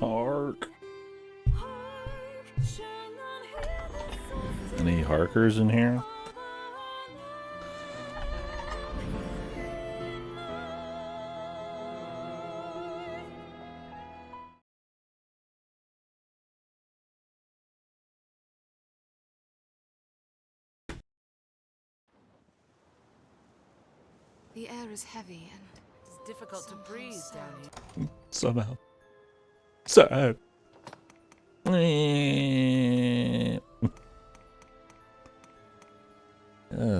Hark. Any harkers in here? The air is heavy and it's difficult to breathe down here. Somehow. Sad. What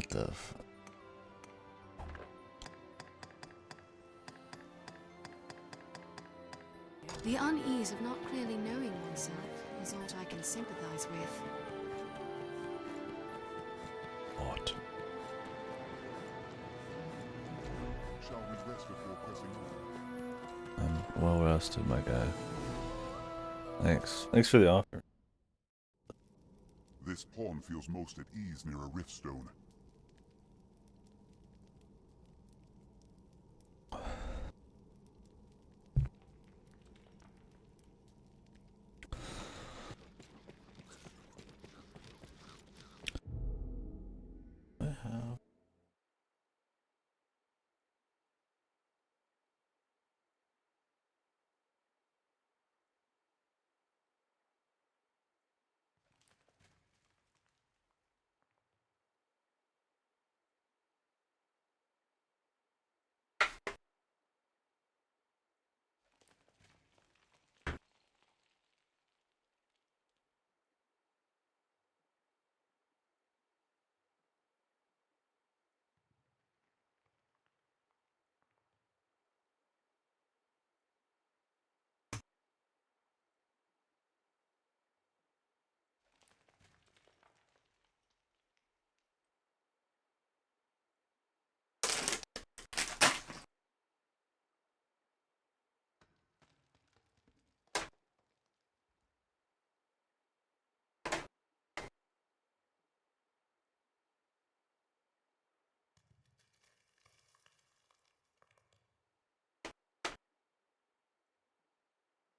the f... The unease of not clearly knowing oneself is aught I can sympathize with. What? Shall we rest before pressing on? I'm well rested, my guy. Thanks. Thanks for the offer. This pawn feels most at ease near a riftstone.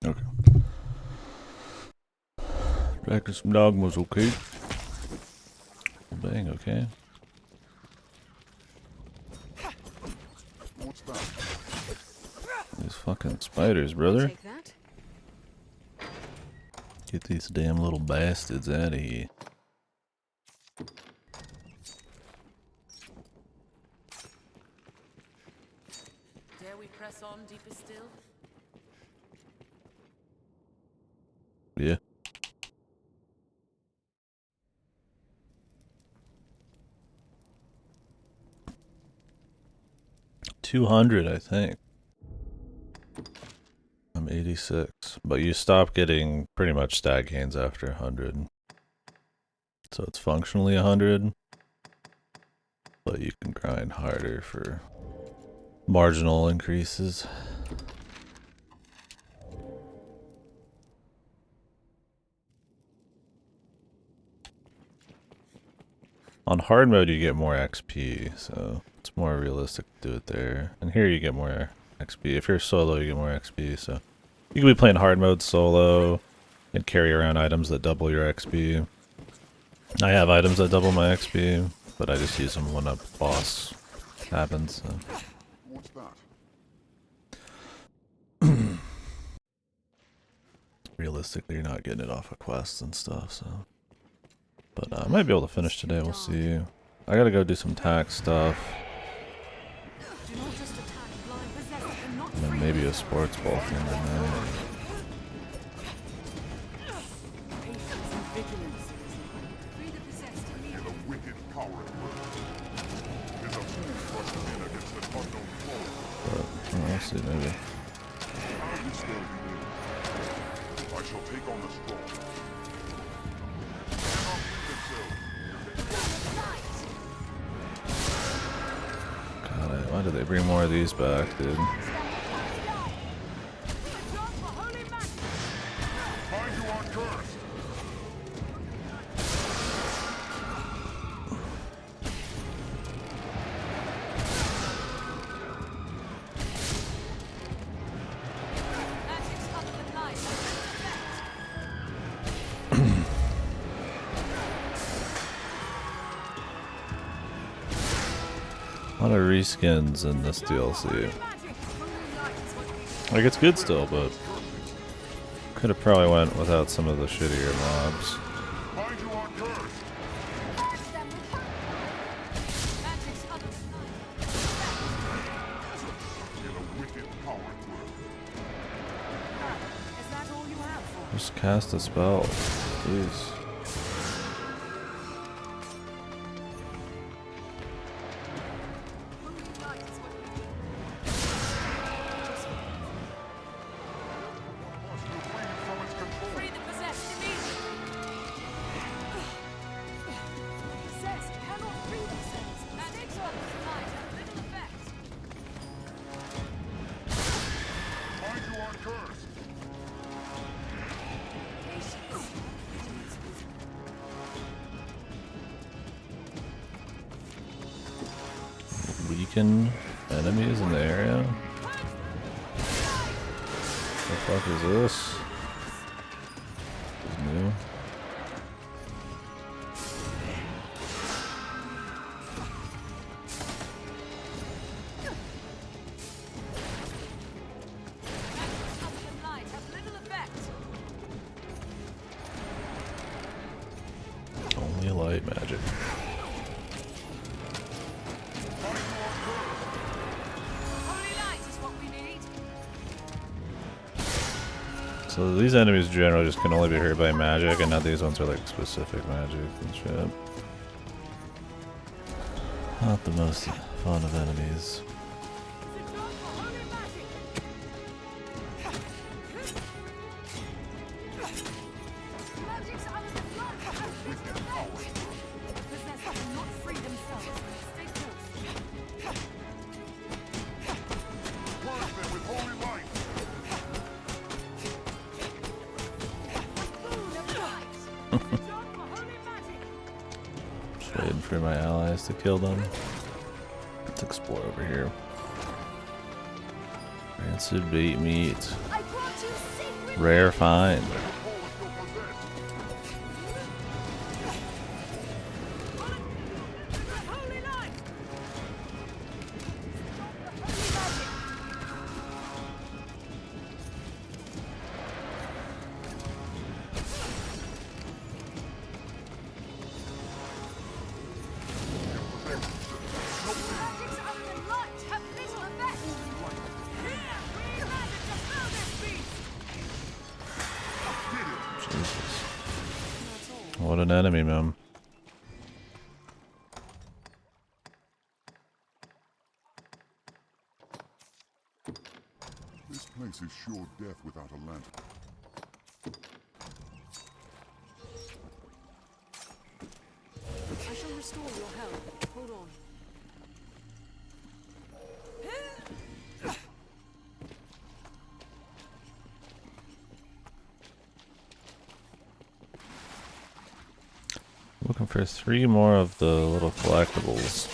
Okay. Practice some Dogma's okay. Bang, okay. What's that? These fucking spiders, brother. Take that. Get these damn little bastards out of here. Dare we press on deeper still? Yeah. $200, I think. I'm 86, but you stop getting pretty much stat gains after 100. So it's functionally 100, but you can grind harder for marginal increases. On hard mode, you get more XP, so it's more realistic to do it there. And here you get more XP. If you're solo, you get more XP, so you can be playing hard mode solo and carry around items that double your XP. I have items that double my XP, but I just use them when a boss happens. So. What's that? Realistically, you're not getting it off of quests and stuff, so. But I might be able to finish today, we'll see. I gotta go do some tax stuff. And then maybe a sports ball thing tonight. Feel a wicked power at work. There's a fool rushing in against an unknown foe. But we'll see, maybe. This spell begin. I shall take on the strong. Cannot free themselves. God, why did they bring more of these back, dude? Find you on curse. A lot of reskins in this DLC. Like, it's good still, but could have probably went without some of the shittier mobs. Find you on curse. In a wicked power grip. Is that all you have for? Just cast a spell. Jeez. Must be freed from its control. Free the possessed immediately. Possessed cannot free themselves. Magic others might have little effect. Find you on curse. Weaken enemies in the area? The fuck is this? This is new. Other than light have little effect. Only light magic. Holy light is what we need. So these enemies generally just can only be hurt by magic, and now these ones are like specific magic and shit. Not the most fun of enemies. Magic's other than light have little effect. The possessed cannot free themselves. Stay close. Purge them with holy light. Boon of light. Dogma, holy magic. Just waiting for my allies to kill them. Let's explore over here. Rancid bait meat. I brought you sacred. Rare find. The pole is still possessed. Holy light. Magic's other than light have little effect. Here, we magic to fill this beast. Jesus. What an enemy, man. This place is sure death without a lantern. I shall restore your health. Hold on. Looking for 3 more of the little collectibles.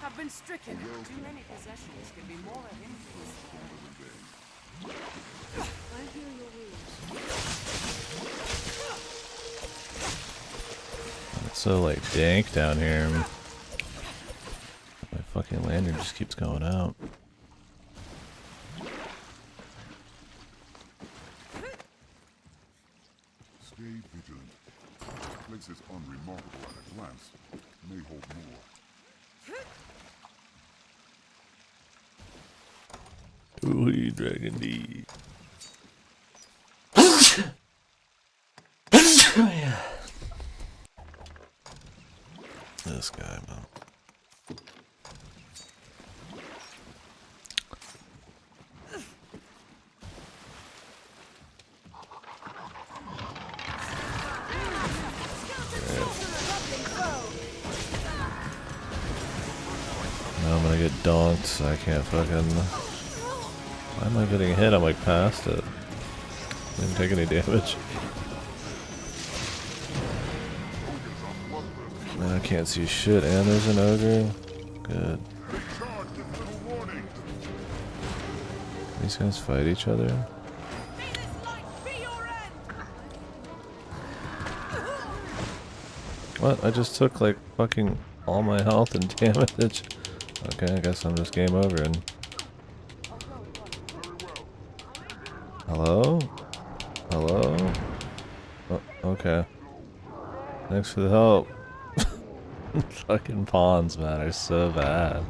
Have been stricken. Too many possessions can be more of hindrance. I hear your wounds. It's so like dank down here. My fucking lantern just keeps going out. Stay vigilant. This place is unremarkable at a glance. May hold more. Ooh, Dragon D. this guy, man. Now I'm gonna get donked, so I can't fucking... Why am I getting hit? I'm like past it. Didn't take any damage. Man, I can't see shit, and there's an ogre. Good. These guys fight each other. What? I just took like fucking all my health and damage. Okay, I guess I'm just game over and... Hello? Hello? Oh, okay. Thanks for the help. Fucking pawns, man, are so bad.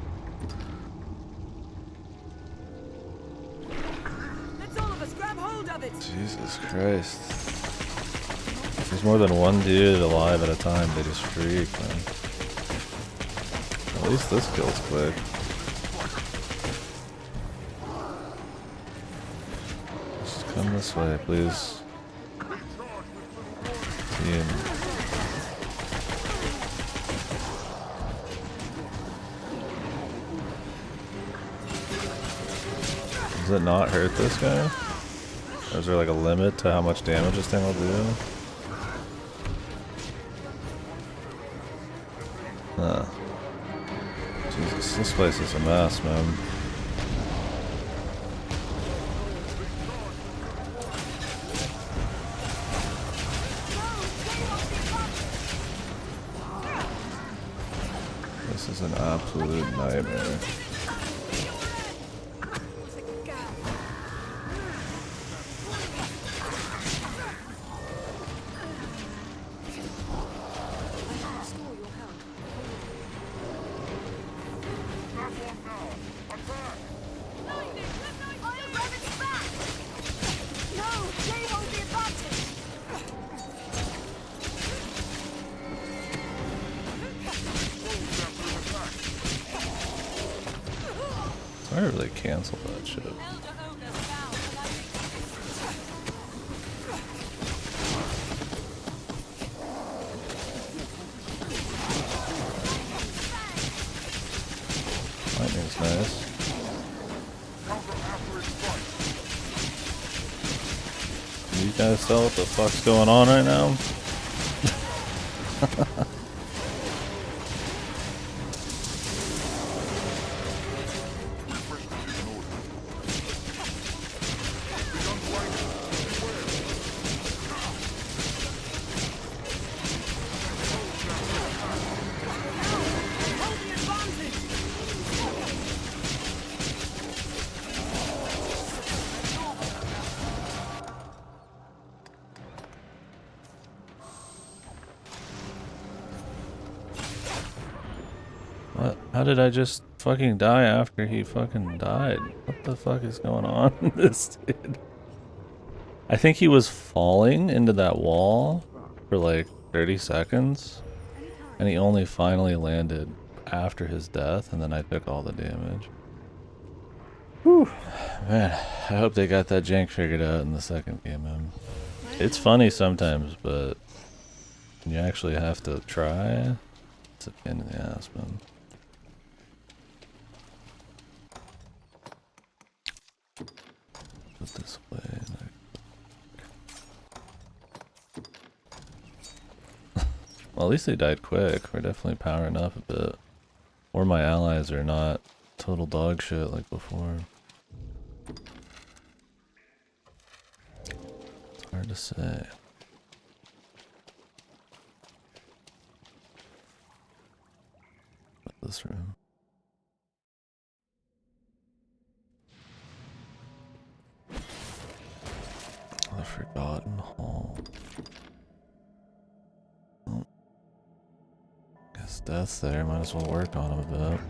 Let's all of us grab hold of it. Jesus Christ. There's more than one dude alive at a time, they just freak, man. At least this kill's quick. Just come this way, please. Team. Does it not hurt this guy? Or is there like a limit to how much damage this thing will do? Huh. Jesus, this place is a mess, man. This is an absolute nightmare. I really cancel that shit. Lightning's nice. Can you guys tell what the fuck's going on right now? What? How did I just fucking die after he fucking died? What the fuck is going on with this dude? I think he was falling into that wall for like 30 seconds. And he only finally landed after his death, and then I took all the damage. Whew. Man, I hope they got that jank figured out in the second game, man. It's funny sometimes, but when you actually have to try, it's a pain in the ass, man. Put this way. Well, at least they died quick. We're definitely powering up a bit. Or my allies are not total dog shit like before. It's hard to say. This room. The Forgotten Hall. Oh. Guess death's there. Might as well work on him a bit.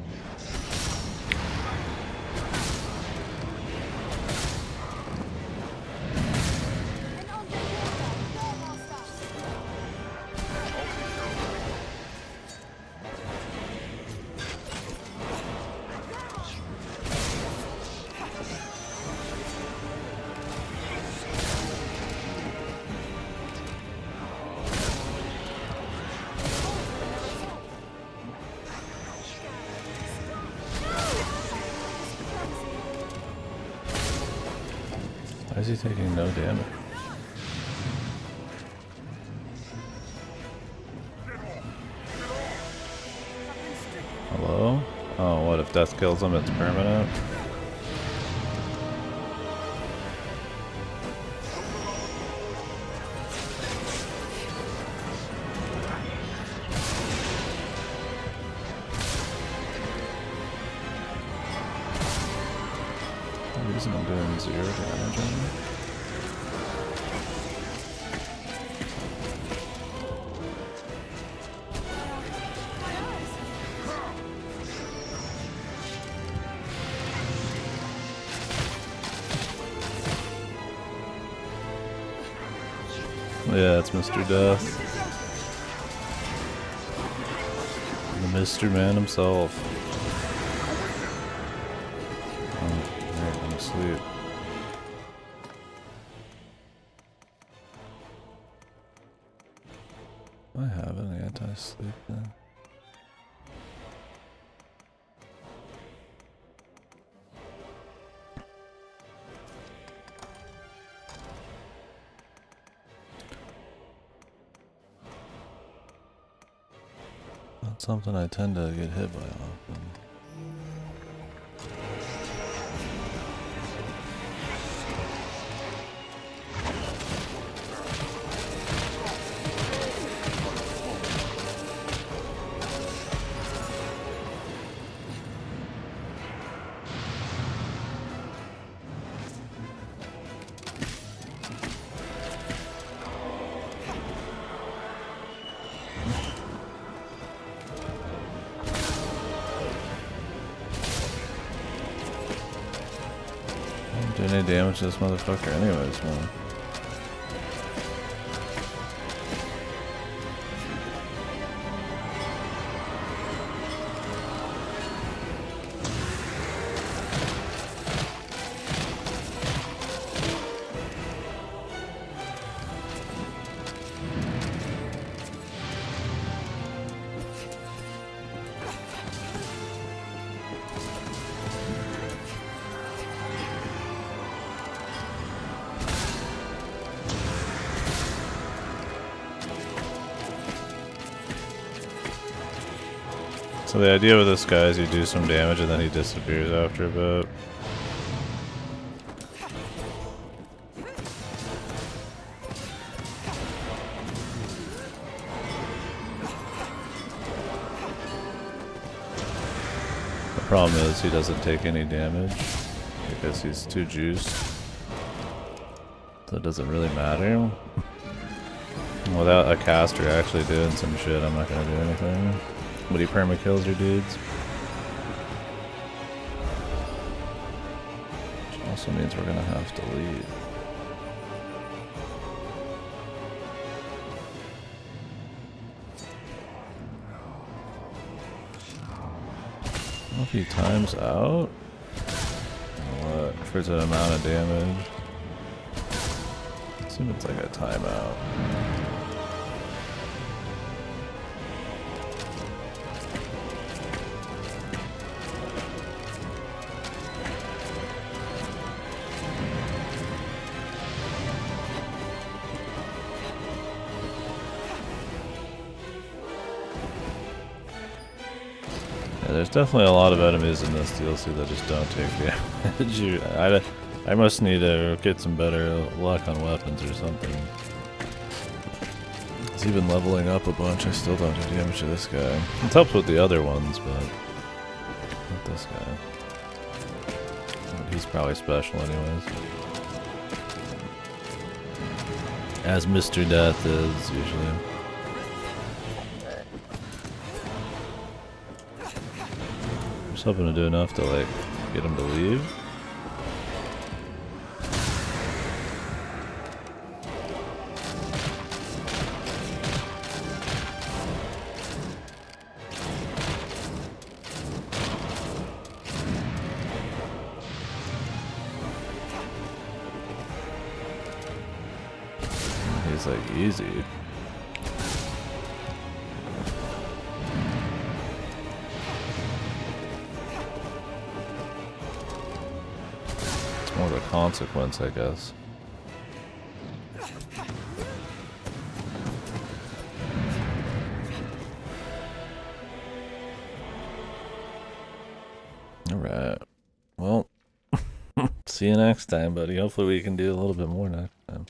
Why is he taking no damage? Hello? Oh, what if death kills him? It's permanent? The reason I'm doing 0 damage on him? Yeah, it's Mr. Death. The Mr. Man himself. Oh, alright, I'm asleep. Do I have an anti-sleep then? Not something I tend to get hit by often. Do any damage to this motherfucker anyways, man. So the idea with this guy is you do some damage and then he disappears after a bit. The problem is he doesn't take any damage because he's too juiced. So it doesn't really matter. Without a caster actually doing some shit, I'm not gonna do anything. But he perma-kills your dudes. Which also means we're gonna have to leave. I don't know if he times out. Or what? For the amount of damage. I assume it's like a timeout. There's definitely a lot of enemies in this DLC that just don't take damage. I must need to get some better luck on weapons or something. It's even leveling up a bunch, I still don't do damage to this guy. It helps with the other ones, but not this guy. But he's probably special anyways. As Mr. Death is, usually. Just hoping to do enough to, like, get him to leave. He's like easy. It's more of a consequence, I guess. See you next time, buddy. Hopefully we can do a little bit more next time.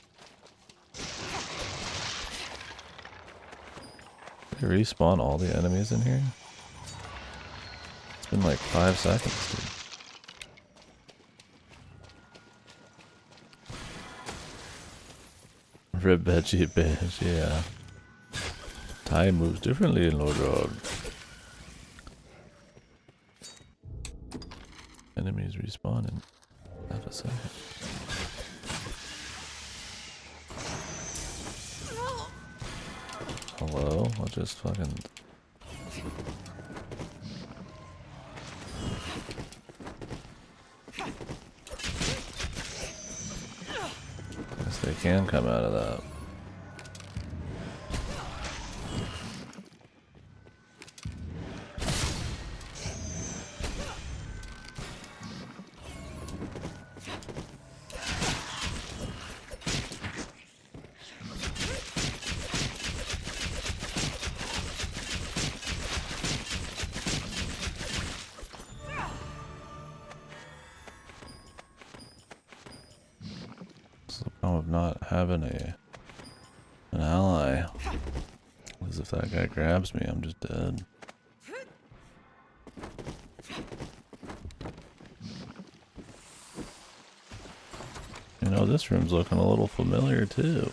Did they respawn all the enemies in here? It's been like 5 seconds, dude. Red veggie bitch, yeah. Time moves differently in Lord Rod. Enemies respawn in half a second. Hello? I'll just fucking... Guess they can come out of that. Of not having an ally. Because if that guy grabs me, I'm just dead. You know, this room's looking a little familiar too.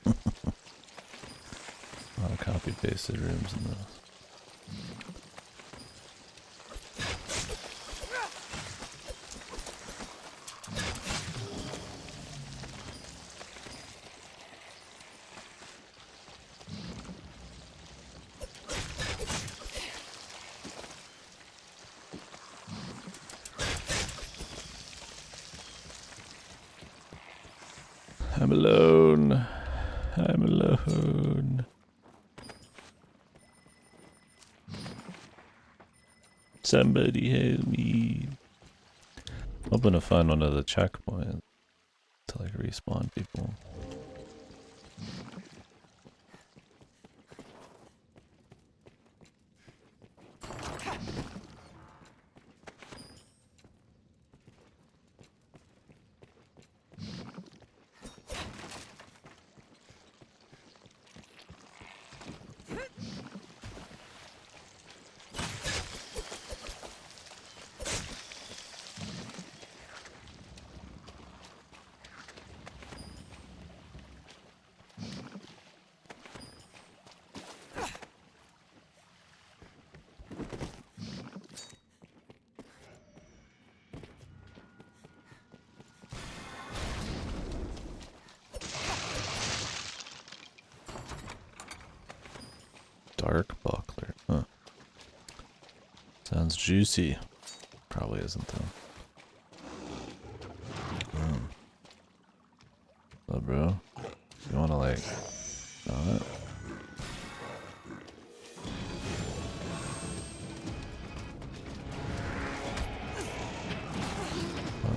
A lot of copy-pasted rooms in this. I'm alone. I'm alone. Somebody help me. Hoping to find one of the checkpoints to like respawn people. Dark buckler, huh? Sounds juicy. Probably isn't though. So, bro, you wanna like, not?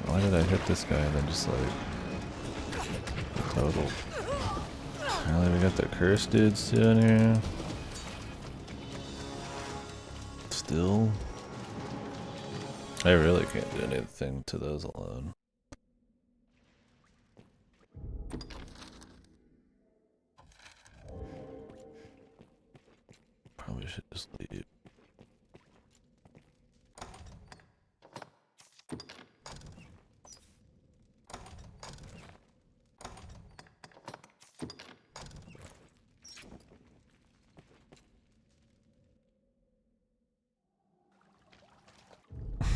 Why did I hit this guy and then just like total? Really, we got the cursed dudes too in here. Still, I really can't do anything to those alone. Probably should just leave.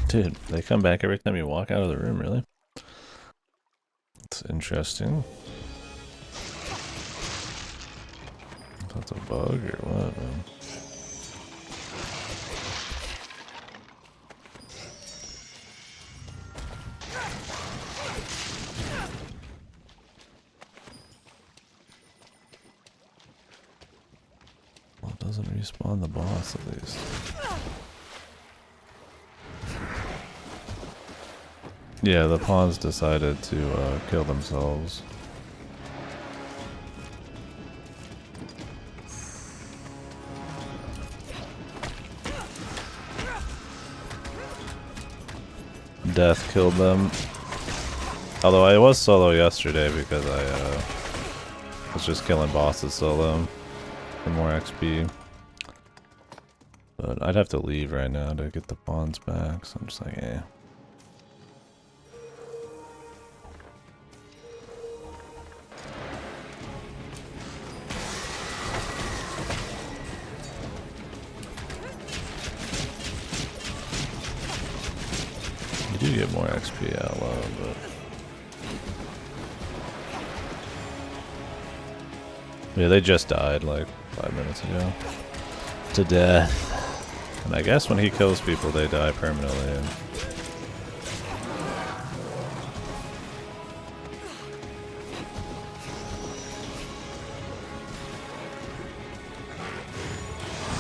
Dude, they come back every time you walk out of the room, really? It's interesting. That's a bug or what, man? Well, it doesn't respawn the boss at least. Yeah, the pawns decided to kill themselves. death killed them. Although I was solo yesterday because I was just killing bosses solo for more XP. But I'd have to leave right now to get the pawns back, so I'm just like, eh. You do get more XP out low, but yeah, they just died like 5 minutes ago. To death. And I guess when he kills people, they die permanently.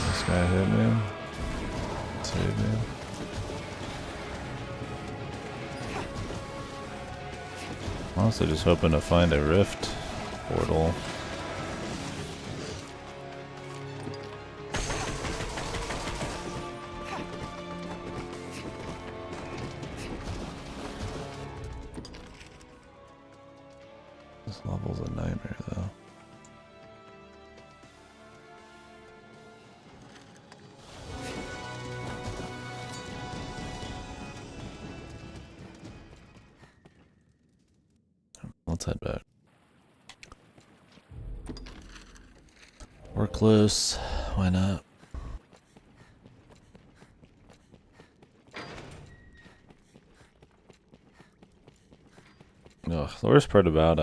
This guy hit me. Saved me. I'm also just hoping to find a rift portal. This level's a nightmare though. Let's head back. We're close. Why not? Ugh, the worst part about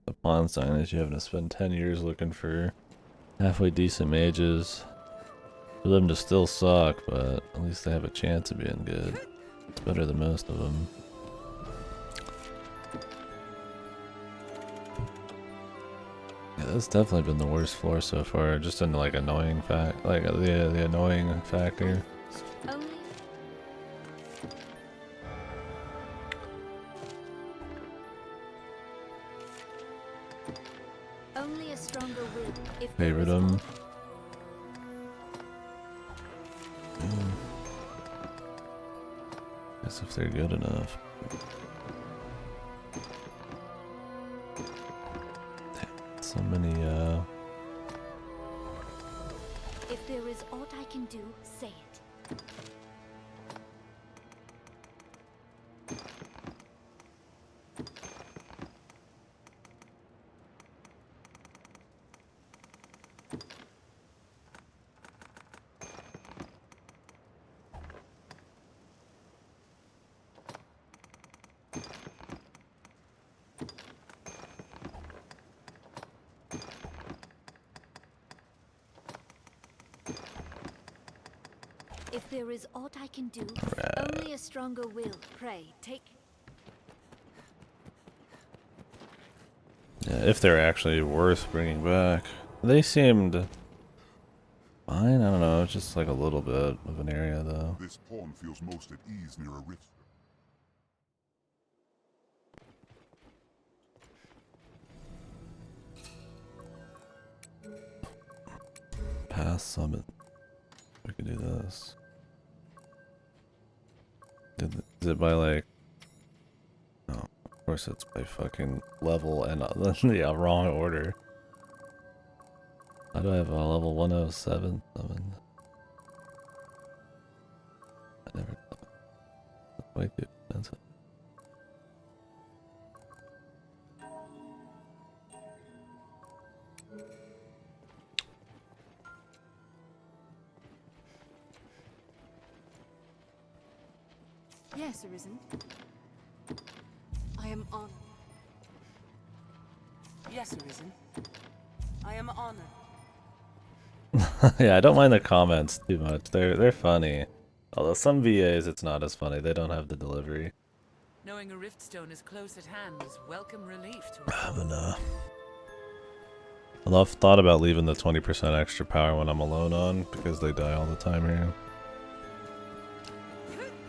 the pawn sign is you have to spend 10 years looking for halfway decent mages. For them to still suck, but at least they have a chance of being good. It's better than most of them. Yeah, that's definitely been the worst floor so far. Just in like annoying fact, like the annoying factor. Only Only a stronger will. If Favorite them. Guess if they're good enough. Damn, so many If there is aught I can do, say it. If there is aught I can do, only a stronger will. Pray, take. yeah, if they're actually worth bringing back. They seemed fine, I don't know, just like a little bit of an area though. This pawn feels most at ease near a rift. Pass summit. We could do this. Is it by like... Oh, of course it's by fucking level and the wrong order. How do I have a level 107 summon? I never thought. That's way too expensive. Yes, Arisen. I am honored. Yes, Arisen. I am honored. Yeah, I don't mind the comments too much. They're funny. Although some VAs it's not as funny. They don't have the delivery. Knowing a riftstone is close at hand is welcome relief to I us. haven't I've thought about leaving the 20% extra power when I'm alone on because they die all the time here.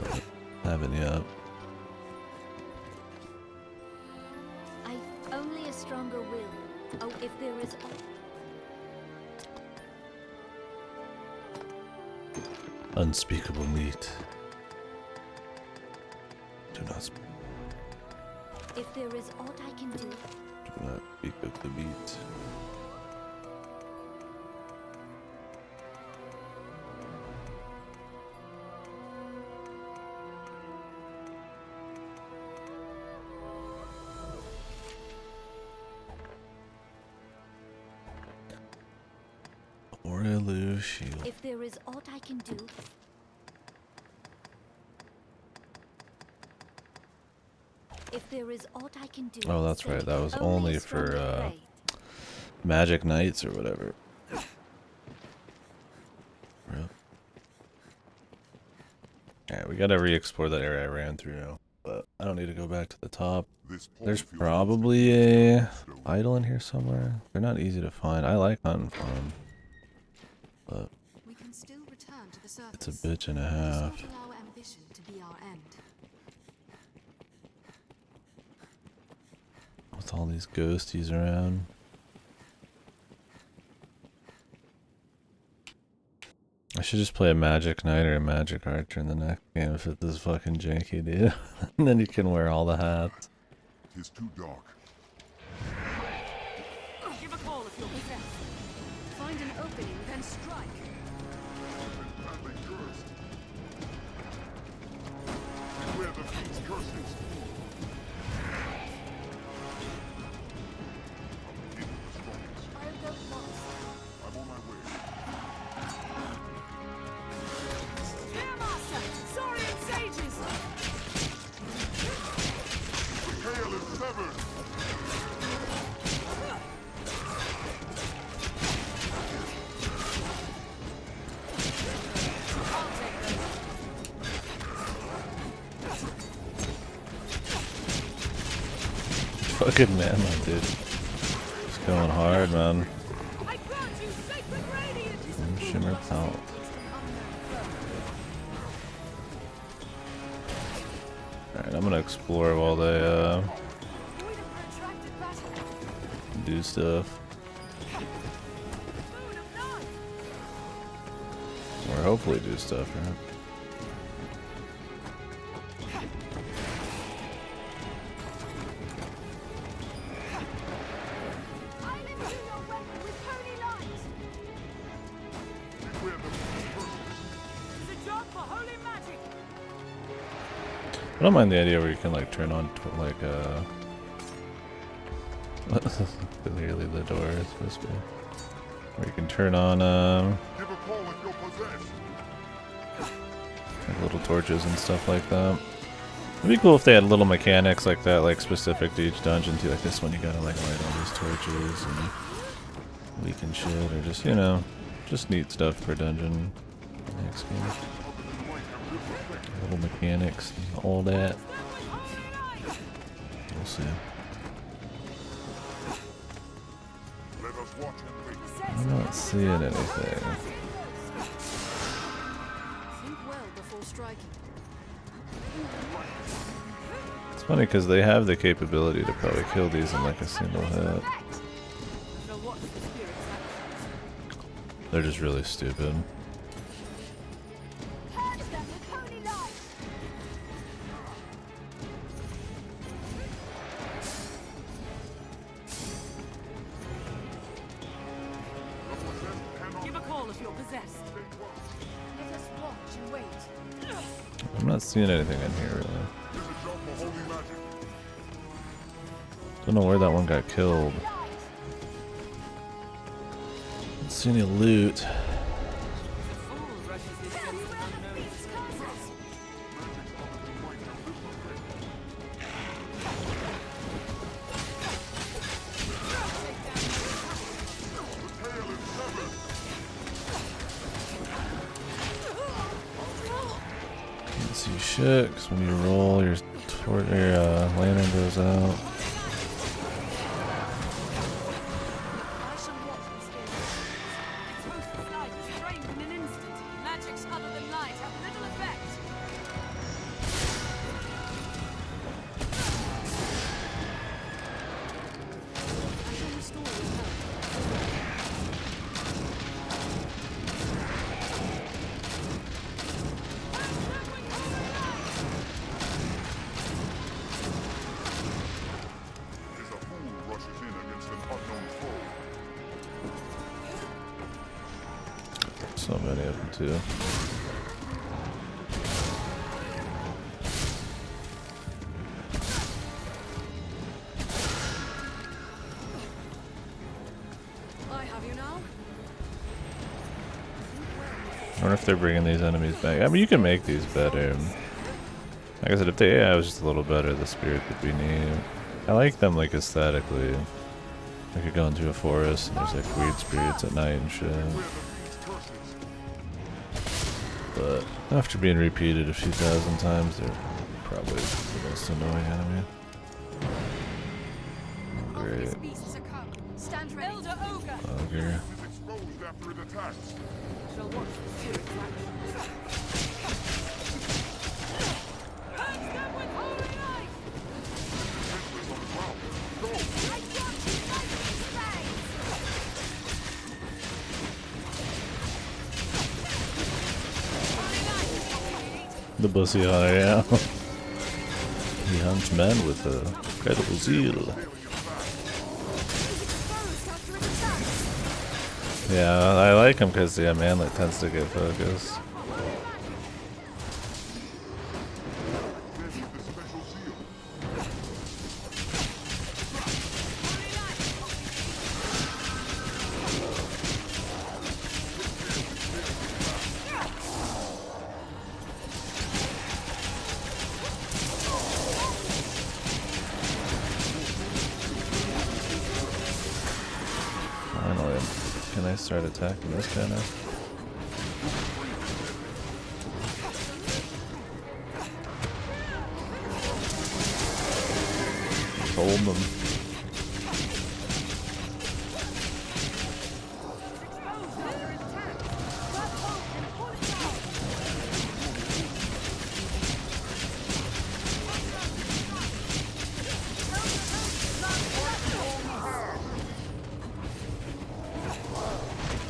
But haven't yet. I've only a stronger will. Oh, if there is aught. Unspeakable meat. Do not speak. If there is aught I can do, Do not speak of the beat. Orelu shield. if there is aught I can do, if there is aught I can do, Oh, that's say right. it. That was Only only a stronger for blade. Magic Knights or whatever. Yep. Alright, we gotta re-explore that area I ran through now. But I don't need to go back to the top. This pole There's feels probably unstable. a idol in here somewhere. They're not easy to find. I like hunting for them. But We can still return to the surface. it's a bitch and a Let us half. not allow ambition to be our end. With all these ghosties around. I should just play a Magic Knight or a Magic Archer in the next game if it is fucking janky, dude. And then you can wear all the hats. Tis too dark. Give a call if you're possessed. Find an opening, then strike. Badly cursed. Beware the fiend's curses. Even the strongest. I'll go once. I'm on my way. Spearmaster! Saurian sages! The tail is severed. Fucking man, that dude. It's going hard, man. I grant you sacred radiance! And Shimmer Pelt. Alright, I'm gonna explore while they Avoid a protracted battle. do stuff. Moon of night! Or hopefully do stuff, right? I'll imbue your weapon with holy light! Beware the fiend's curses. It's a job for holy magic! I don't mind the idea where you can like turn on like clearly the door is supposed to be. Where you can turn on Give a call if you're possessed. like little torches and stuff like that. It'd be cool if they had little mechanics like that, like specific to each dungeon too. Like this one, you gotta like light all these torches and weaken shit, or just, you know, just neat stuff for dungeon. Next game, little mechanics, and all that. We'll see. Let us watch and wait. I'm not seeing anything. Think well before striking. It's funny because they have the capability to probably kill these in like a single hit. Now watch the spirit's actions. They're just really stupid. Purge them with holy light! The possessed cannot Give a call if you're possessed. Let us watch and wait. I'm not seeing anything in here really. Tis a job for holy magic. Don't know where that one got killed. Don't see any loot. Can't see shit, 'cause when you roll, your lantern goes out. I shall watch the spirit. Its host's light is drained in an instant. Magics other than light have little effect. I shall restore your health. so many of them too. I have you now. I wonder if they're bringing these enemies back. I mean, you can make these better. Like I said, if the AI was just a little better, the spirit would be neat. I like them like aesthetically. I could go into a forest and there's like weird spirits at night and shit. But after being repeated a few thousand times, they're probably the most annoying enemy. Oh, great. Beasts are come. Stand ready. Elder Ogre. Ogre. Is exposed after it attacks. Shall watch the spirit's actions. Burn them with holy light! Senseless on the ground. Go! I want you lightning strikes! Holy light is what we need. The bussy hunter, yeah. He hunts men with a incredible zeal. Is exposed after it attacks. Yeah, I like him because, yeah, manlet tends to get focused. Then with the special seal. Finally, can I start attacking this guy now? Hold them.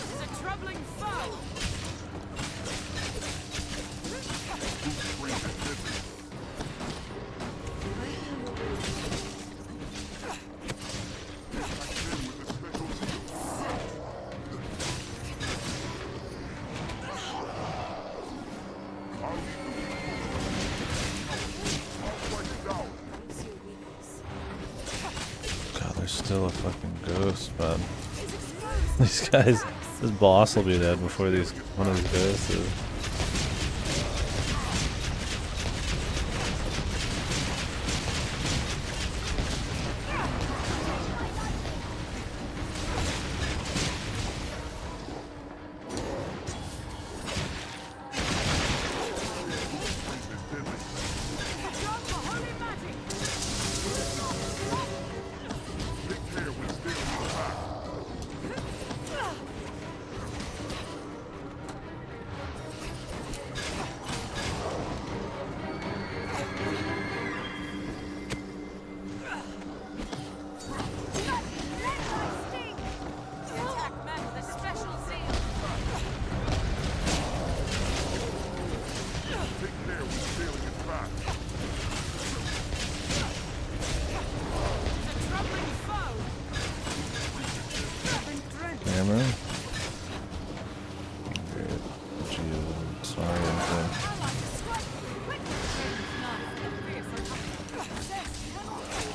Is a troubling foe. God, there's still a fucking ghost, man. These guys, this boss will be dead before one of these ghosts is. Dogma, holy magic. The attack man with a special zeal. Is a troubling foe. Hammer. Great. Shield. Sorry, okay. I like to strike quick. Raiden's knife with a fear for an possess cannot be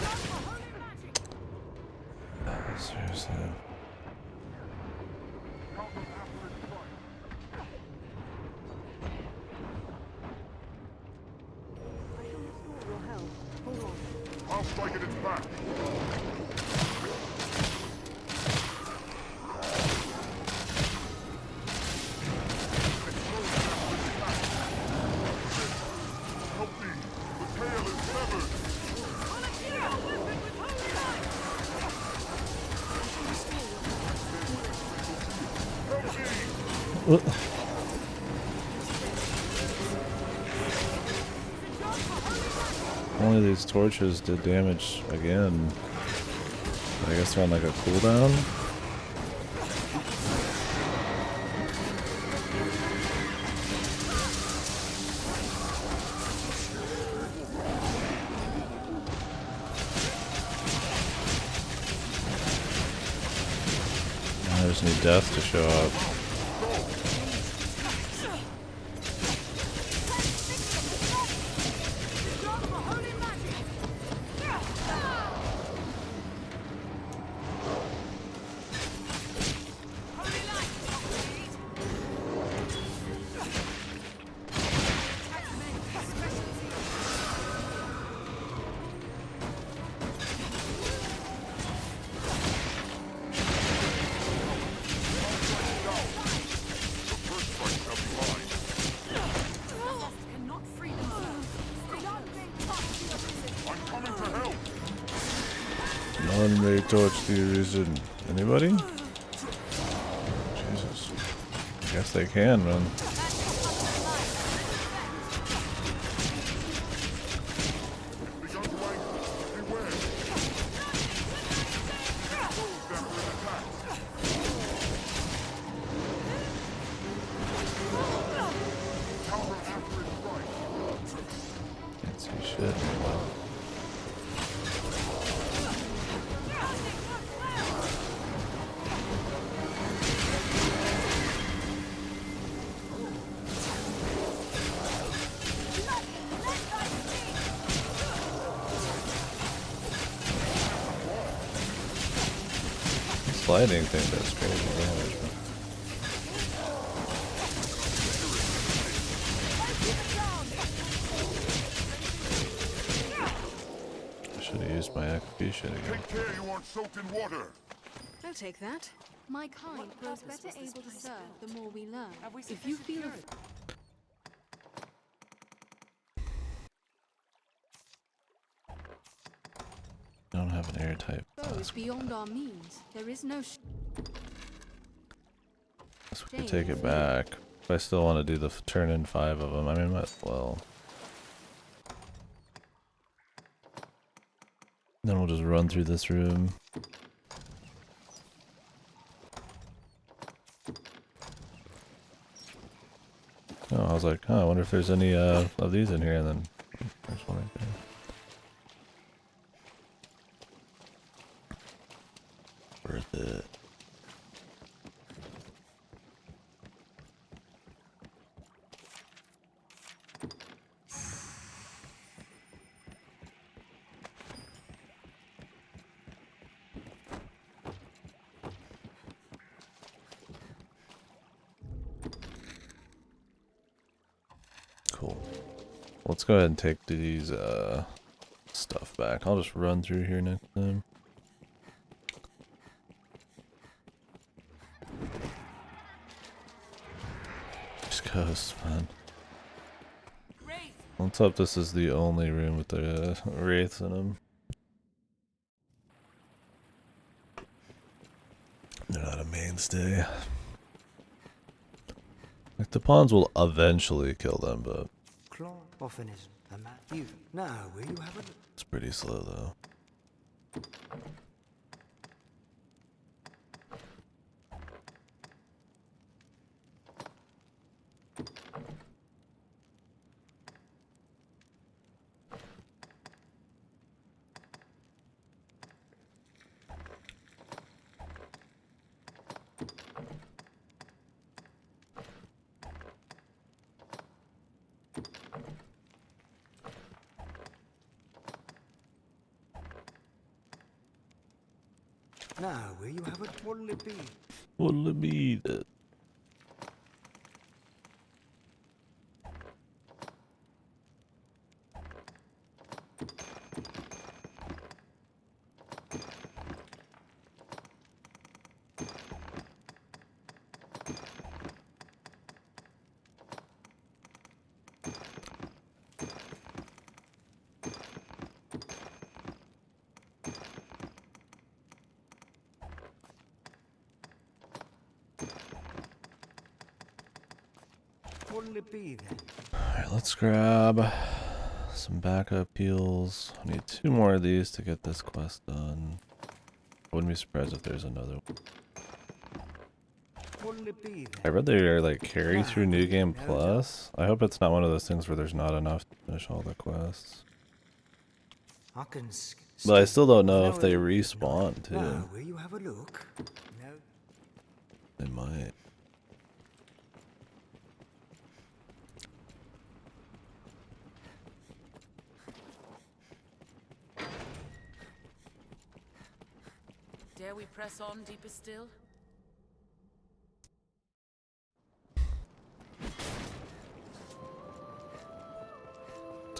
Dogma, holy magic. Seriously. I'll strike at its back. Help me! The tail is severed! Help me! Only these torches did damage again. I guess they're on like a cooldown. just need death to show up. Dogma, holy magic! Holy light is what we need. Attack men, specialty. Cannot free themselves. I'm coming to help. None may touch the arisen. Anybody? Jesus. I guess they can, man. Begun to aim. Beware. Souls them with attacks. Counter after its strike. Can't see shit. This lightning thing does crazy damage, man. I should have used my XP shit again. Take care you aren't soaked in water. I'll take that. My kind grows better able to serve the more we learn. If you feel of I don't have an air type. Goes beyond our means. There is no. Guess we could take it back. But I still want to do the turn in 5 of them. I mean, might as well. Then we'll just run through this room. Oh, I was like, huh, I wonder if there's any of these in here, and then there's one right there. Worth it. Cool. Let's go ahead and take these stuff back. I'll just run through here next time. Just ghosts, man. Wraith. Let's hope this is the only room with the wraiths in them. They're not a mainstay. Like, the pawns will eventually kill them, but Claw often isn't a man. You now will you have a look? it's pretty slow though. Now will you have a what'll it be? What'll it be that? What'll it be then? Alright, let's grab some backup heals. I need 2 more of these to get this quest done. Wouldn't be surprised if there's another one. What'll it be then? I read they are like carry through New Game Plus. I hope it's not one of those things where there's not enough to finish all the quests. I can But I still don't know if they respawn too. Now will you have a look? No. They might. Dare we press on deeper still?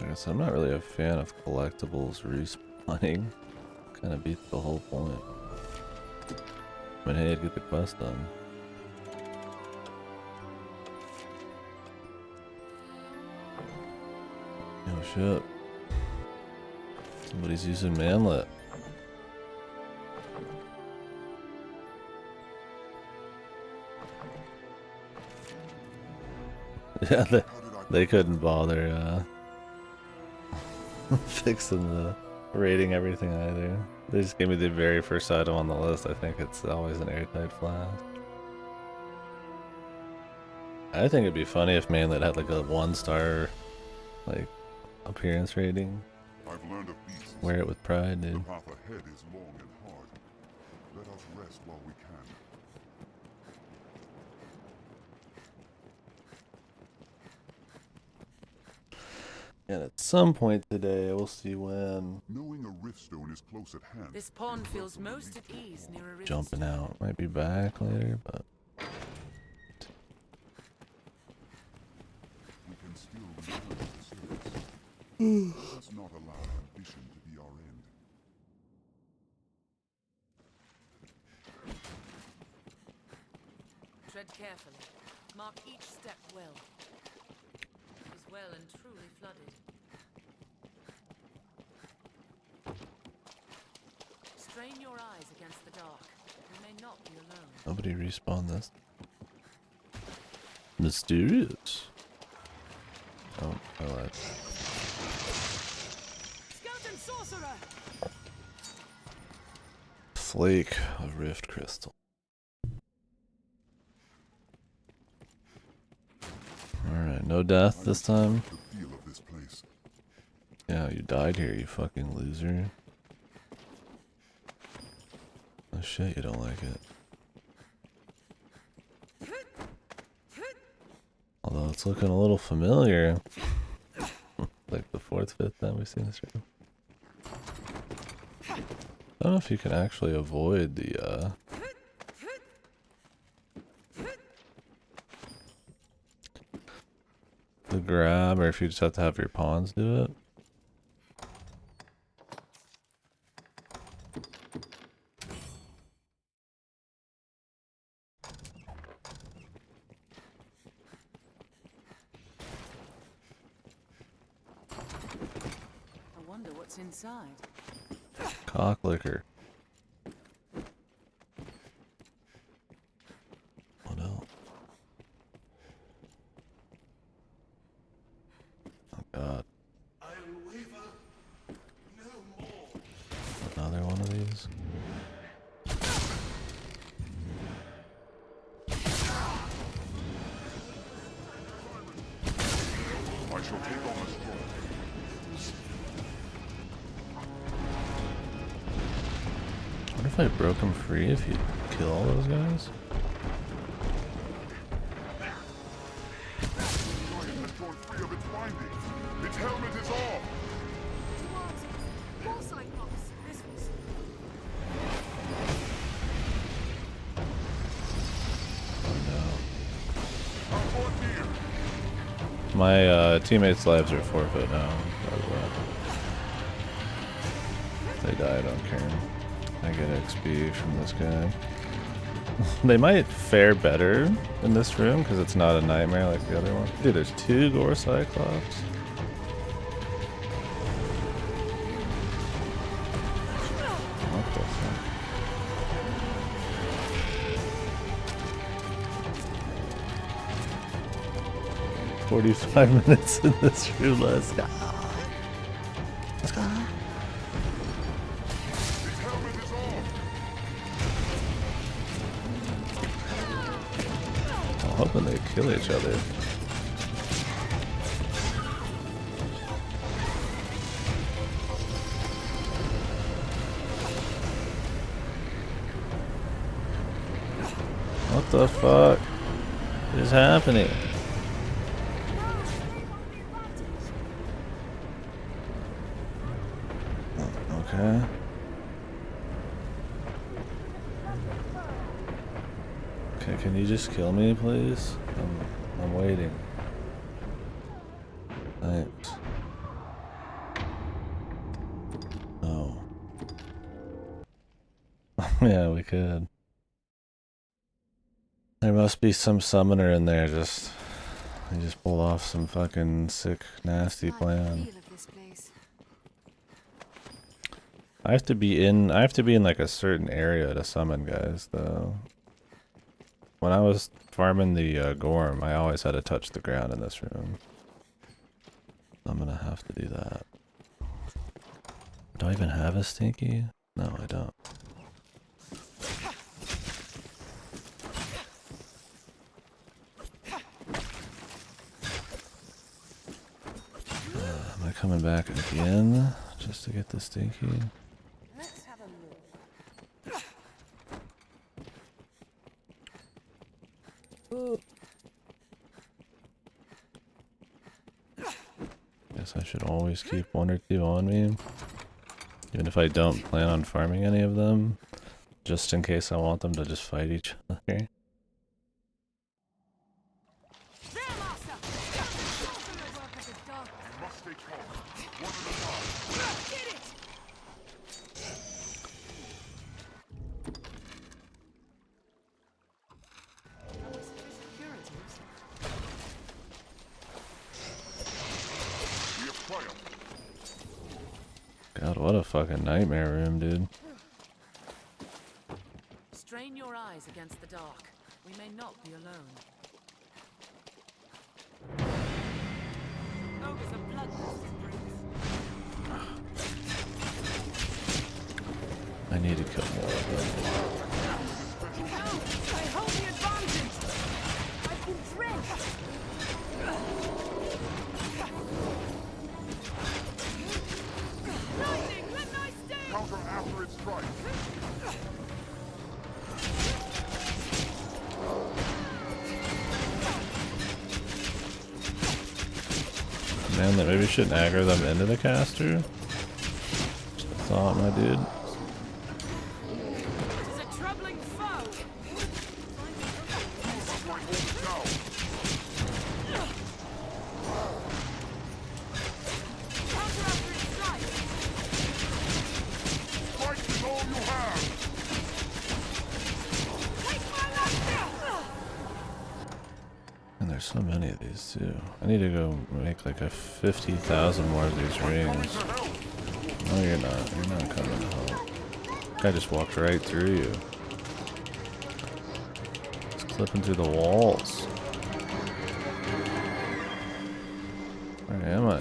I guess I'm not really a fan of collectibles respawning. Kind of beats the whole point. I mean, hey, get the quest done. Oh shit. Somebody's using manlet. Yeah, they couldn't bother fixing the rating everything either. They just gave me the very first item on the list. I think it's always an airtight flask. I think it'd be funny if Manlet had like a 1-star like appearance rating. I've learned of beasts. Wear it with pride, The dude. path ahead is long and hard. Let us rest while we can. And at some point today, we'll see when Knowing a riftstone is close at hand. This pond feels most at ease near a river. jumping out. Might be back later, but We can still return to the surface. Let us not allow ambition to be our end. Tread carefully. Mark each step well. It is well and truly flooded. Strain your eyes against the dark. You may not be alone. nobody respawned this. Mysterious. Oh, I lied. Skeleton sorcerer! Flake of Rift Crystal. Alright, no death this time. The feel of this place. Yeah, you died here, you fucking loser. Oh shit, you don't like it. Although it's looking a little familiar. Like the 4th, 5th time we've seen this room. I don't know if you can actually avoid the grab, or if you just have to have your pawns do it. I wonder what's inside. Cock liquor. What else? Oh god. Another one of these. I shall take on the strong. What if I broke him free if you kill all those guys? Giant has torn free of its bindings. Its helmet is off. More cyclops. This was. Our fort near. My teammates' lives are forfeit now, by the way. If they die, I don't care. I get XP from this guy. They might fare better in this room because it's not a nightmare like the other one. Dude, there's 2 Gore Cyclops. What the fuck? 45 minutes in this room, let's go. Let's go. Its helmet is off. I'm hoping they kill each other. What What the fuck is happening? Okay. Okay, can you just kill me, please? I'm waiting. Thanks. Oh. Yeah, we could. There must be some summoner in there just... He just pulled off some fucking sick, nasty plan. I have to be in like a certain area to summon guys though. When I was farming the Gorm, I always had to touch the ground in this room. I'm gonna have to do that. Do I even have a stinky? No, I don't. Am I coming back again just to get the stinky? Let's have a look. Guess I should always keep 1 or 2 on me. Even if I don't plan on farming any of them. Just in case I want them to just fight each other. God, what a fucking nightmare room, dude. Strain your eyes against the dark. We may not be alone. Ogres are bloodthirsty brutes. I need to kill more of them. They hold the advantage. I've been drenched. Lightning, let night stay. Counter after it strikes. Man, that maybe shouldn't aggro them into the caster. Just a thought, my dude. This is a troubling foe. Counter after it strikes. Strike is all you have. Take my life down. And there's so many of these too. I need to go make like a 50,000 more of these rings. No, you're not. You're not coming to help. Guy just walked right through you. It's clipping through the walls. Where am I?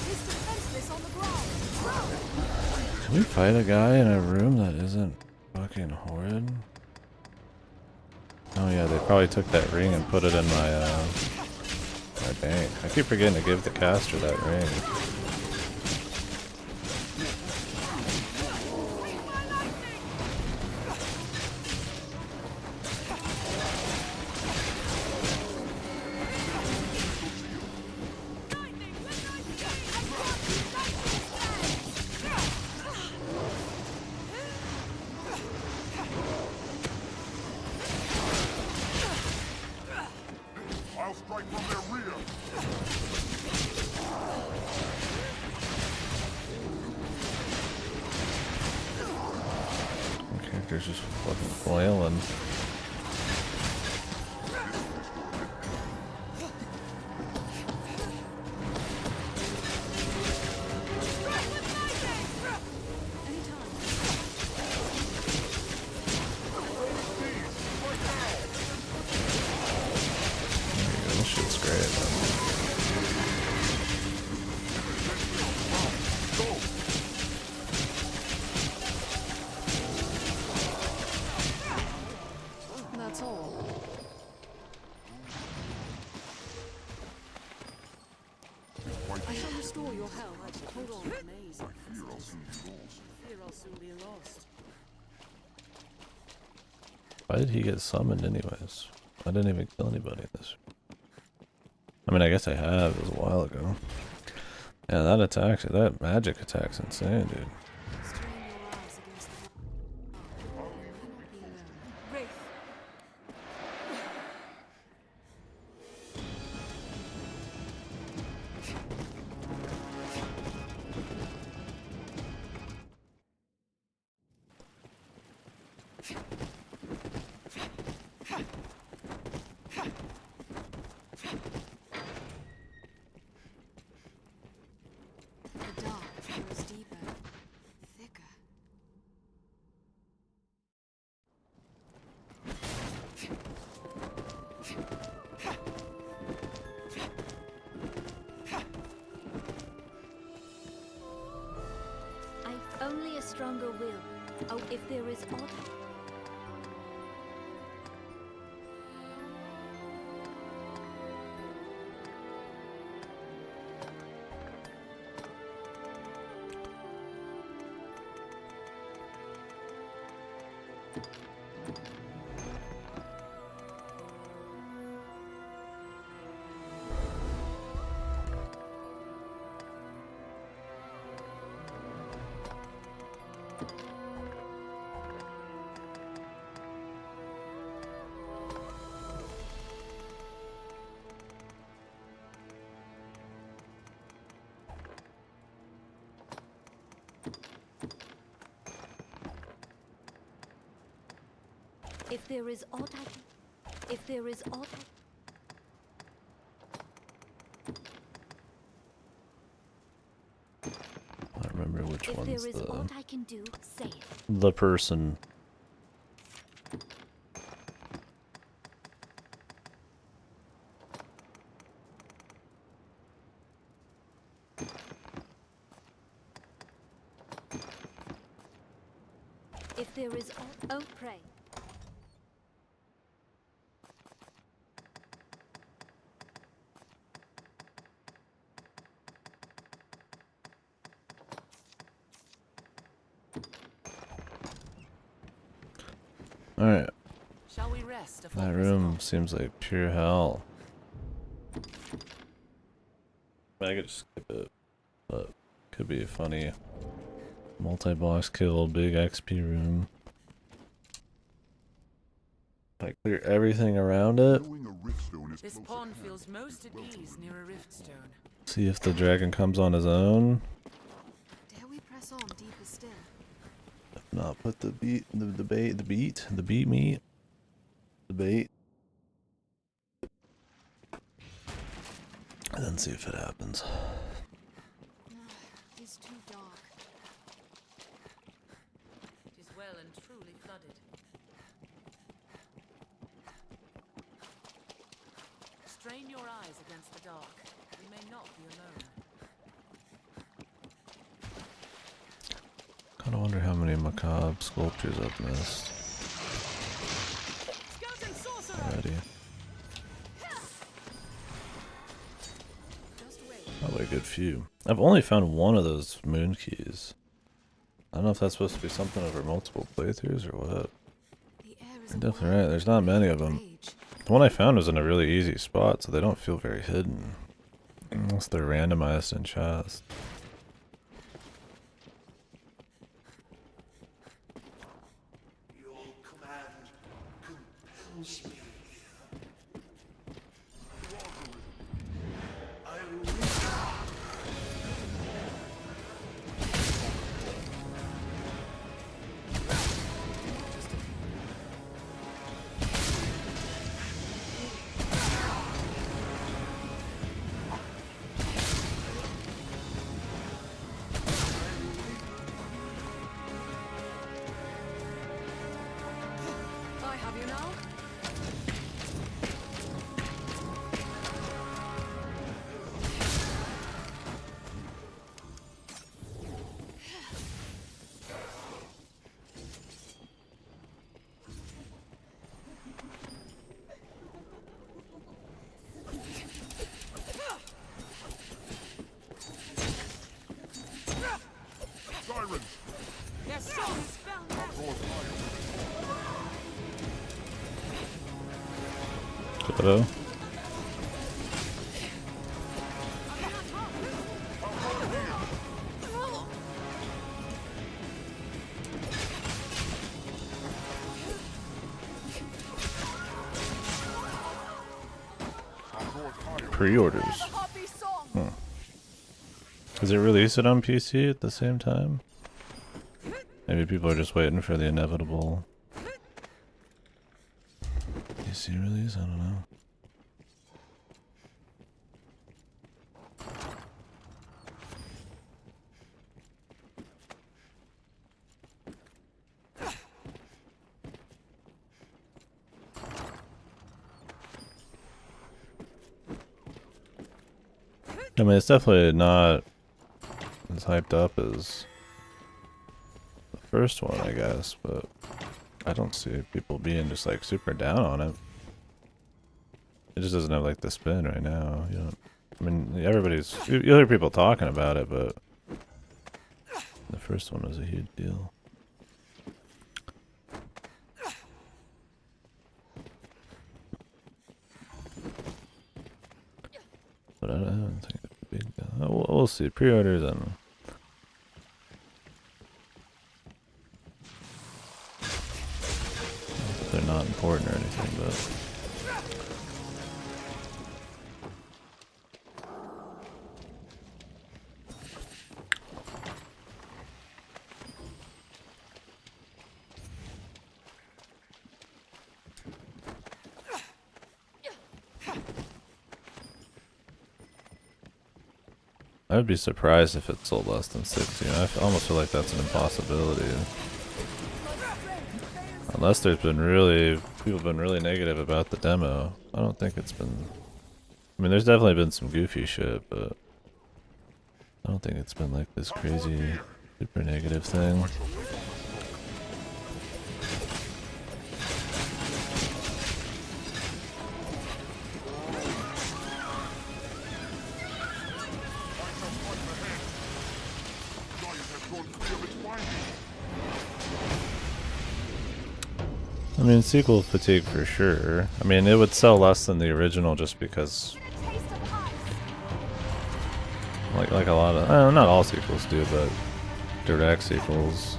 He's defenseless on the ground. Can we fight a guy in a room that isn't fucking horrid? Oh yeah, they probably took that ring and put it in my my bank. I keep forgetting to give the caster that ring. I'll strike from their rear. My character's just fucking flailing. This shit's great. Why did he get summoned anyways? I didn't even kill anybody in this. I mean, I guess I have. It was a while ago. Yeah, that attack, that magic attack's insane, dude. Strain your eyes against the dark. You may not be alone. Wraith. The dark grows deeper, thicker. I've only a stronger will. Oh, if there is aught. If there is aught I can. If there is aught I don't remember which if one's there is aught I can do, say it. the person. If there is aught, oh pray. Alright, Shall we rest? that room seems like pure hell. I could just skip it, but could be a funny multi-boss kill, big XP room. If I clear everything around it, Knowing a riftstone is This close pawn at hand feels most at is welcome ease near a riftstone. see if the dragon comes on his own. Dare we press on deeper still? If not, put the beat, the bait, the beat meat, the bait, and then see if it happens. It is too dark. It is well and truly flooded. Strain your eyes against the dark. We may not be alone. Kinda wonder how many macabre sculptures I've missed Skeleton sorcerer! already. Just wait. Probably a good few. I've only found one of those moon keys. I don't know if that's supposed to be something over multiple playthroughs or what. The air is You're a definitely wild right, there's not many of them. rage. The one I found was in a really easy spot, so they don't feel very hidden. Unless they're randomized in chest. Your command compels me. I will I have you now. Sirens! Their song is found now. Draws fire! Hello. Pre-orders. Does it release it on PC at the same time? Maybe people are just waiting for the inevitable PC release? I don't know. I mean, it's definitely not as hyped up as the first one, I guess, but I don't see people being just like super down on it. It just doesn't have like the spin right now. You know, I mean, you'll hear people talking about it, but the first one was a huge deal. But I don't think it's a big deal. We'll see. Pre-orders and they're not important or anything, but I would be surprised if it sold less than 60. I almost feel like that's an impossibility. Unless there's been people have been really negative about the demo. I don't think it's been... I mean, there's definitely been some goofy shit, but I don't think it's been like this crazy, super negative thing. I mean, sequel fatigue for sure. I mean, it would sell less than the original just because, like a lot of, not all sequels do, but direct sequels.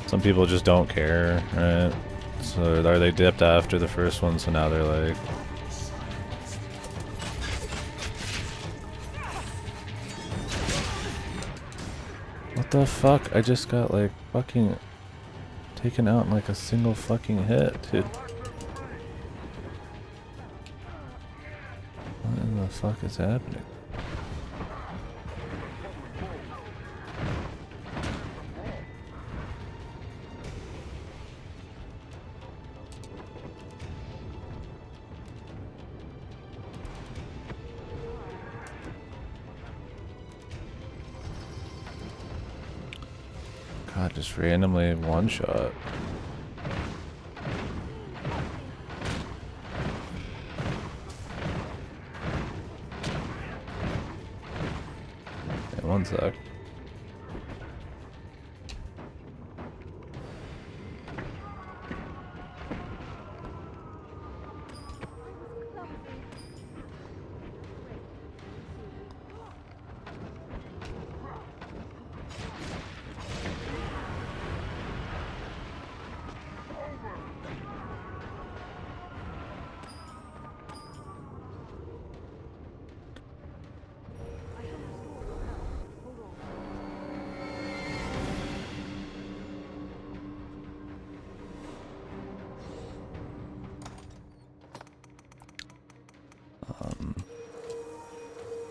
Some people just don't care, right? So are they dipped after the first one? So now they're like, what the fuck? I just got like fucking taken out in like a single fucking hit, dude. What in the fuck is happening? God, just randomly one shot. Yeah, one sec.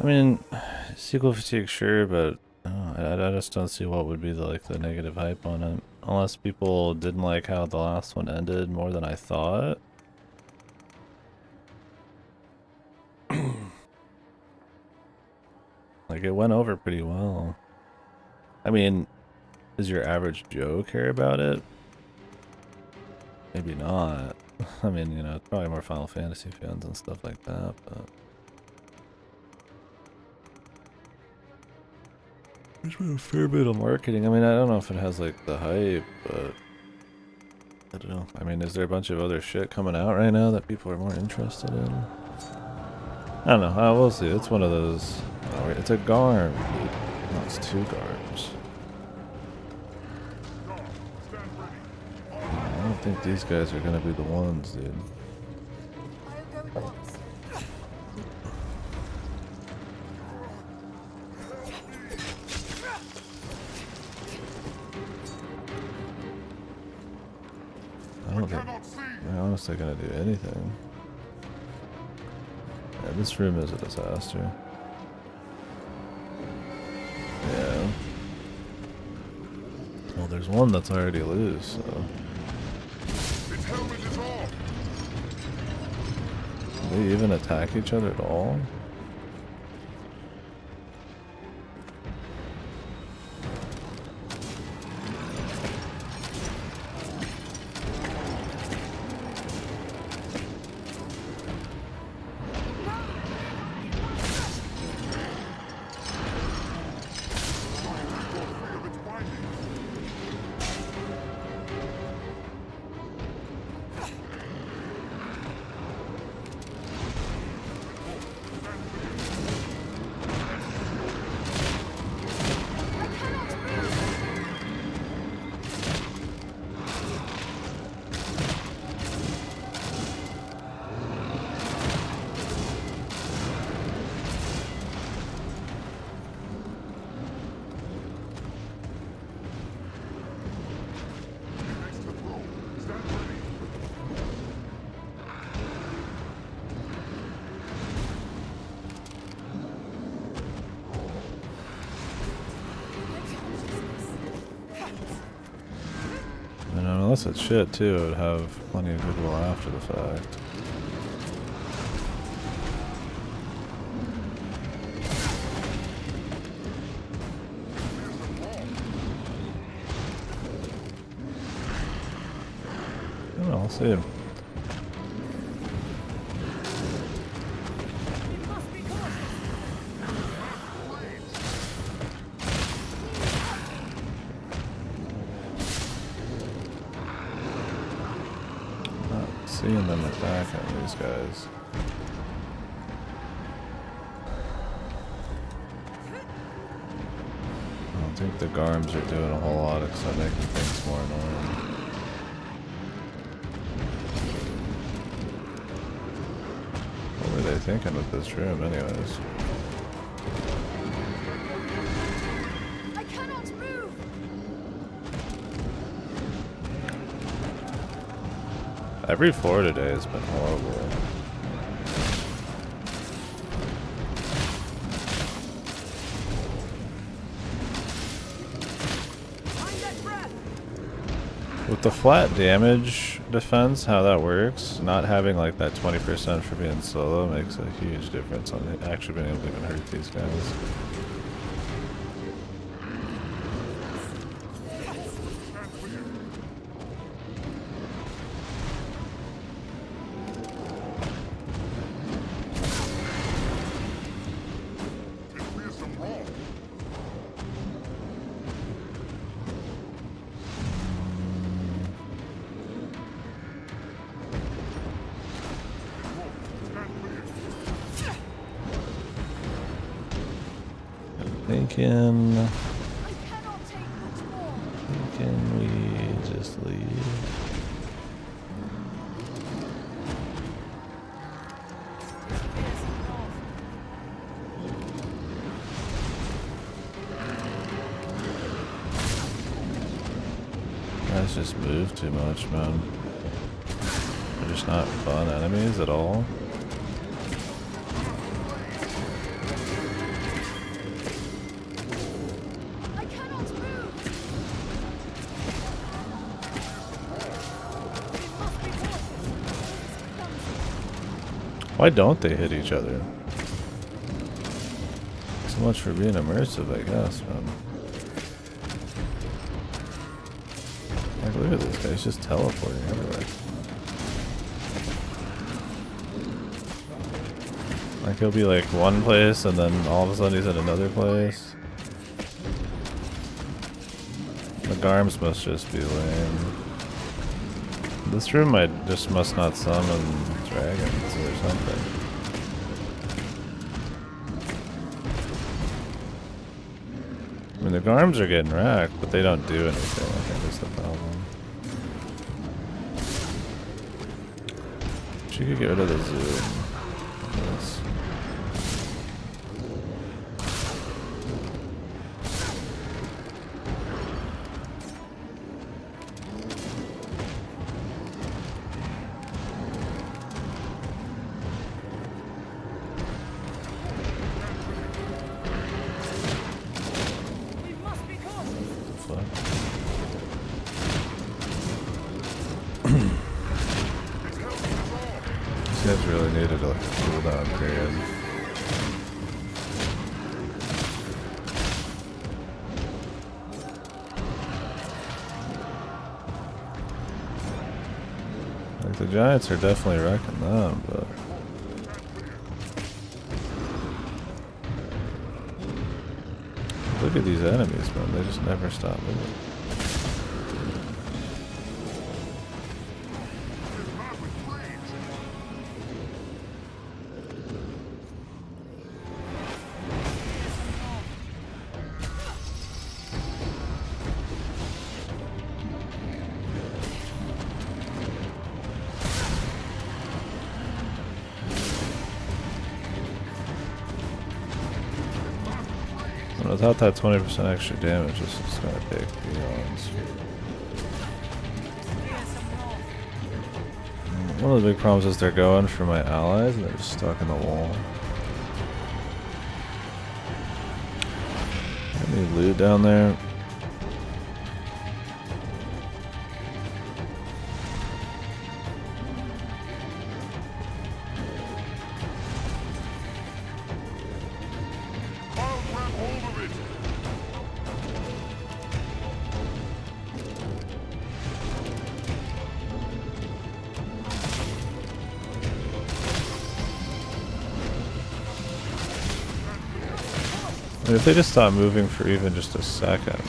I mean, sequel fatigue, sure, but I just don't see what would be the negative hype on it. Unless people didn't like how the last one ended more than I thought. Like, it went over pretty well. I mean, does your average Joe care about it? Maybe not. I mean, you know, it's probably more Final Fantasy fans and stuff like that, but... There's been a fair bit of marketing. I mean, I don't know if it has, like, the hype, but... I don't know. I mean, is there a bunch of other shit coming out right now that people are more interested in? I don't know. We'll see. It's one of those. Oh, wait, it's a Garm. Dude. No, it's 2 Garms. I don't think these guys are gonna be the ones, dude. I'll go at once. I don't think they're honestly gonna do anything. Yeah, this room is a disaster. Yeah. Well, there's one that's already loose, so. Do they even attack each other at all? And unless it's shit too, it would have plenty of goodwill after the fact. I don't know, I'll see. Seeing them attacking these guys. I don't think the Garms are doing a whole lot except making things more annoying. What were they thinking with this room anyways? I cannot move. Every floor today has been horrible. With the flat damage defense, how that works, not having like that 20% for being solo makes a huge difference on actually being able to even hurt these guys. Thinking we just leave? Guys just move too much, man. They're just not fun enemies at all. Why don't they hit each other? So much for being immersive, I guess, man. Like, look at this guy, he's just teleporting everywhere. Like, he'll be like one place and then all of a sudden he's in another place. The Garms must just be lame. This room must not summon dragons or something. I mean, the Garms are getting wrecked, but they don't do anything. I think that's the problem. She could get rid of the zoom. Yes. We must be cautious. Fuck. These guys really needed like a cooldown period. Like the Giants are definitely wrecking them, but look at these enemies, man. They just never stop moving. And without that 20% extra damage, this is gonna take beyonds. One of the big problems is they're going for my allies and they're just stuck in the wall. Any loot down there? I'll grab hold of it. I mean, if they just stop moving for even just a second,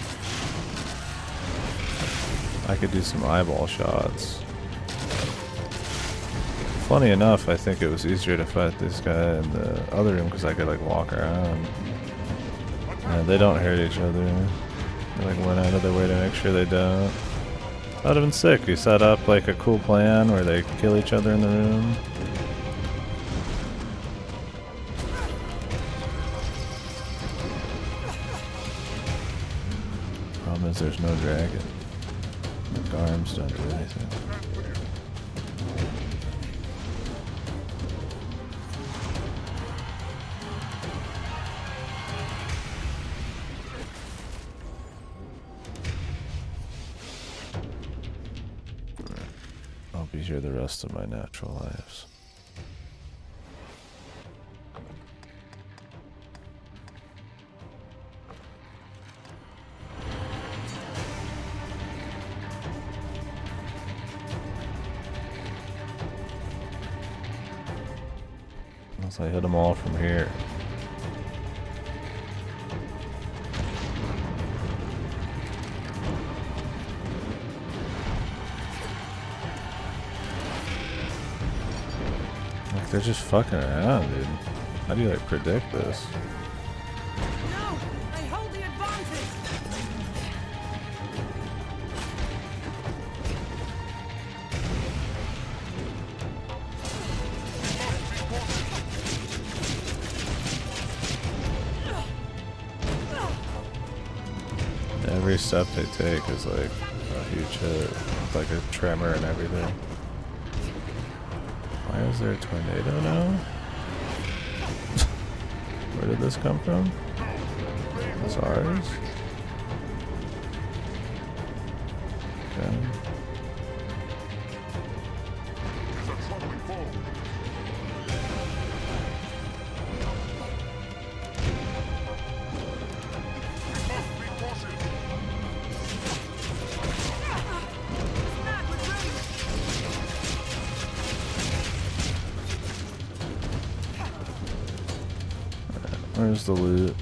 I could do some eyeball shots. Funny enough, I think it was easier to fight this guy in the other room because I could like walk around. And they don't hurt each other. They like went out of their way to make sure they don't. That would have been sick. You set up like a cool plan where they kill each other in the room. Problem is there's no dragon. The arms don't do anything. I'll be here the rest of my natural lives. Unless I hit them all from here. Like they're just fucking around, dude. How do you like predict this? No, they hold the advantage. Every step they take is like a huge hit, with like a tremor and everything. Why is there a tornado now? Where did this come from? It's ours? Okay. It's a troubling foe. We must be cautious. Mad with rage. Where's the loot?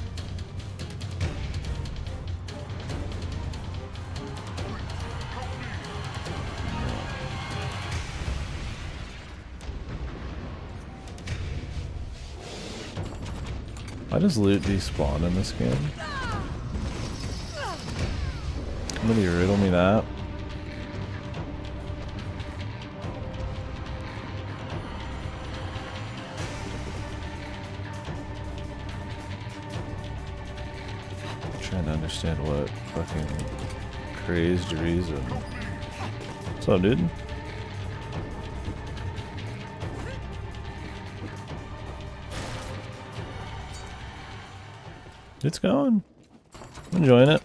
Why does loot despawn in this game? Somebody riddle me that. I'm trying to understand what fucking crazed reason. What's up, dude? It's going. I'm enjoying it.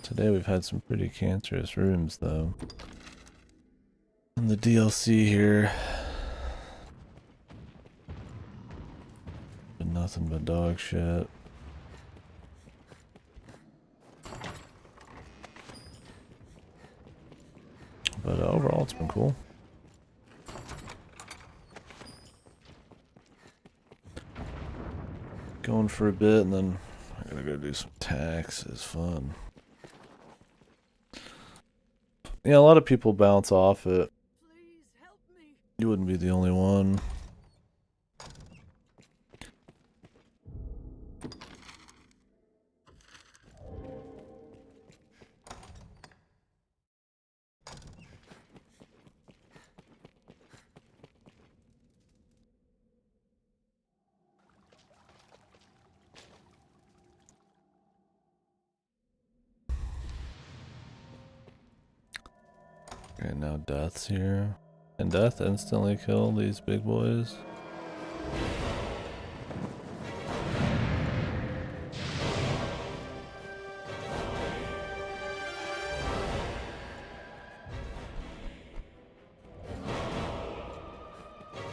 Today we've had some pretty cancerous rooms though. And the DLC here. Been nothing but dog shit. But overall it's been cool. Going for a bit and then I gotta go do some taxes. Fun. Yeah, a lot of people bounce off it. Please help me. You wouldn't be the only one. Okay, now Death's here. Can Death instantly kill these big boys?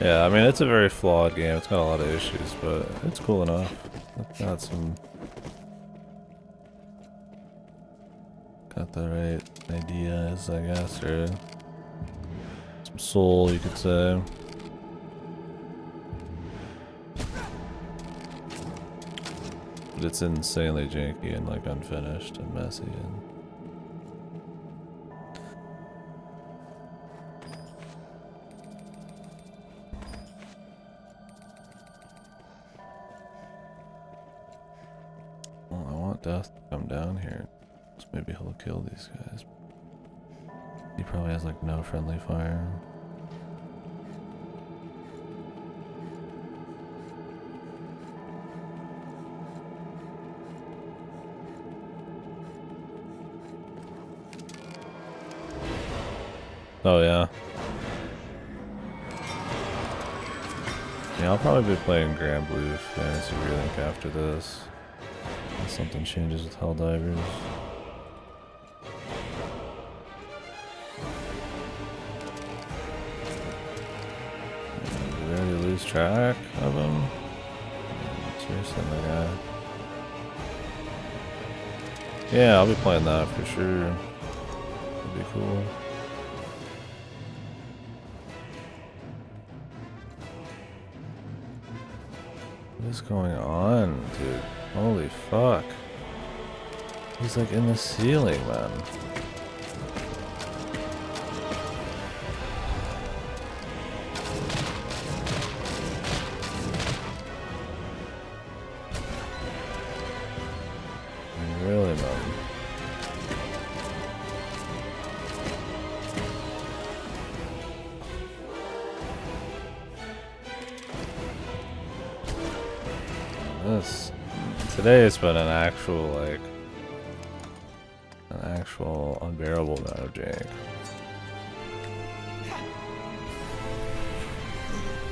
Yeah, I mean, it's a very flawed game. It's got a lot of issues, but it's cool enough. It's got some... Got the right ideas, I guess, or... some soul, you could say. But it's insanely janky and, like, unfinished and messy and... Well, I want Death to come down here. So maybe he'll kill these guys. He probably has like no friendly fire. Oh yeah. Yeah, I'll probably be playing Grand Blue Fantasy Relink after this. Unless something changes with Helldivers. Did we already lose track of him? Seriously, my guy. Yeah, I'll be playing that for sure. It'd be cool. What is going on, dude? Holy fuck. He's like in the ceiling, man. Really, man. This today it's been an actual unbearable amount of jank.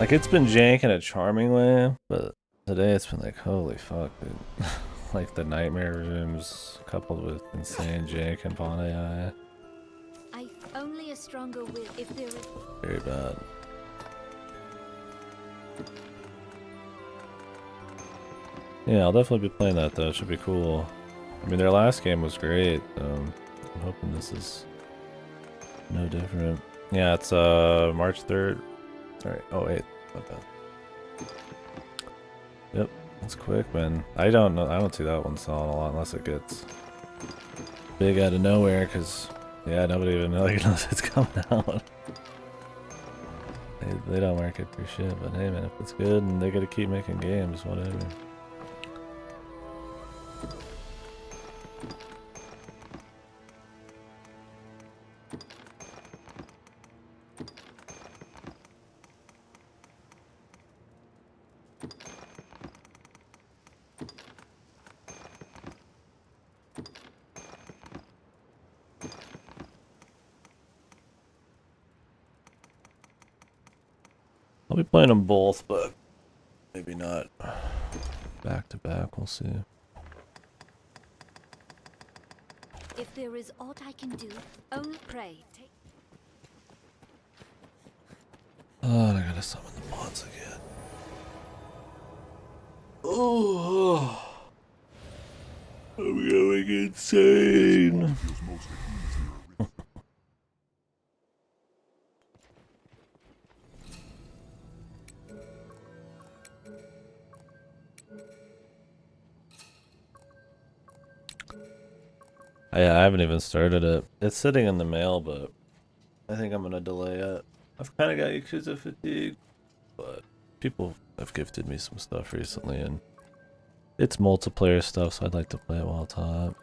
Like it's been jank in a charming way, but today it's been like holy fuck, dude. Like the nightmare rooms coupled with insane jank and pawn AI. Only a stronger will if there is. Very bad. Yeah, I'll definitely be playing that though. It should be cool. I mean, their last game was great. I'm hoping this is no different. Yeah, it's March 3rd. Sorry. Oh wait, what the? Yep, it's quick, man. I don't know. I don't see that one selling a lot unless it gets big out of nowhere. Cause yeah, nobody even knows it's coming out. They don't market for shit, but hey man, if it's good and they gotta keep making games, whatever. I'll be playing them both, but maybe not back to back. We'll see. If there is aught I can do, only pray. Oh, and I gotta summon the mods again. Oh, I'm going insane. Feels mostly easier. I haven't even started it. It's sitting in the mail, but I think I'm gonna delay it. I've kind of got Yakuza fatigue, but people have gifted me some stuff recently, and it's multiplayer stuff, so I'd like to play it while it's hot.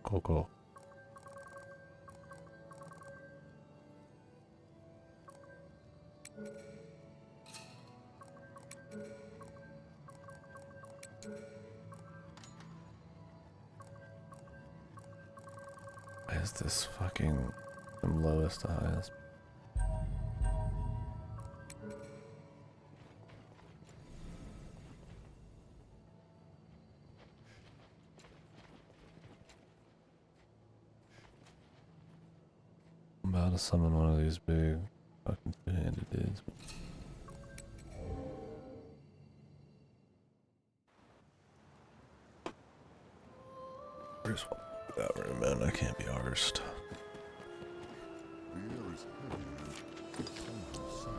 Cool. Why is this fucking from lowest to highest? I'm about to summon one of these big fucking two-handed dudes. Where's that room, man? I can't be arsed. The air is heavy and somehow sad.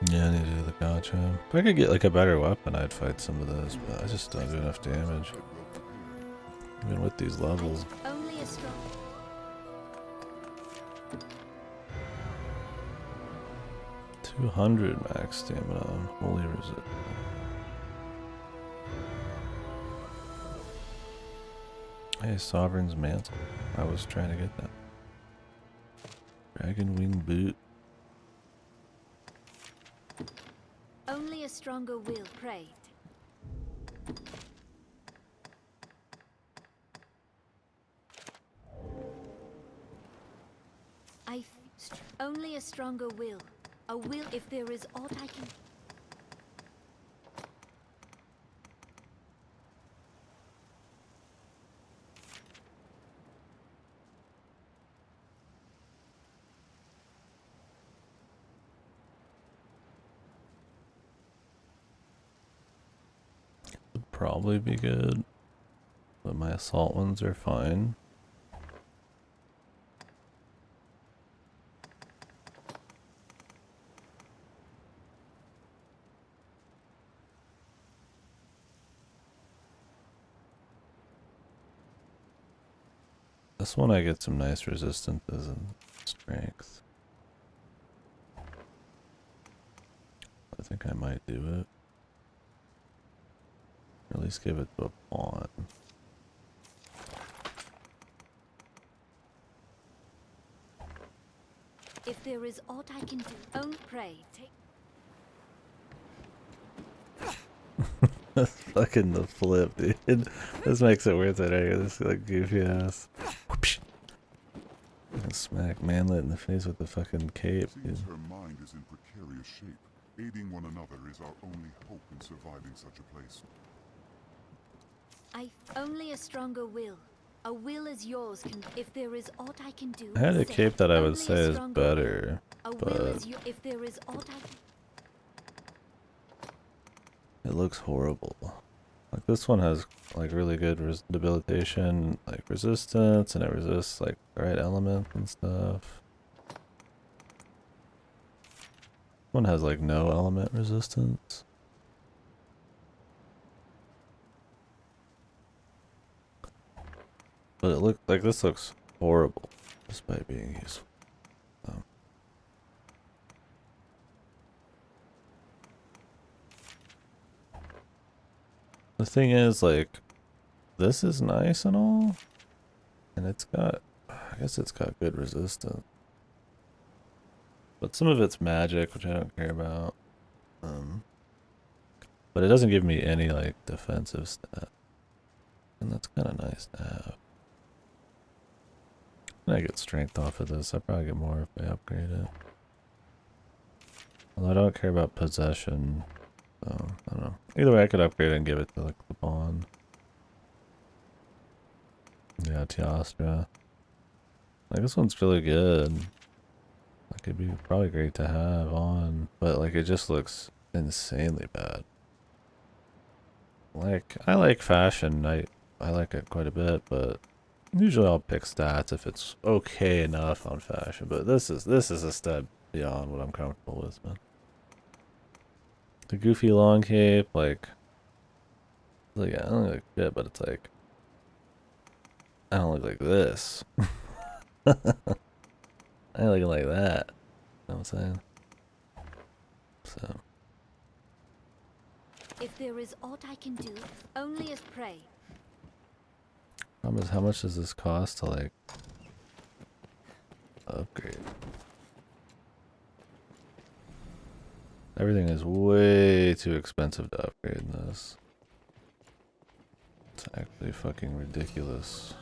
Yeah, I need to do the gotcha. If I could get like a better weapon, I'd fight some of those, but I just don't do enough damage. Even with these levels. Only a strong. 200 max stamina. Holy resist. Hey, Sovereign's Mantle. I was trying to get that. Dragon Wing Boot. Only a stronger will pray. Only a stronger will. A will if there is aught I can. Would probably be good, but my assault ones are fine. This one I get some nice resistances and strength. I think I might do it. Or at least give it to a pawn. If there is aught I can do, only pray. That's fucking the flip, dude. This makes it worth it, right? This like goofy ass. Whoopsh. Smack Manlet in the face with the fucking cape, dude. Seems her mind is in precarious shape. Aiding one another is our only hope in surviving such a place. Only a stronger will. A will is yours. If there is aught I can do. I had a say. cape that I would Only say a is stronger better, will. A will but is if there is aught I can. it looks horrible. This one has like really good debilitation, like resistance, and it resists like the right elements and stuff. One has like no element resistance. But it looks like this looks horrible despite being useful. The thing is, like, this is nice and all, and it's got, I guess it's got good resistance. But some of it's magic, which I don't care about. But it doesn't give me any, like, defensive stat. And that's kind of nice to have. I get strength off of this. I probably get more if I upgrade it. Although I don't care about possession. So, I don't know. Either way, I could upgrade it and give it to, like, the bond. Yeah, Teostra. Like, this one's really good. Like, it'd be probably great to have on. But, like, it just looks insanely bad. Like, I like fashion. I like it quite a bit, but usually I'll pick stats if it's okay enough on fashion. But this is a step beyond what I'm comfortable with, man. The goofy long cape, like I don't look like shit, but it's like I don't look like this. I ain't looking like that. You know what I'm saying? So If there is aught I can do, only as prey. how much does this cost to like upgrade? Everything is way too expensive to upgrade this. It's actually fucking ridiculous.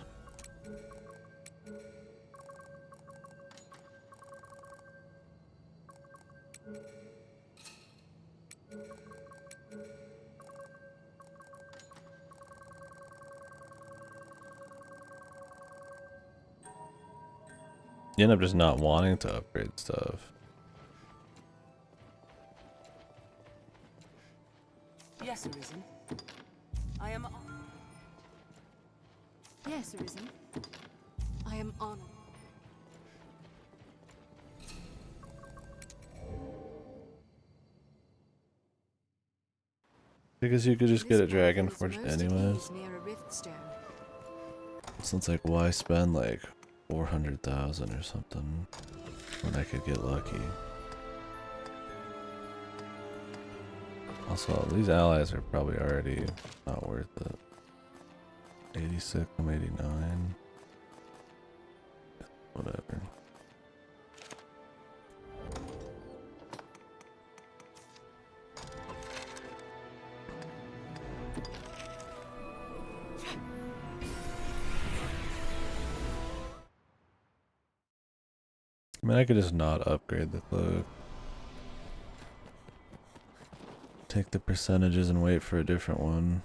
You end up just not wanting to upgrade stuff. Yes, Arisen. I am. Yes, Arisen. I am honored. Because you could just get a dragon forge Most anyways. near a rift stone. So it's like, why spend like 400,000 or something when I could get lucky? Also, these allies are probably already not worth it. 86, I'm 89. Whatever. I mean, I could just not upgrade the cloak. Take the percentages and wait for a different one.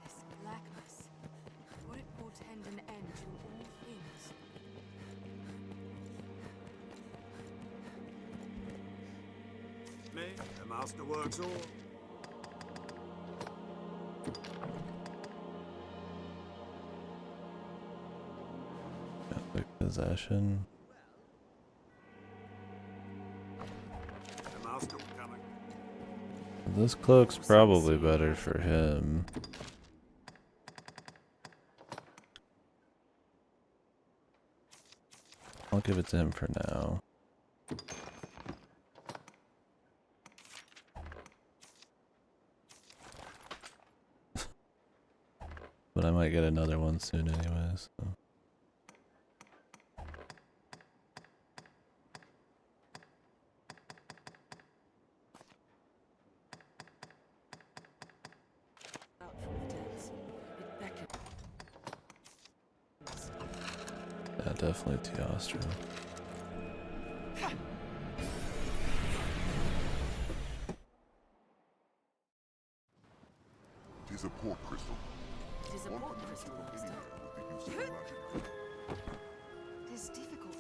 This blackness. Would it portend an end to all things? Me, the master works all. Catholic possession. The master coming. This cloak's probably better for him. I'll give it to him for now. But I might get another one soon anyways. So. Out from the depths. It beckons. Yeah, definitely Teostra. It is a port crystal. It is a One port can crystal, use Master. anywhere with the use of magic. It is difficult.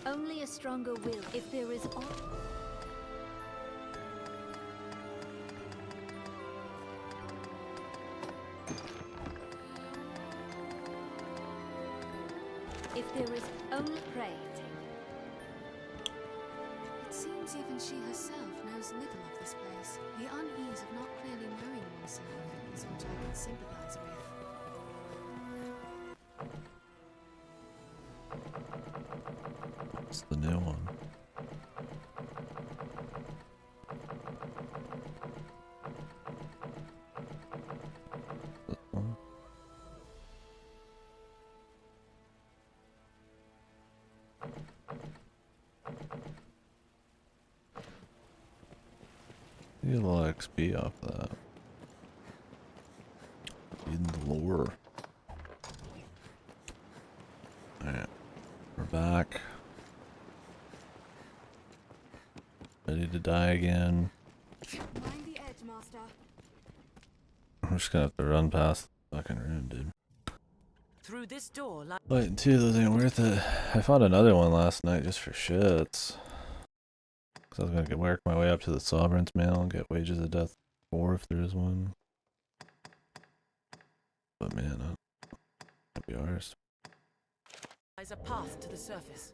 Only a stronger will. If there is aught. There is only prey. It seems even she herself knows little of this place. The unease of not clearly knowing oneself is what I can sympathize with. What's the new one? This one? Get a little XP off that. In the lore. Alright. We're back. Ready to die again. Mind the edge, Master. I'm just gonna have to run past the fucking room, dude. Through this door, like Fighting two of those ain't worth it. I fought another one last night just for shits. Cause I was gonna work my way up to the Sovereign's Mail and get Wages of Death 4 if there is one. But man, that'd be ours. lies a path to the surface.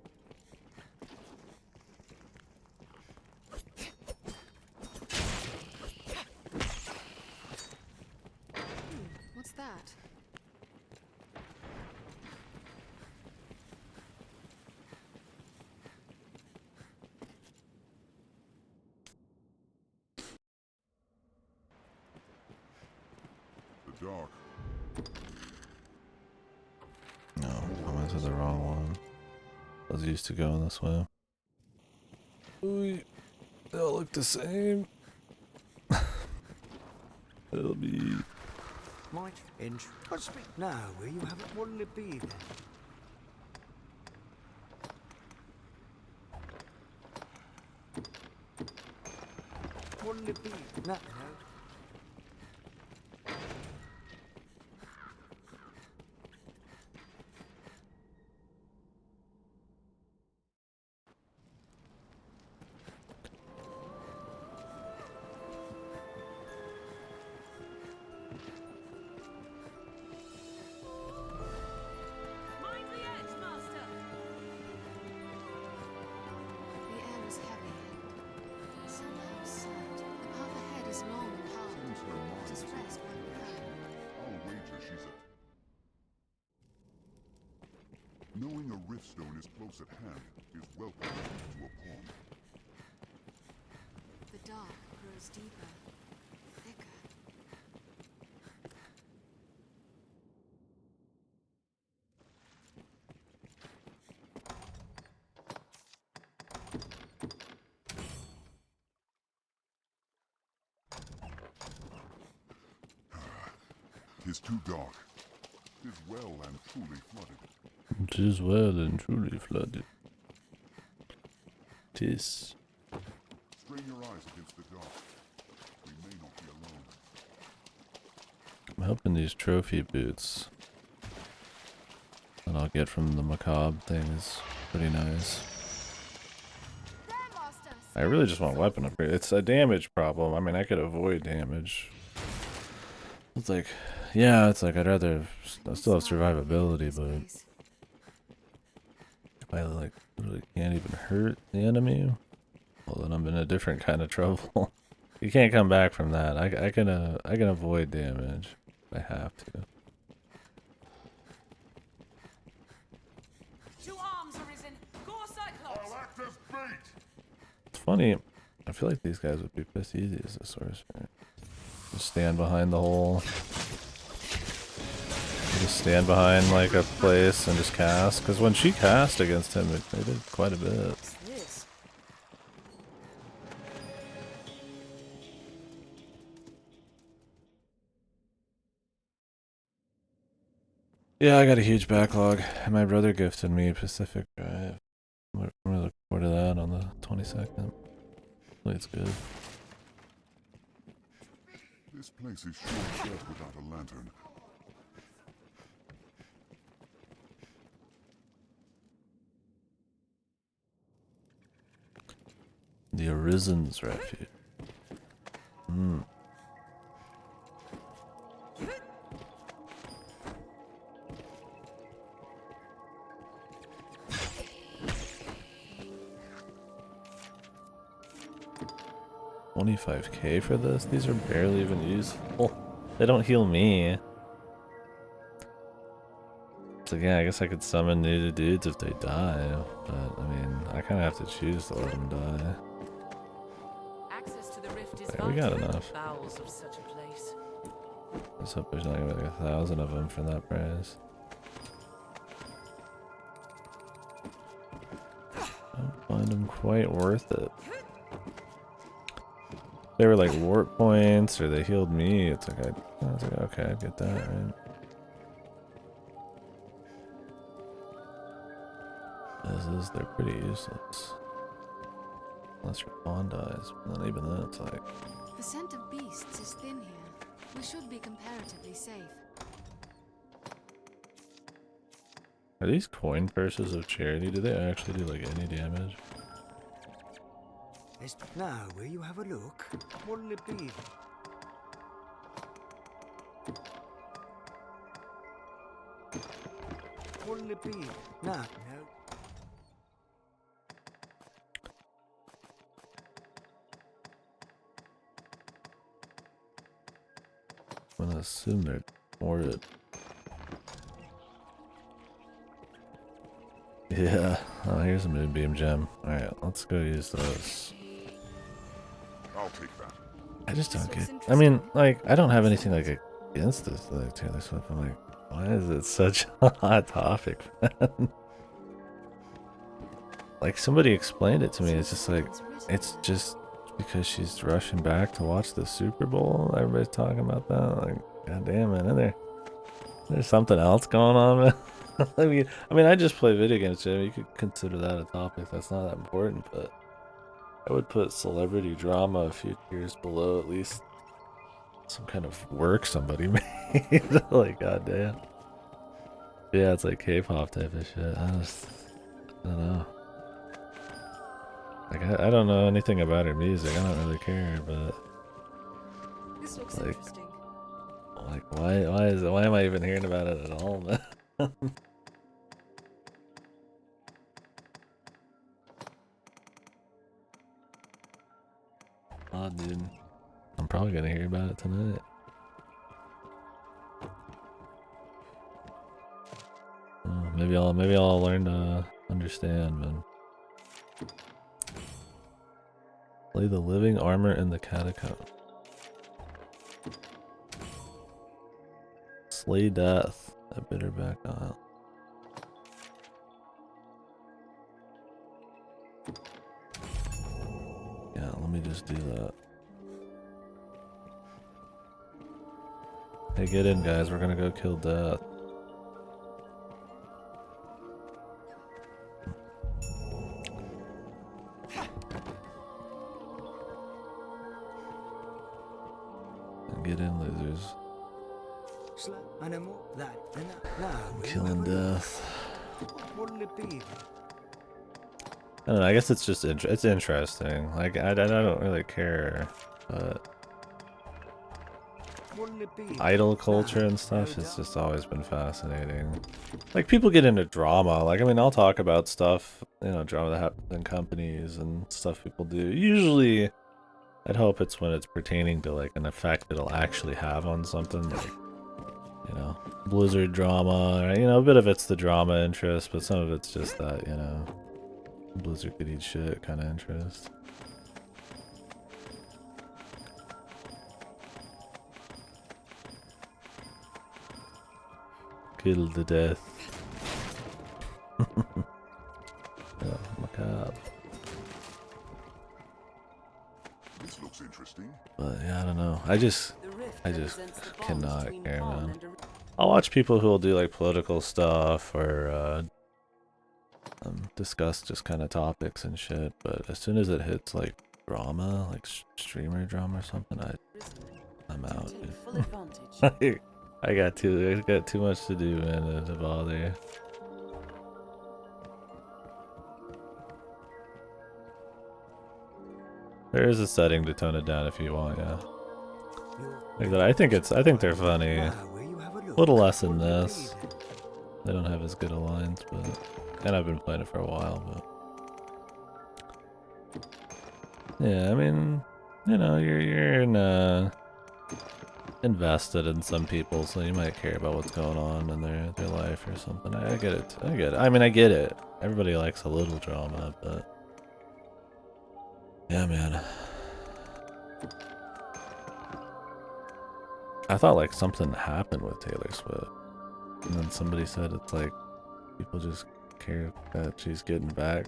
What's that? The dark. No, I went to the wrong one. I was used to going this way. Ooh, they all look the same. It'll be... Might inch. But speak now, will you have it? What'll it be then? What'll it be? Nothing out. Mind the edge, Master! The air is heavy. Somehow sad. The path ahead is long and hard. Seems her mind Just is rest when we can. I'll wager she's a... Knowing a riftstone is close at hand is welcome to a pawn. The dark grows deeper, thicker. Tis too dark. Tis well and truly flooded. Tis well and truly flooded. Tis. Strain your eyes against the dark. We may not be alone. I'm hoping these trophy boots that I'll get from the macabre thing is pretty nice. There, Master! I really just want weapon upgrade. It's a damage problem. I mean, I could avoid damage. It's like, yeah, it's like I'd rather I still have survivability, but if I like really can't even hurt the enemy, well then I'm in a different kind of trouble. You can't come back from that. I can avoid damage. I have to. Two arms arisen! Go Cyclops! I'll act as bait! It's funny. I feel like these guys would be pissed easy as a sorcerer. Just stand behind the hole. Just stand behind like a place and just cast. Because when she cast against him, they did quite a bit. What's this? Yeah, I got a huge backlog. My brother gifted me Pacific Drive. I'm gonna look forward to that on the 22nd. Hopefully it's good. This place is sure dead without a lantern. The Arisen's Refuge. Hmm. 25k for this? These are barely even useful. They don't heal me. So yeah, I guess I could summon new dudes if they die, but I mean, I kind of have to choose to let them die. Access to the rift is Okay, we got vital in the enough. bowels of such a place. Let's hope there's not gonna be like 1,000 of them for that price. Don't find them quite worth it. They were like warp points, or they healed me. It's like I was like, okay, I get that, right? They're pretty useless. Unless your pawn dies, but then even then it's like... The scent of beasts is thin here. We should be comparatively safe. Are these coin purses of charity? Do they actually do like any damage? Now, will you have a look? What'll it be? What'll it be? No. I'm gonna assume they're warded. Yeah. Oh, here's a moonbeam gem. Alright, let's go use those. I'll take that. I just don't get... I mean, like, I don't have anything like against this, like Taylor Swift. I'm like, why is it such a hot topic, man? Like, somebody explained it to me. It's just like, it's just because she's rushing back to watch the Super Bowl. Everybody's talking about that. Like, goddamn, man. There's something else going on, man. I mean, I just play video games, Jim. You could consider that a topic that's not that important, but I would put celebrity drama a few tiers below at least some kind of work somebody made. Like, goddamn. Yeah, it's like K-pop type of shit. I don't know. Like, I don't know anything about her music. I don't really care, but This looks like, interesting. like, why am I even hearing about it at all, man? Oh, dude. I'm probably gonna hear about it tonight. Maybe I'll learn to understand, man. Play the living armor in the catacomb. Slay death. I better back on. Yeah, let me just do that. Hey, get in, guys. We're gonna go kill death. Get in, losers. Killing death. What'll it be? I don't know, I guess it's just it's interesting. Like, I don't really care, but What'll it be? idol culture and stuff has just always been fascinating. Like, people get into drama. Like, I mean, I'll talk about stuff, you know, drama that happens in companies and stuff people do. Usually, I'd hope it's when it's pertaining to, like, an effect it'll actually have on something, like, you know, Blizzard drama, or, you know, a bit of it's the drama interest, but some of it's just that, you know, Blizzard could eat shit kind of interest. Kill the death. Oh, macabre. This looks interesting. But yeah, I don't know. I just The rift I represents the bond cannot between care, pawn man. and a- I'll watch people who will do like political stuff or discuss just kind of topics and shit. But as soon as it hits like drama, like streamer drama or something, I'm out. Take full advantage. Dude. I got too much to do, man, to bother. There is a setting to tone it down if you want, yeah. Like that, I think they're funny. A little less than this. They don't have as good a lines, but and I've been playing it for a while, but yeah, I mean, you know, you're invested in some people, so you might care about what's going on in their life or something. I get it. I get it. I mean, I get it. Everybody likes a little drama, but yeah, man. I thought like something happened with Taylor Swift, and then somebody said it's like people just care that she's getting back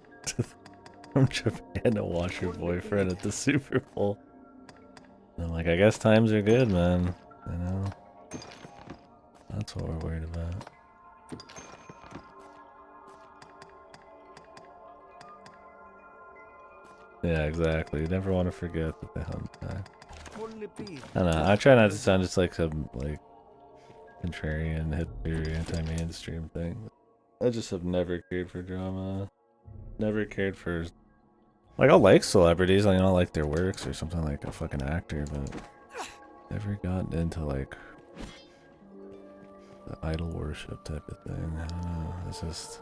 from Japan to watch her boyfriend at the Super Bowl. And I'm like, I guess times are good, man. You know, that's what we're worried about. Yeah, exactly. You never want to forget that they hunt back. What'll it be? I don't know. I try not to sound just like some like contrarian, hippie, anti-mainstream thing. I just have never cared for drama. Never cared for like I'll like celebrities, like, you know, I like their works or something like a fucking actor, but never gotten into like the idol worship type of thing. I don't know. It's just.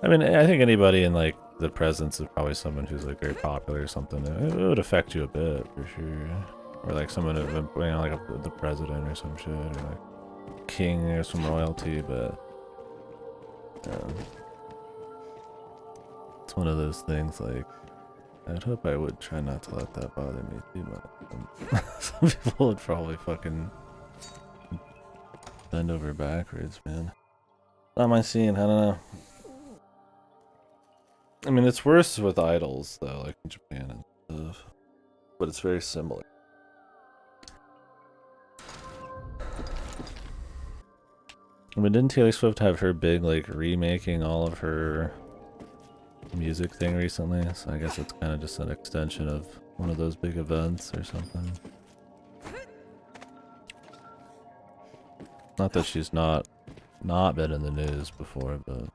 I mean, I think anybody in like the presence of probably someone who's like very popular or something, it would affect you a bit for sure. Or like someone, you know, like the president or some shit, or like king or some royalty, but it's one of those things like I'd hope I would try not to let that bother me too much. Some people would probably fucking bend over backwards, man. Not my scene, I don't know. I mean, it's worse with idols, though, like in Japan and stuff. But it's very similar. I mean, didn't Taylor Swift have her big, like, remaking all of her music thing recently? So I guess it's kind of just an extension of one of those big events or something. Not that she's not been in the news before, but...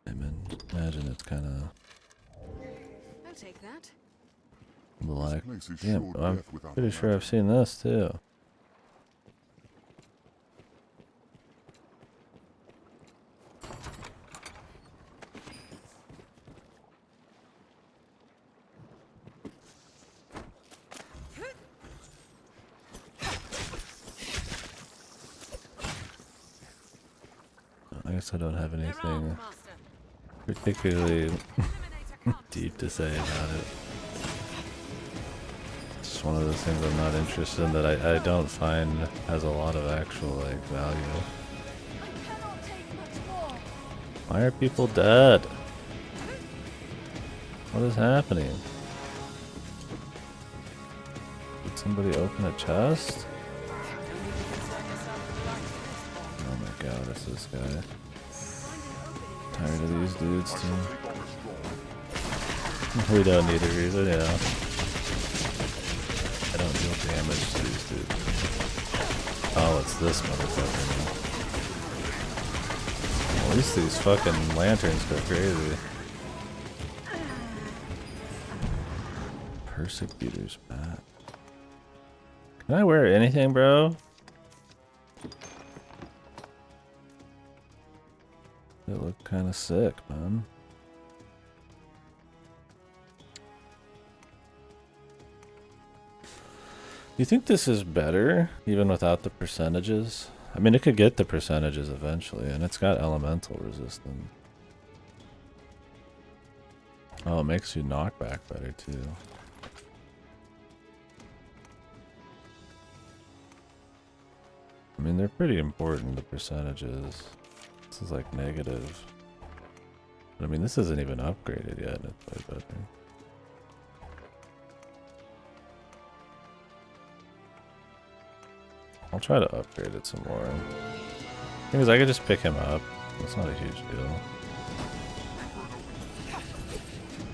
I mean, imagine it's kind of... I'll take that. like, This place is damn, sure I'm death without pretty a sure ladder. I've seen this too. I guess I don't have They're anything armed, Master. particularly Eliminate a count. deep to say about it. It's just one of those things I'm not interested in that I don't find has a lot of actual like value. I cannot take much more. Why are people dead? What is happening? Did somebody open a chest? Oh my god, it's this guy. Tired of these dudes too. We don't need a reason, yeah. I don't deal damage to these dudes. Oh, it's this motherfucker now. At least these fucking lanterns go crazy. Persecutor's back. Can I wear anything, bro? They look kind of sick, man. You think this is better, even without the percentages? I mean, it could get the percentages eventually, and it's got elemental resistance. Oh, it makes you knock back better, too. I mean, they're pretty important, the percentages. This is like negative. But I mean, this isn't even upgraded yet. It's way better. I'll try to upgrade it some more. Thing is, I could just pick him up. That's not a huge deal.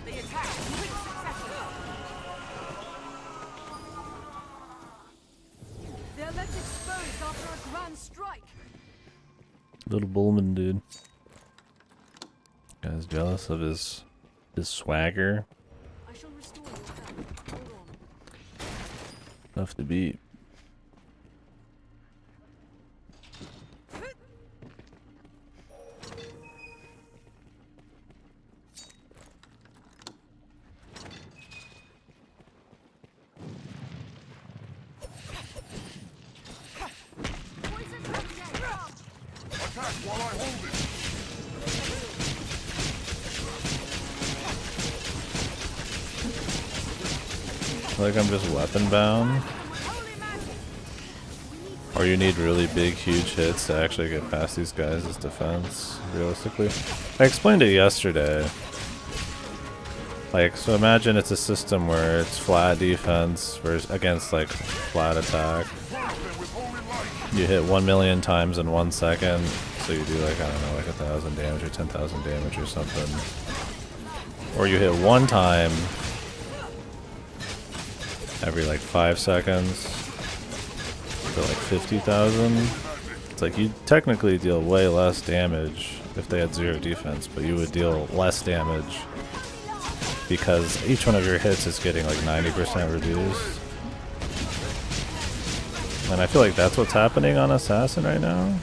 The attack is quick succession. They're left exposed after a grand strike. Little Bullman dude. Guy's jealous of his swagger. I shall restore your health. Hold on. Tough to beat. back while I hold it. Like I'm just weapon bound. Or you need really big, huge hits to actually get past these guys' defense, realistically. I explained it yesterday. Like, so imagine it's a system where it's flat defense versus against like flat attack. You hit 1 million times in 1 second, so you do like, I don't know, like 1,000 damage or 10,000 damage or something. Or you hit 1 time every like 5 seconds for like 50,000. It's like you technically deal way less damage if they had 0 defense, but you would deal less damage because each one of your hits is getting like 90% reduced. And I feel like that's what's happening on Assassin right now.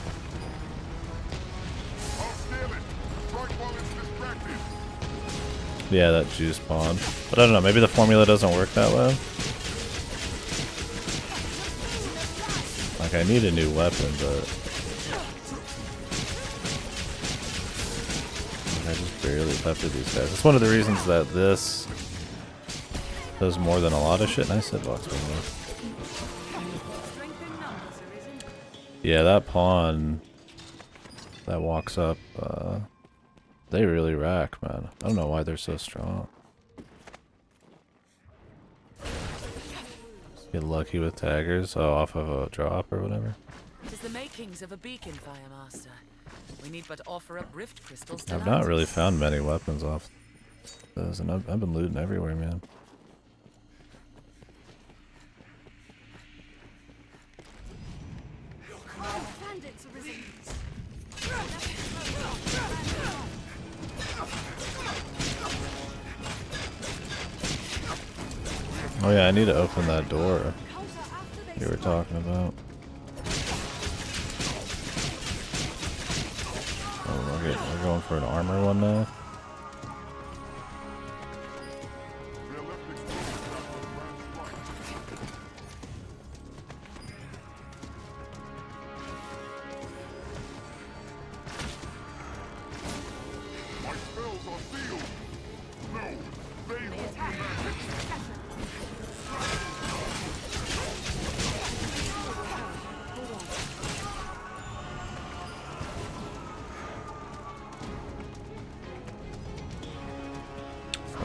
Yeah, that juice pawn. But I don't know, maybe the formula doesn't work that way. Like, I need a new weapon, but I just barely peppered these guys. It's one of the reasons that this does more than a lot of shit. Nice hitbox, man. Yeah, that pawn that walks up, they really rack, man. I don't know why they're so strong. Get lucky with taggers, off of a drop or whatever. Tis the makings of a beacon, Firemaster. We need but offer up rift crystals to I've not really found many weapons off those, and I've been looting everywhere, man. Oh yeah, I need to open that door you were talking about. Oh, we're going for an armor one now.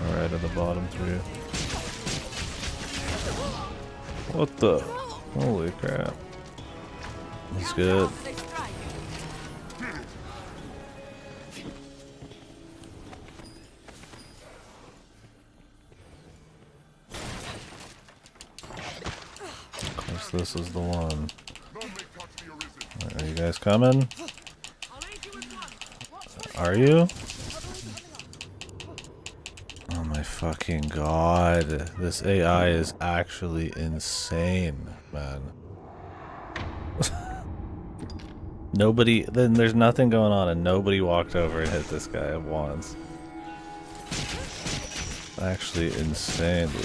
Alright, at the bottom 3. What the? Holy crap. That's good. Of course, this is the one. Right, are you guys coming? Are you? Oh my fucking god. This AI is actually insane, man. Then there's nothing going on and nobody walked over and hit this guy once. Actually insane, dude.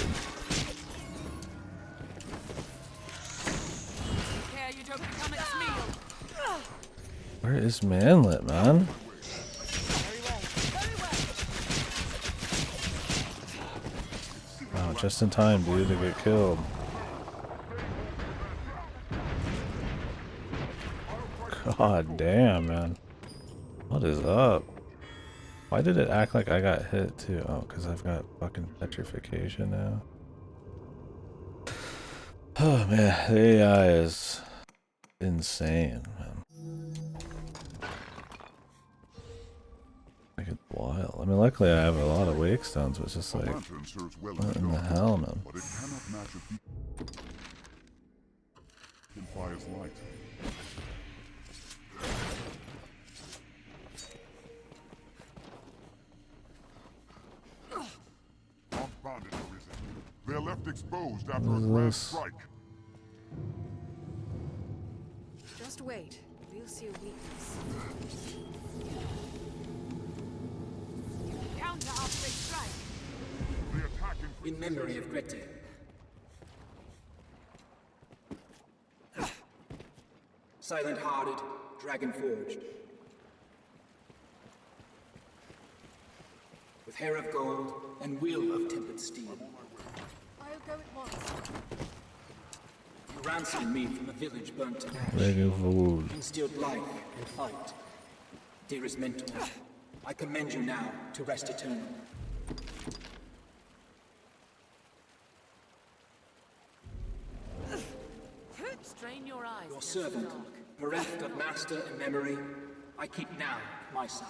Where is Manlet, man? Wow, just in time, dude, to get killed. God damn, man. What is up? Why did it act like I got hit too? Oh, because I've got fucking petrification now. Oh man, the AI is insane, man. Like it's wild. I mean, luckily I have a lot of wake stones, but it's just like, what in the hell, man? But it cannot match a beacon in fire's light. Bandit arisen. They're left exposed after a grand strike. Just wait. We'll see a weakness. Counter our big strike. The attack In memory of Grettir. Silent-hearted, dragon-forged. with hair of gold and wheel of tempered steel. I'll go at once. You ransomed me from a village burnt to ash, Very food. instilled life and fight. Dearest mentor, I commend you now to rest eternal. Strain your eyes. Your against the servant, dark. bereft of master and memory, I keep now at my side.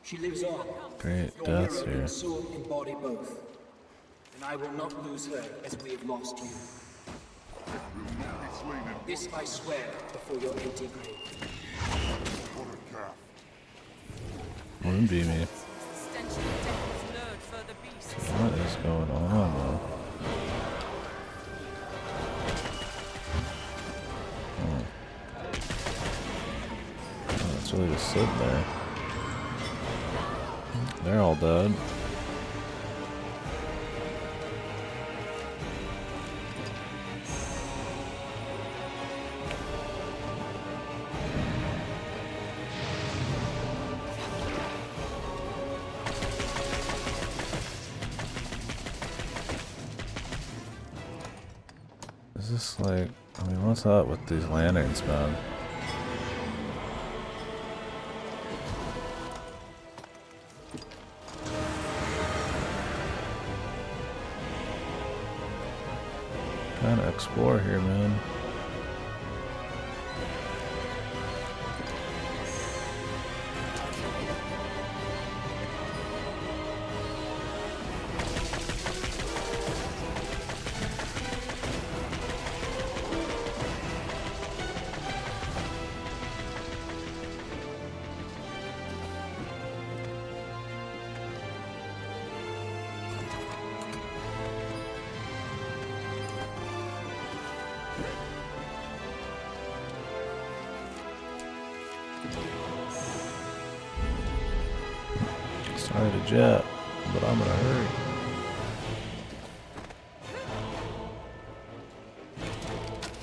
She lives on. Great Your deaths hero here. in soul and body both. And I will not lose her as we have lost you. Will not be slain in This I swear before your empty grave. what a calf. Moonbeam me. The stench of death has lured further beasts. What is going on, though? Oh, it's really just sitting there. They're all dead. Is this like, I mean, what's up with these lanterns, man? Trying to explore here, man. Sorry to jet, but I'm gonna hurry.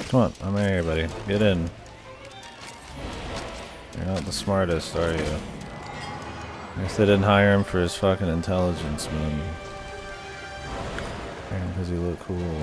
Come on, I'm here, buddy. Get in. You're not the smartest, are you? I guess they didn't hire him for his fucking intelligence, man. Hired him because he looked cool.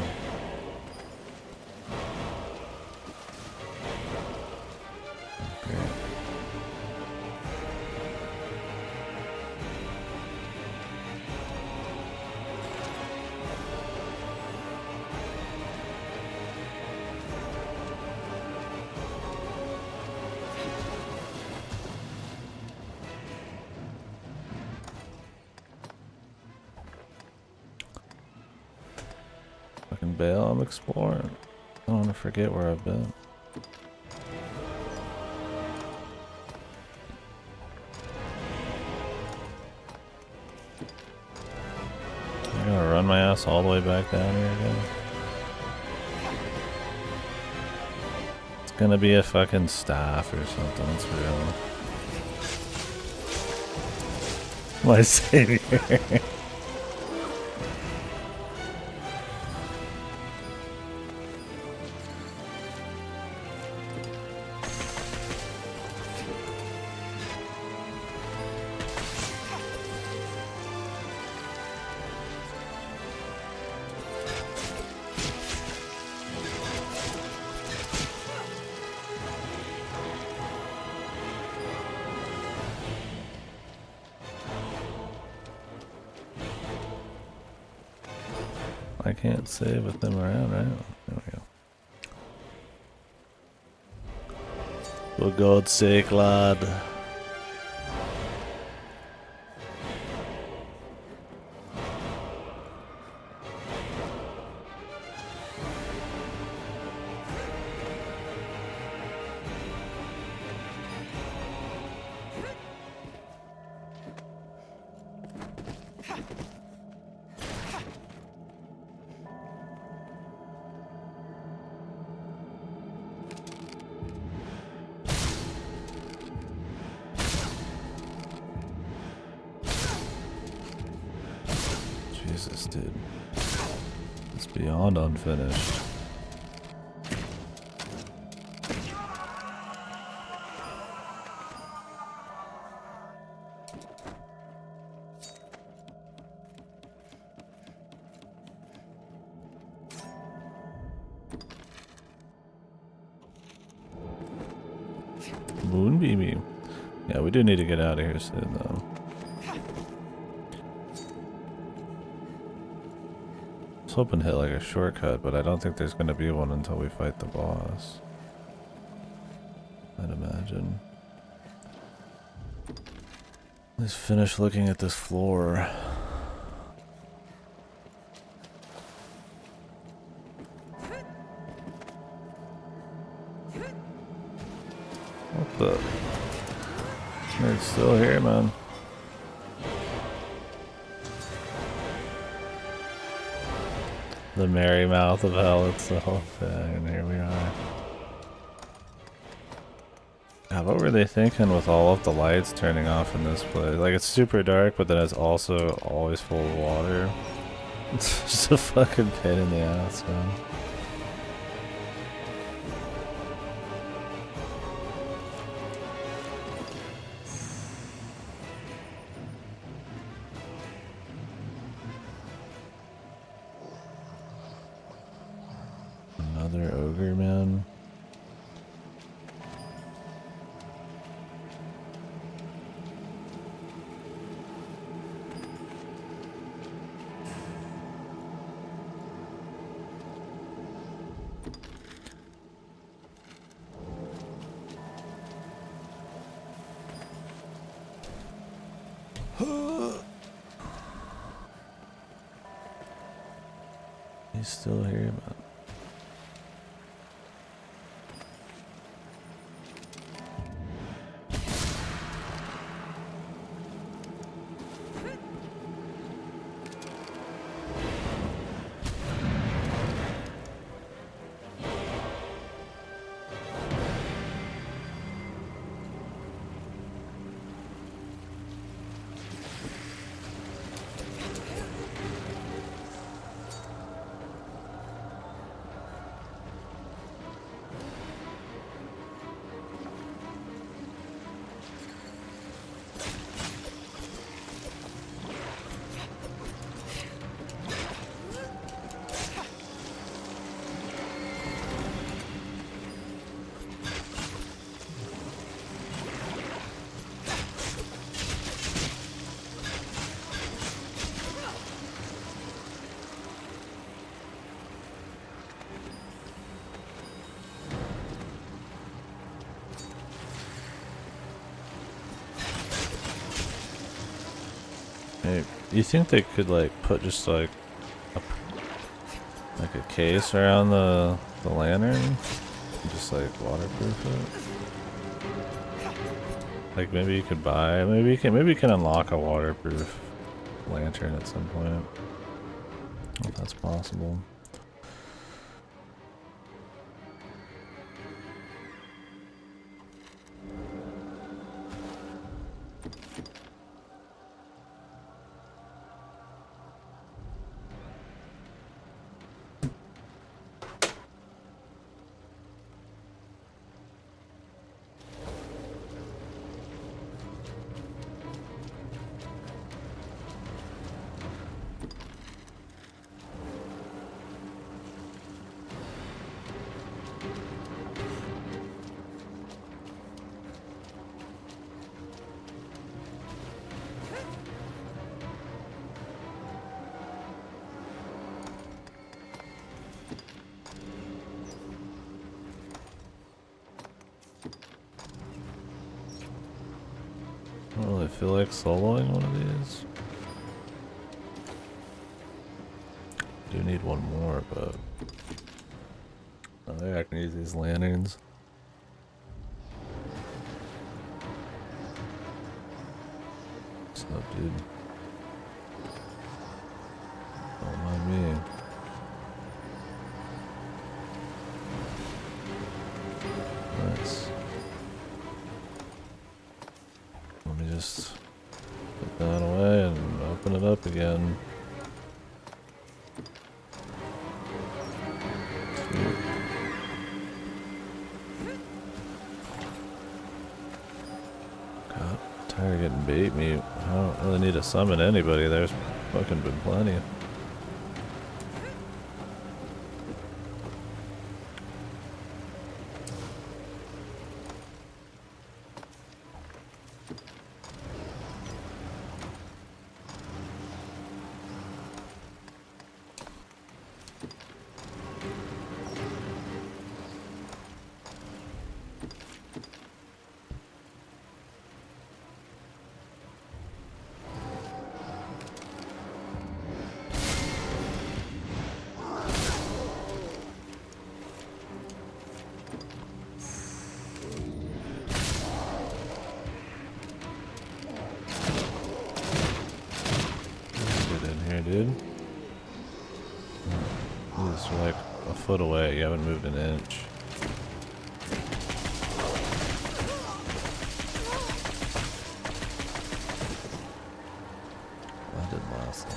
Fucking bail, I'm exploring. I don't want to forget where I've been. I'm gonna run my ass all the way back down here again. It's gonna be a fucking staff or something, it's real. My savior. I can't save with them around, right? There we go. For God's sake, lad. Jesus, dude. It's beyond unfinished. Moonbeamy. Yeah, we do need to get out of here soon, though. I was hoping to hit like a shortcut, but I don't think there's going to be one until we fight the boss. I'd imagine. Let's finish looking at this floor. What the? It's still here, man. The merry mouth of hell itself. And here we are. God, what were they thinking with all of the lights turning off in this place? Like, it's super dark, but then it's also always full of water. It's just a fucking pain in the ass, man. Another ogre, man. He's still here, man. Hey, you think they could like put just like a case around the lantern and just like waterproof it? Like maybe you could buy, maybe you can unlock a waterproof lantern at some point. If that's possible. I don't really feel like soloing one of these. Do need one more, but I think I can use these lanterns. What's up, dude? Don't mind me. Nice. Let me just put that away and open it up again. Sweet. God, I'm tired of getting bait meat. I don't really need to summon anybody. There's fucking been plenty. dude. Jeez, you're like a foot away. You haven't moved an inch. That didn't last long.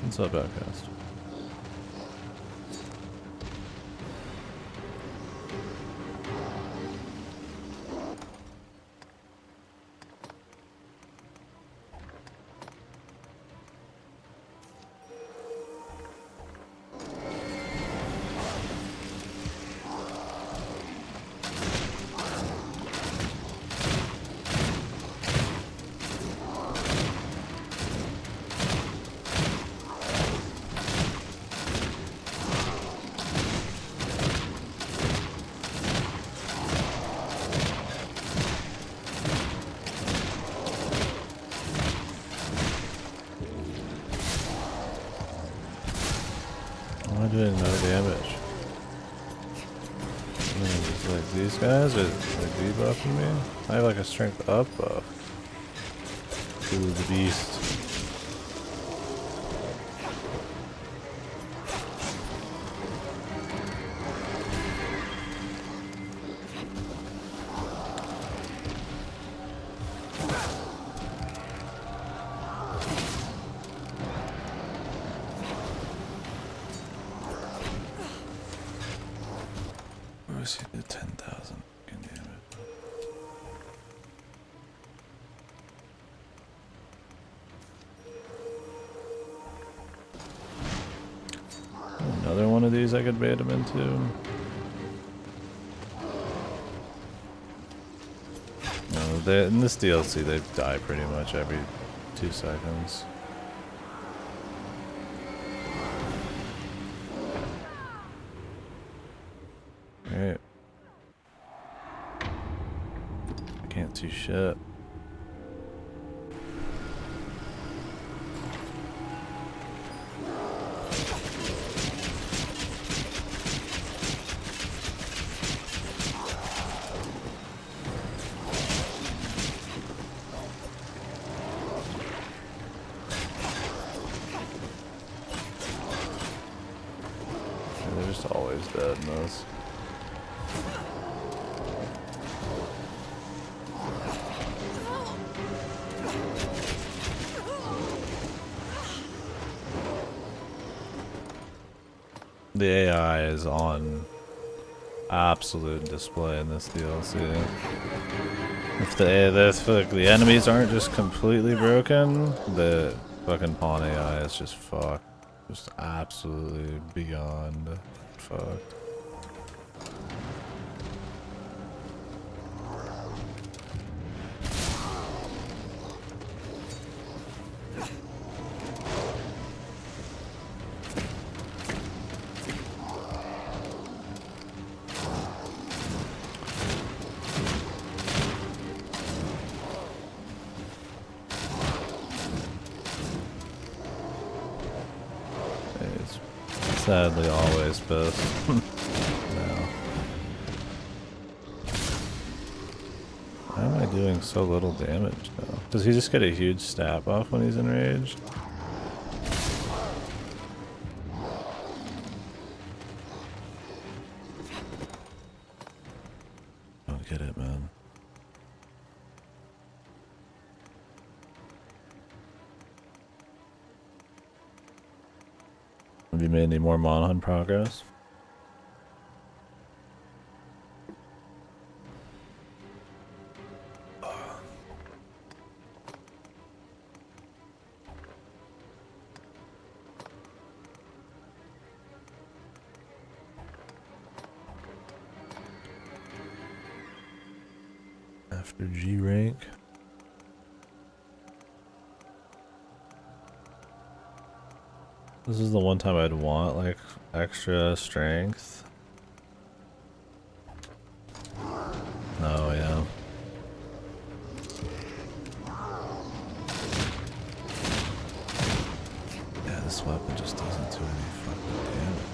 What's up, Outcast? Am I doing no damage? I mean, just like these guys are like debuffing me. I have like a strength up buff. To the beast. Where is he? The 10,000 damage. Another one of these I could bait him into. No, in this DLC they die pretty much every 2 seconds. Alright. I can't do shit. They're just always dead in this. The AI is on absolute display in this DLC. If the enemies aren't just completely broken, the fucking pawn AI is just fucked. Just absolutely beyond fucked. It's sadly always pissed. No. Why am I doing so little damage though? Does he just get a huge stab off when he's enraged? Don't get it, man. Have you made any more Monhan progress? After G rank. This is the one time I'd want like extra strength. Oh yeah. Yeah, this weapon just doesn't do any fucking damage.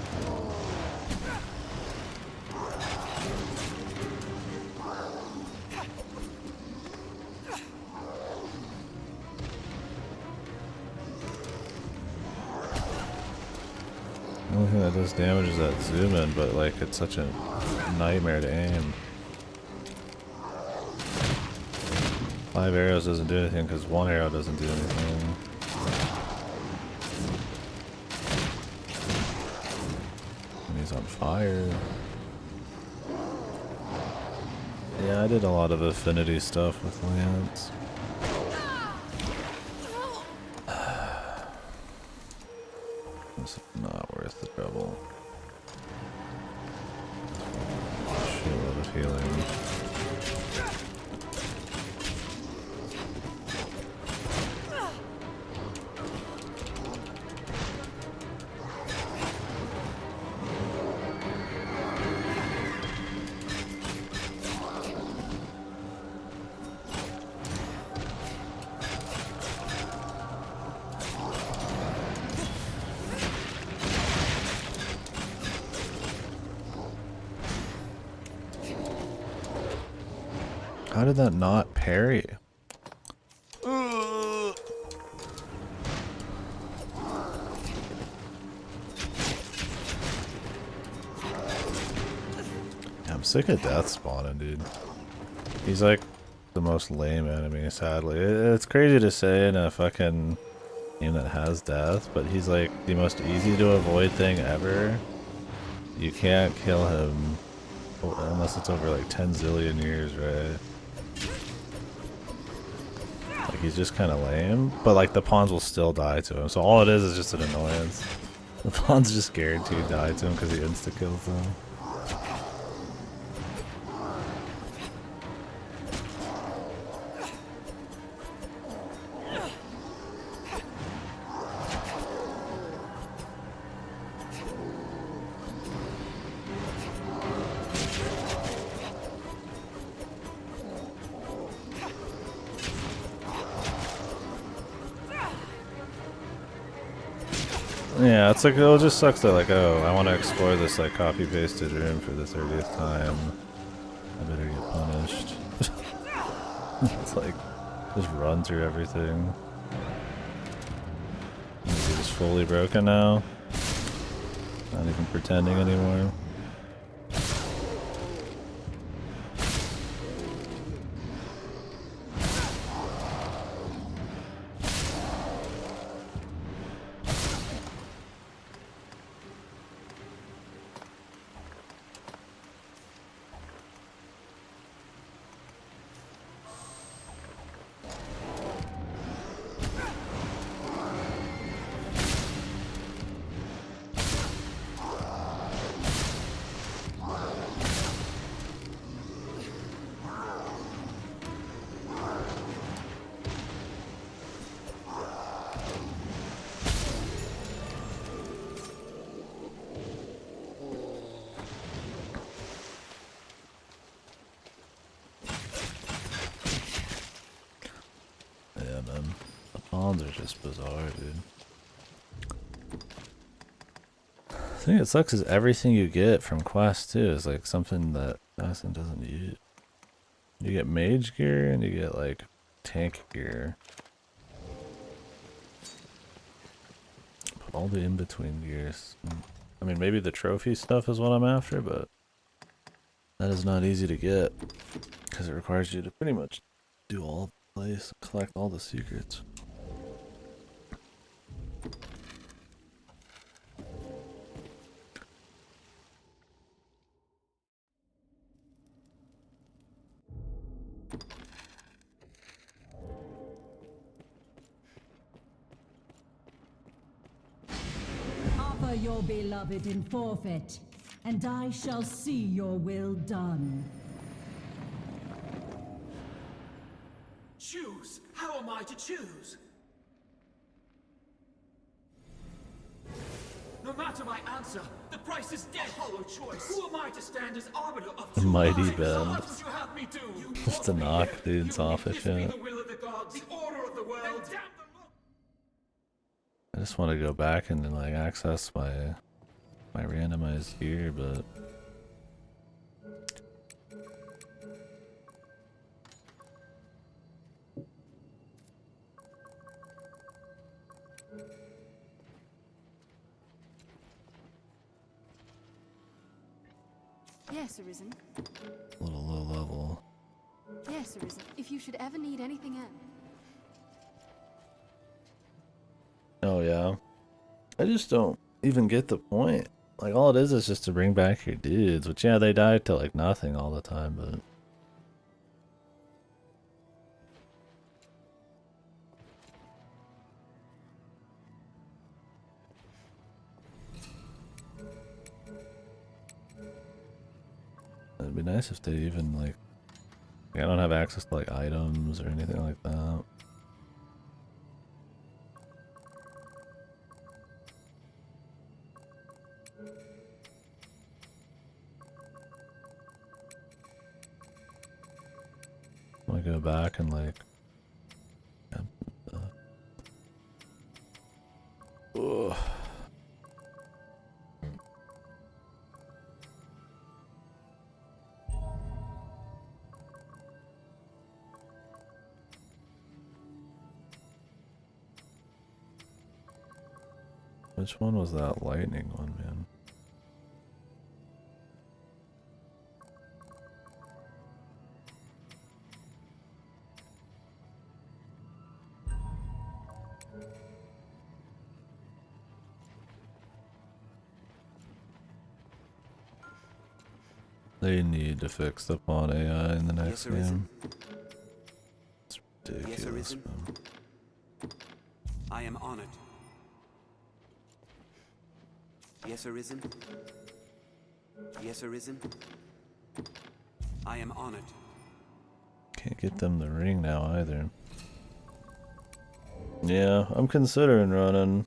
The only thing that does damage is that zoom in, but like it's such a nightmare to aim. 5 arrows doesn't do anything because 1 arrow doesn't do anything. And he's on fire. Yeah, I did a lot of affinity stuff with Lance. This is not worth the trouble. Shitload of healing. How did that not parry? I'm sick of death spawning, dude. He's like the most lame enemy, sadly. It's crazy to say in a fucking game that has death, but he's like the most easy to avoid thing ever. You can't kill him unless it's over like 10 zillion years, right? Like he's just kind of lame, but like the pawns will still die to him. So all it is just an annoyance. The pawns just guaranteed die to him because he insta kills them. Yeah, it's like, it just sucks that like, oh, I want to explore this like copy-pasted room for the 30th time. I better get punished. It's like, just run through everything. Is he just fully broken now? Not even pretending anymore. Are just bizarre, dude. The thing that sucks is everything you get from quests too is like something that Assassin doesn't use. You get mage gear and you get like tank gear. But all the in-between gears. I mean, maybe the trophy stuff is what I'm after, but that is not easy to get because it requires you to pretty much do all the place, collect all the secrets. Offer your beloved in forfeit, and I shall see your will done. I to choose? No matter my answer, the price is dead. A hollow choice. Who am I to stand as arbiter of two Mighty lives? bend. What would you have me do? You Just to want me knock here. dudes You off make if this be you. the will of the gods, the order of the world. Then damn the law. I just want to go back and then, like, access my randomized gear, but Yes, Arisen. a little low level. Yes, Arisen. If you should ever need anything else. Oh yeah. I just don't even get the point. Like, all it is just to bring back your dudes, which, yeah, they die to, like, nothing all the time, but... It'd be nice if they even, like... I don't have access to, like, items or anything like that. I want to go back and, like... Ugh. Which one was that lightning one, man? They need to fix the pawn AI in the next game. It's ridiculous, man. I am honored. Yes, Arisen. Yes, Arisen. I am honored. Can't get them the ring now either. Yeah, I'm considering running.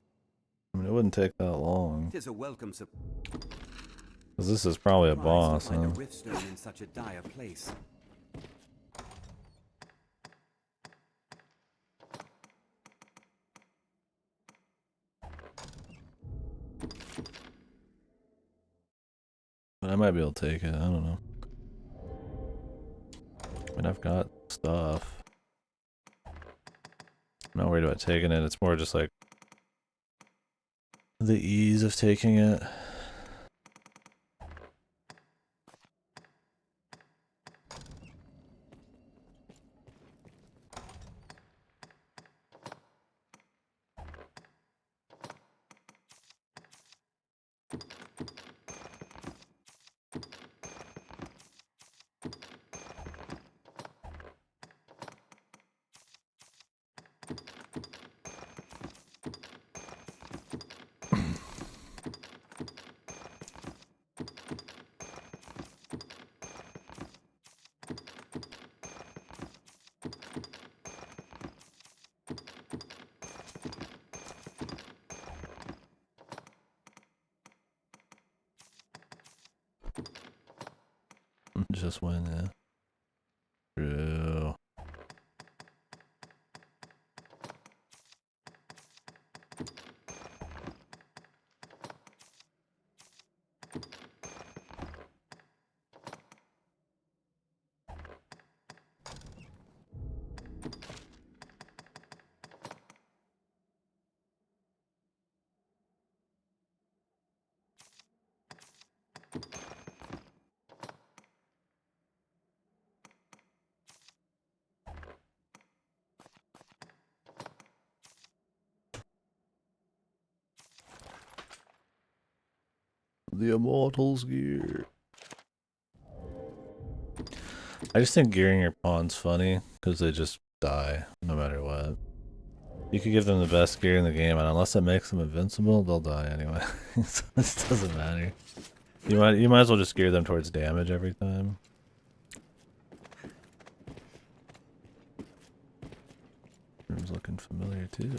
I mean, it wouldn't take that long. It is a welcome surprise. Cause this is probably a boss, to find huh? a riftstone in such a dire place. But I might be able to take it, I don't know. I mean, I've got stuff. I'm not worried about taking it, it's more just like the ease of taking it. Just win, yeah. True. The Immortals gear. I just think gearing your pawns funny because they just die no matter what. You could give them the best gear in the game, and unless it makes them invincible, they'll die anyway. So this doesn't matter. You might as well just gear them towards damage every time. sound familiar too.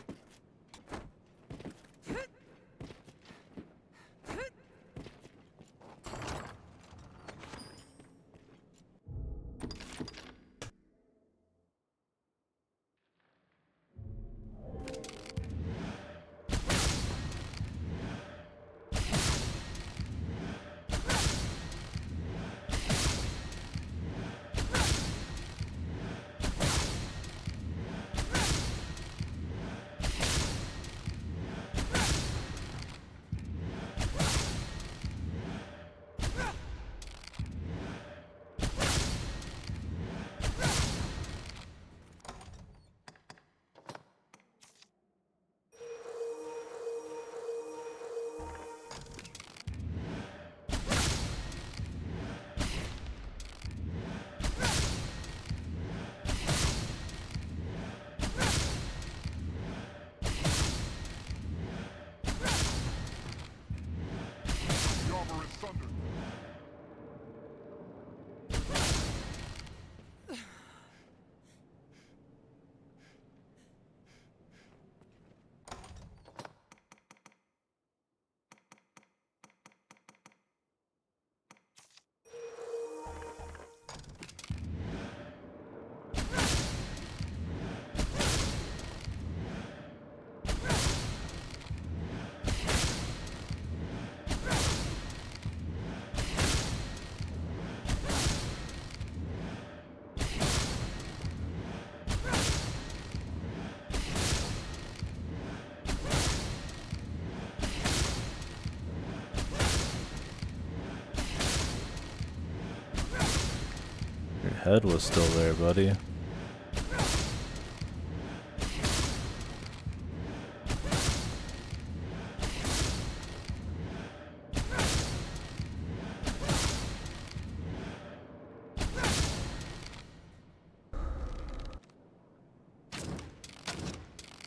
Your head was still there, buddy.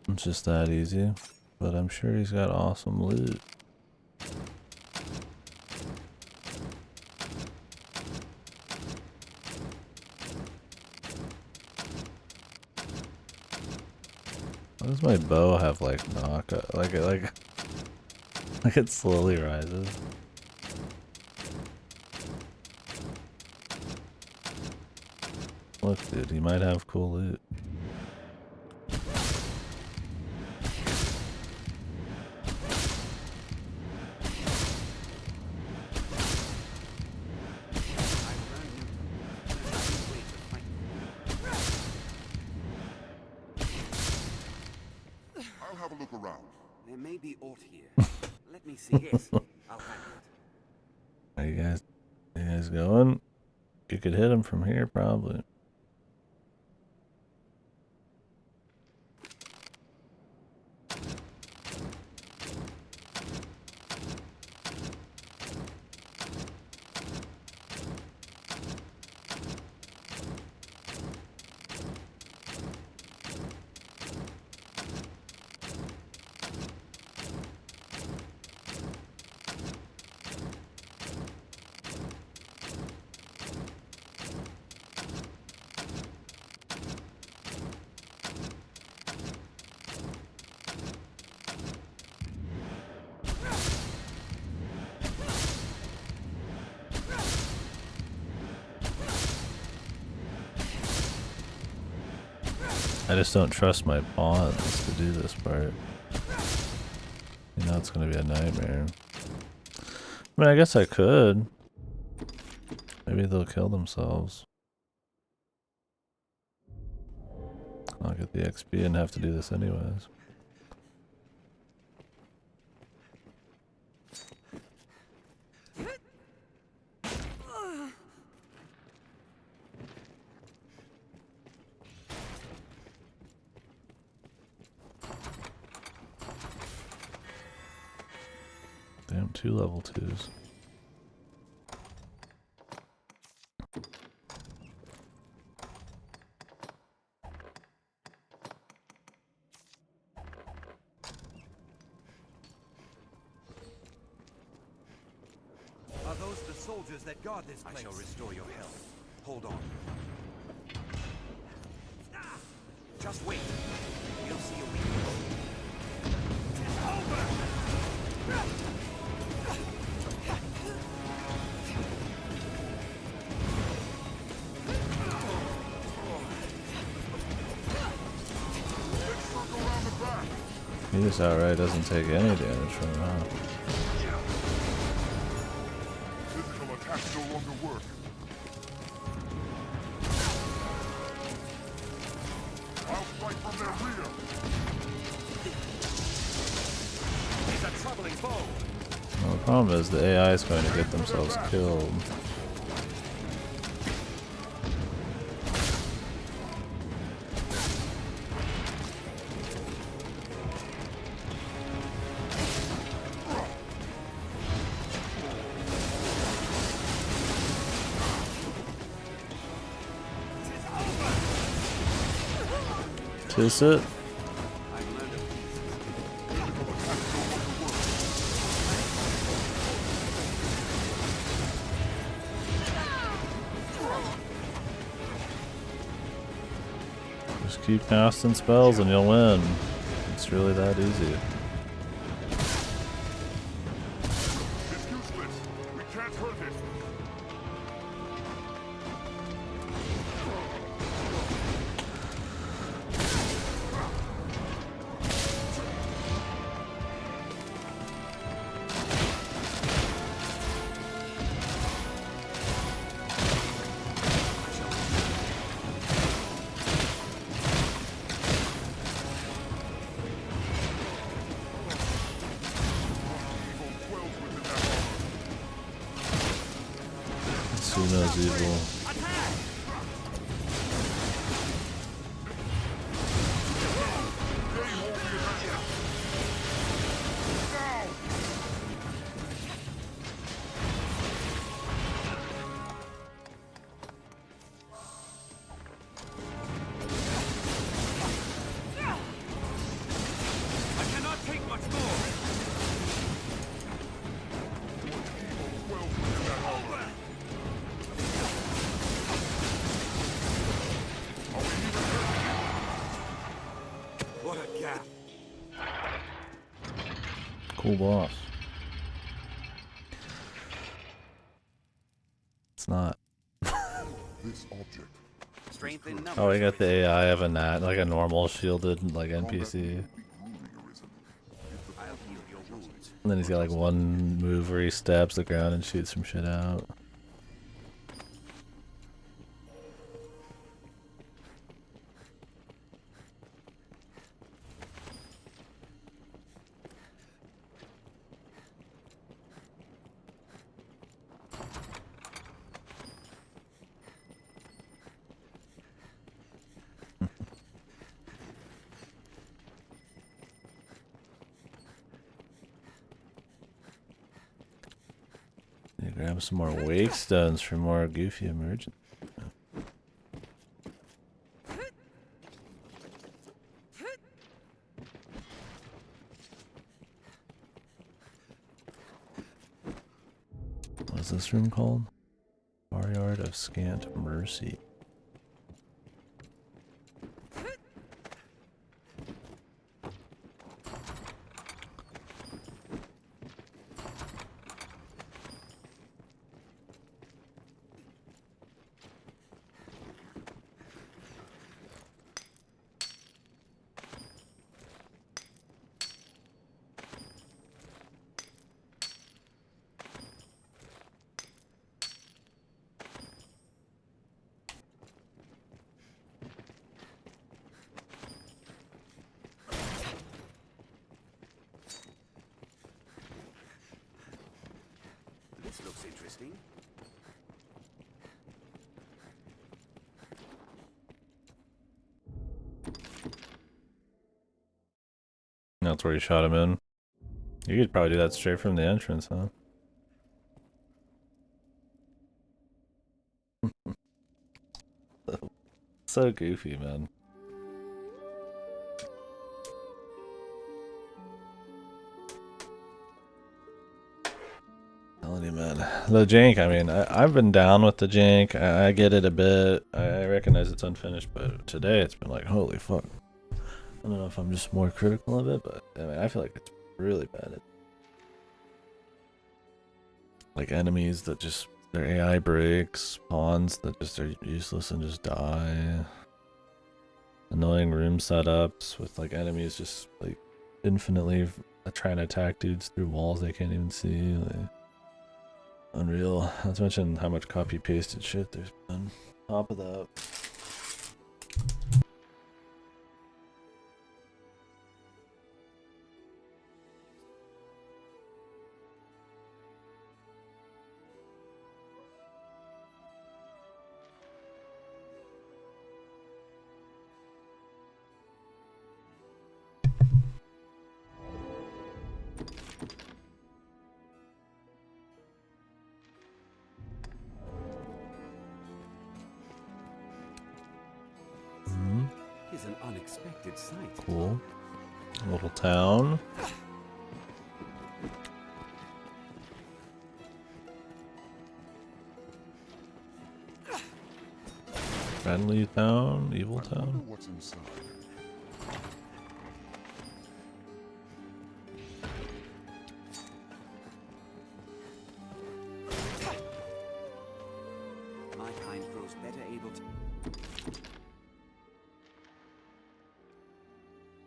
It's just that easy, but I'm sure he's got awesome loot. Why does my bow have like knock? Like it slowly rises. Look, dude, he might have cool loot. I'll have a look around. There may be aught here. Let me see. Yes, I'll handle it. Are you guys going? You could hit him from here, probably. I just don't trust my pawns to do this part. You know it's gonna be a nightmare. I mean, I guess I could. Maybe they'll kill themselves. I'll get the XP and have to do this anyways. Damn, 2 level 2s. Are those the soldiers that guard this place? I shall restore your health. Hold on. Just wait. You'll see a weakness. He just outright doesn't take any damage from it, huh? Physical attacks no longer work. I'll strike from their rear. He's a troubling foe. Well, the problem is the AI is going to get themselves killed. Tis it? Just keep casting spells and you'll win. It's really that easy. It's useless. We can't hurt it. Suna's evil. I cannot take much more. What a gap. Cool boss. It's not. This object. Strength in numbers. Oh, I got the AI of a nat, like a normal shielded like NPC. I'll heal your wounds. And then he's got like one move where he stabs the ground and shoots some shit out. You grab some more wake stones for more goofy emergence. What's this room called? Barnyard of Scant Mercy. This looks interesting. That's where you shot him in. You could probably do that straight from the entrance, huh? So goofy, man. Telling you, man. The jank, I mean, I've been down with the jank. I get it a bit. I recognize it's unfinished, but today it's been like, holy fuck. I don't know if I'm just more critical of it, but I mean, I feel like it's really bad. Like enemies that just their AI breaks, pawns that just are useless and just die. Annoying room setups with like enemies just like infinitely trying to attack dudes through walls they can't even see. Like, unreal. Not to mention how much copy pasted shit there's been. Top of that. Is an unexpected sight. Cool. Little town. Friendly town, evil I wonder town. what's inside. My kind grows better able to.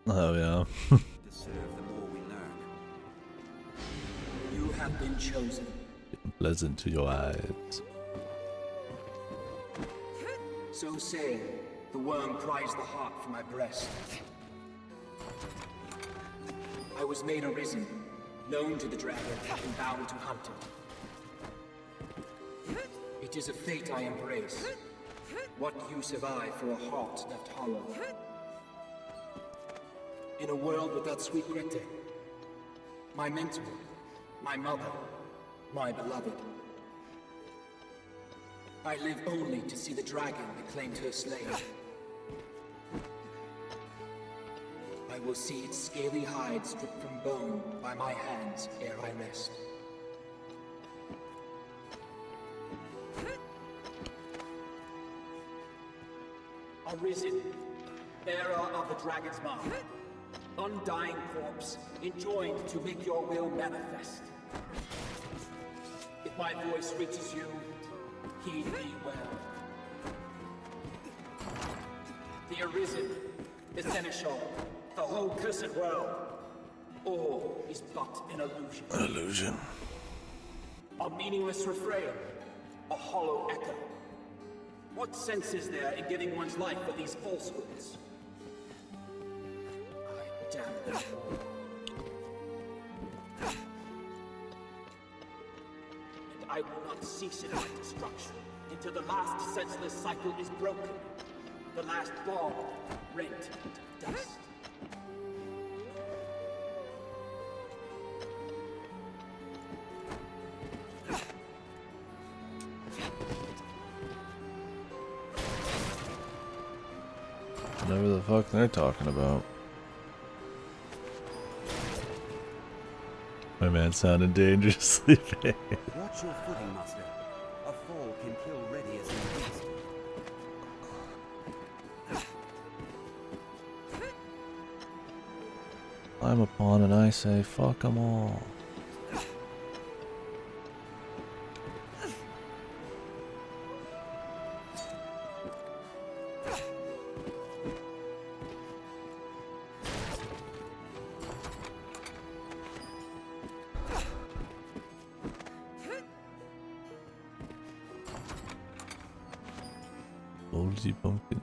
Oh yeah. To serve the more we learn. You have been chosen. Pleasant to your eyes. So saying, the worm pries the heart from my breast. I was made arisen, known to the dragon, and bound to hunt it. It is a fate I embrace. What use have I for a heart left hollow? In a world without sweet Grete, my mentor, my mother, my beloved. I live only to see the dragon that claimed her slave. I will see its scaly hide stripped from bone by my hands ere I rest. Arisen, bearer of the dragon's mark, undying corpse, enjoined to make your will manifest. If my voice reaches you, heed me well. The Arisen, the Seneschal, the whole cursed world, all is but an illusion. An illusion. A meaningless refrain, a hollow echo. What sense is there in giving one's life for these falsehoods? I damn them all. And I will not cease in my destruction until the last senseless cycle is broken. The last ball rent to dust. Whatever the fuck they're talking about. My man sounded dangerously vague. Watch your footing, master. A fall can kill ready as an beast. I'm a pawn and I say fuck them all. Moldy pumpkin.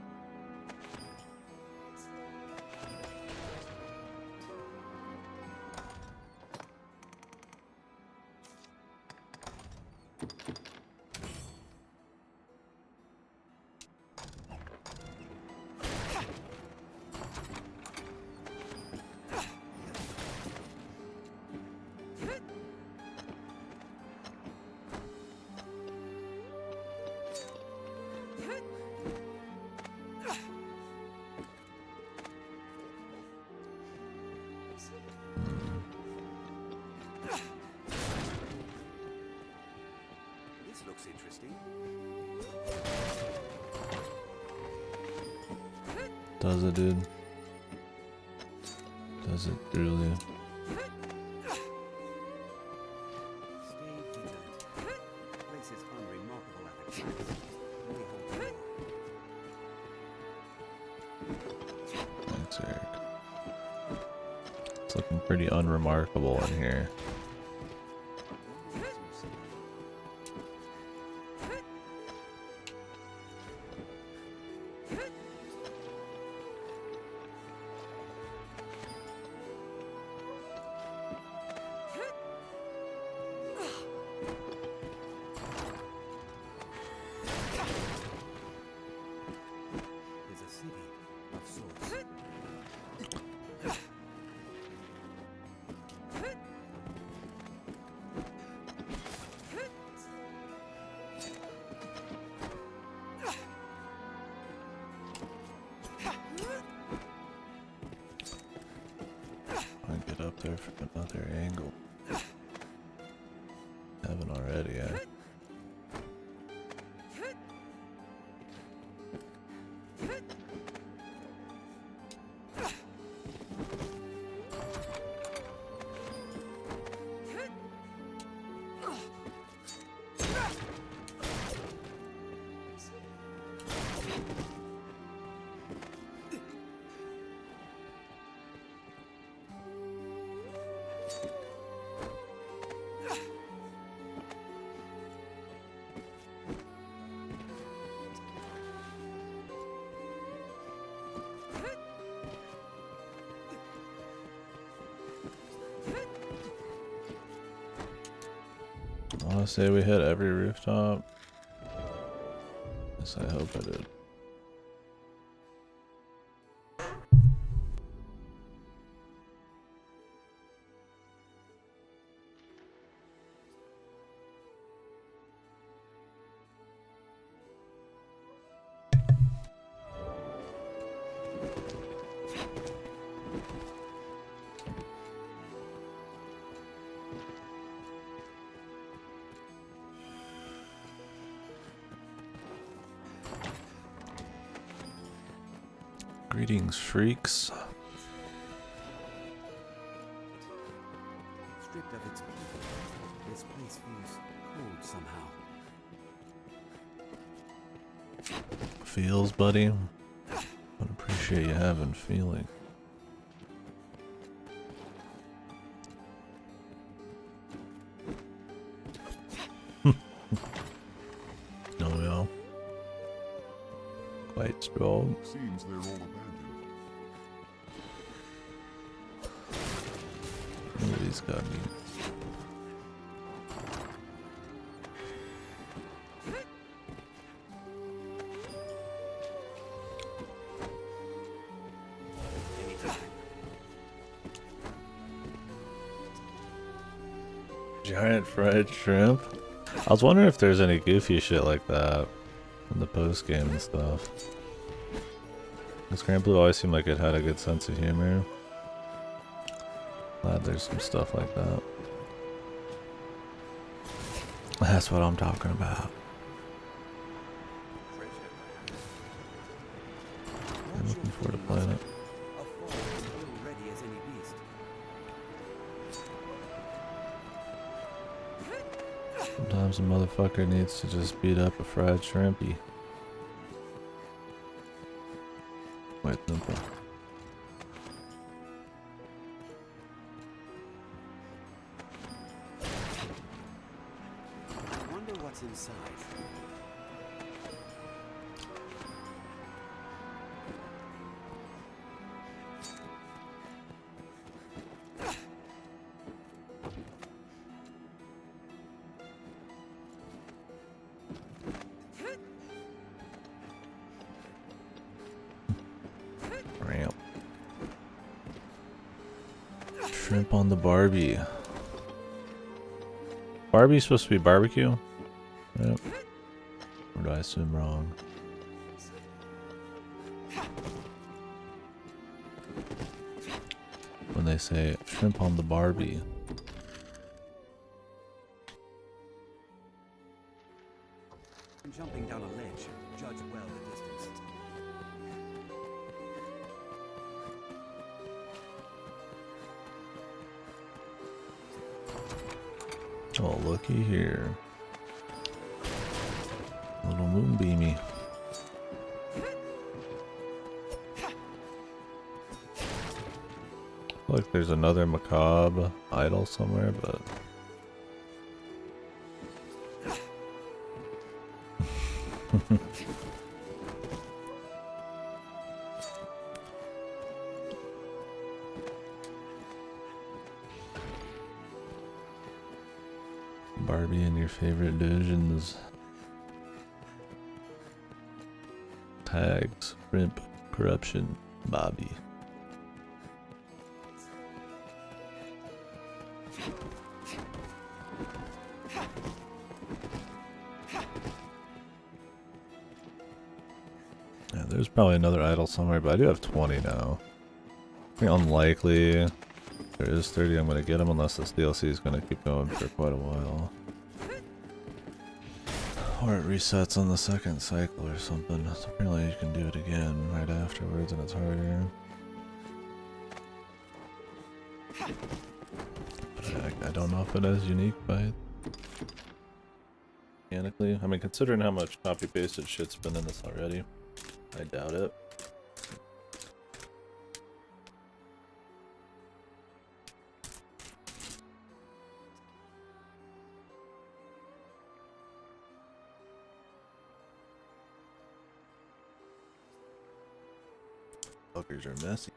This looks interesting. Does it, dude? Does it truly? Stay vigilant. Place is unremarkable at a glance. May hold more. Thanks, Eric. It's looking pretty unremarkable in here. Is a city of sorts. I get up there from another angle. Haven't already yet. I want to say we hit every rooftop. Yes, I hope I did. Greetings, freaks. Stripped of its people, this place feels cold somehow. Feels, buddy? I'd appreciate you having feeling. No, yeah. Quite strong. Seems they're all abandoned. Nobody's got me. Giant fried shrimp? I was wondering if there's any goofy shit like that in the post game and stuff. This Grand Blue always seemed like it had a good sense of humor. Glad there's some stuff like that. That's what I'm talking about. I'm looking forward to playing it. A foe still ready as any beast. Sometimes a motherfucker needs to just beat up a fried shrimpy. Quite simple. I wonder what's inside. Ramp. Shrimp on the Barbie. Barbie's supposed to be barbecue? Yep. Or do I assume wrong? When they say shrimp on the Barbie. Jumping down a ledge, judge well the distance. Oh, looky here. Little moonbeamy. I feel like there's another macabre idol somewhere, but Barbie and your favorite divisions. Tags, Rimp, Corruption, Bobby. Yeah, there's probably another idol somewhere, but I do have 20 now. I think unlikely there is 30 I'm going to get them unless this DLC is going to keep going for quite a while. Or it resets on the second cycle or something. So apparently you can do it again right afterwards and it's harder. But I don't know if it is unique by mechanically. I mean, considering how much copy-pasted shit's been in this already, I doubt it. Fuckers are messy.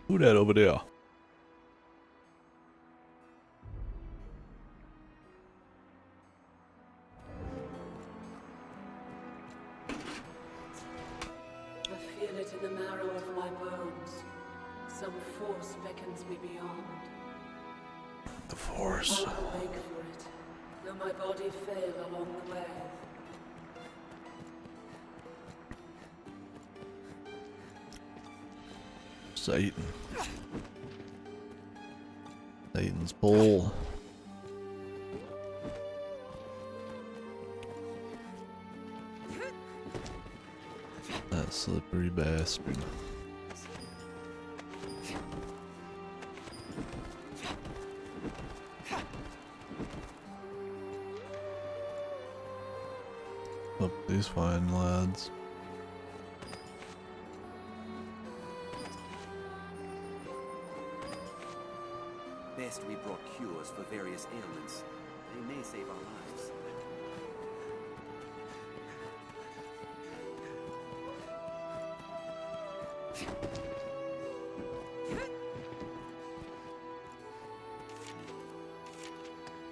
Who that over there? I feel it in the marrow of my bones. Some force beckons me beyond. The Force. I will make for it, though my body fail along the way. Satan. Satan's bull. That slippery bastard. Oh, these fine lads. Best we brought cures for various ailments. They may save our lives.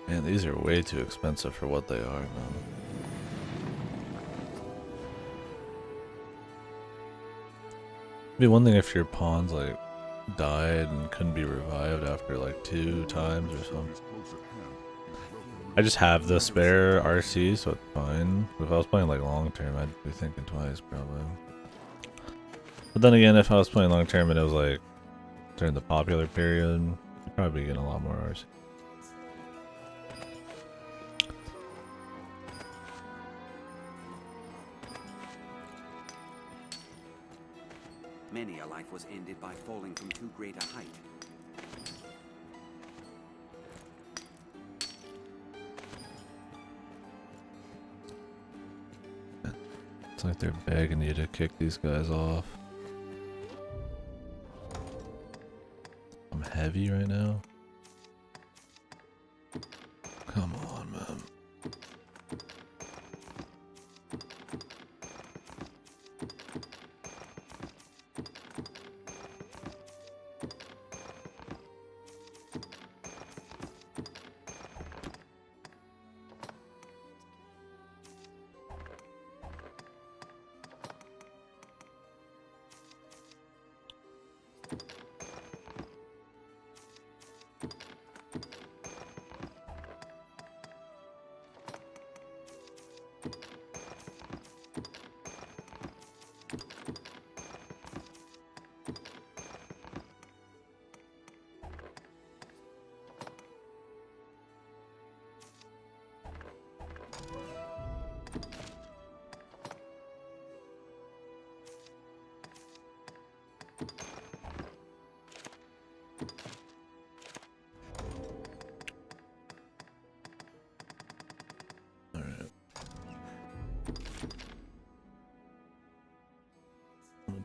Man, these are way too expensive for what they are, man. It'd be one thing if your pawns like died and couldn't be revived after like 2 times or something. I just have the spare RC, so it's fine. But if I was playing like long term, I'd be thinking twice probably. But then again, if I was playing long term and it was like during the popular period, you'd probably be getting a lot more RC. Many a life was ended by falling from too great a height. It's like they're begging you to kick these guys off. I'm heavy right now. Come on, man.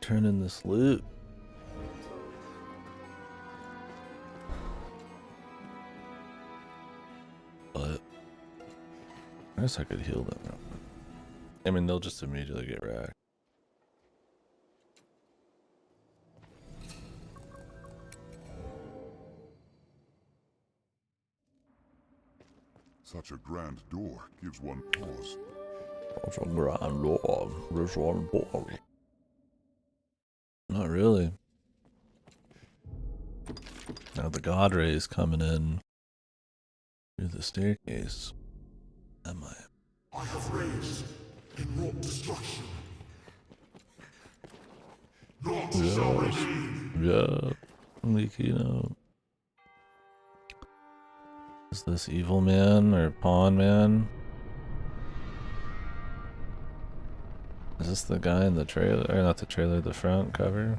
Turn in this loot. But I guess I could heal them. I mean, they'll just immediately get racked. Such a grand door gives one pause. Such a grand door gives one pause. Not really. Now the god rays coming in through the staircase. Am I? I have raised and wrought destruction. Not shall remain. Yeah. Likino. Is this evil man or pawn man? Is this the guy in the trailer? Or not the trailer, the front cover?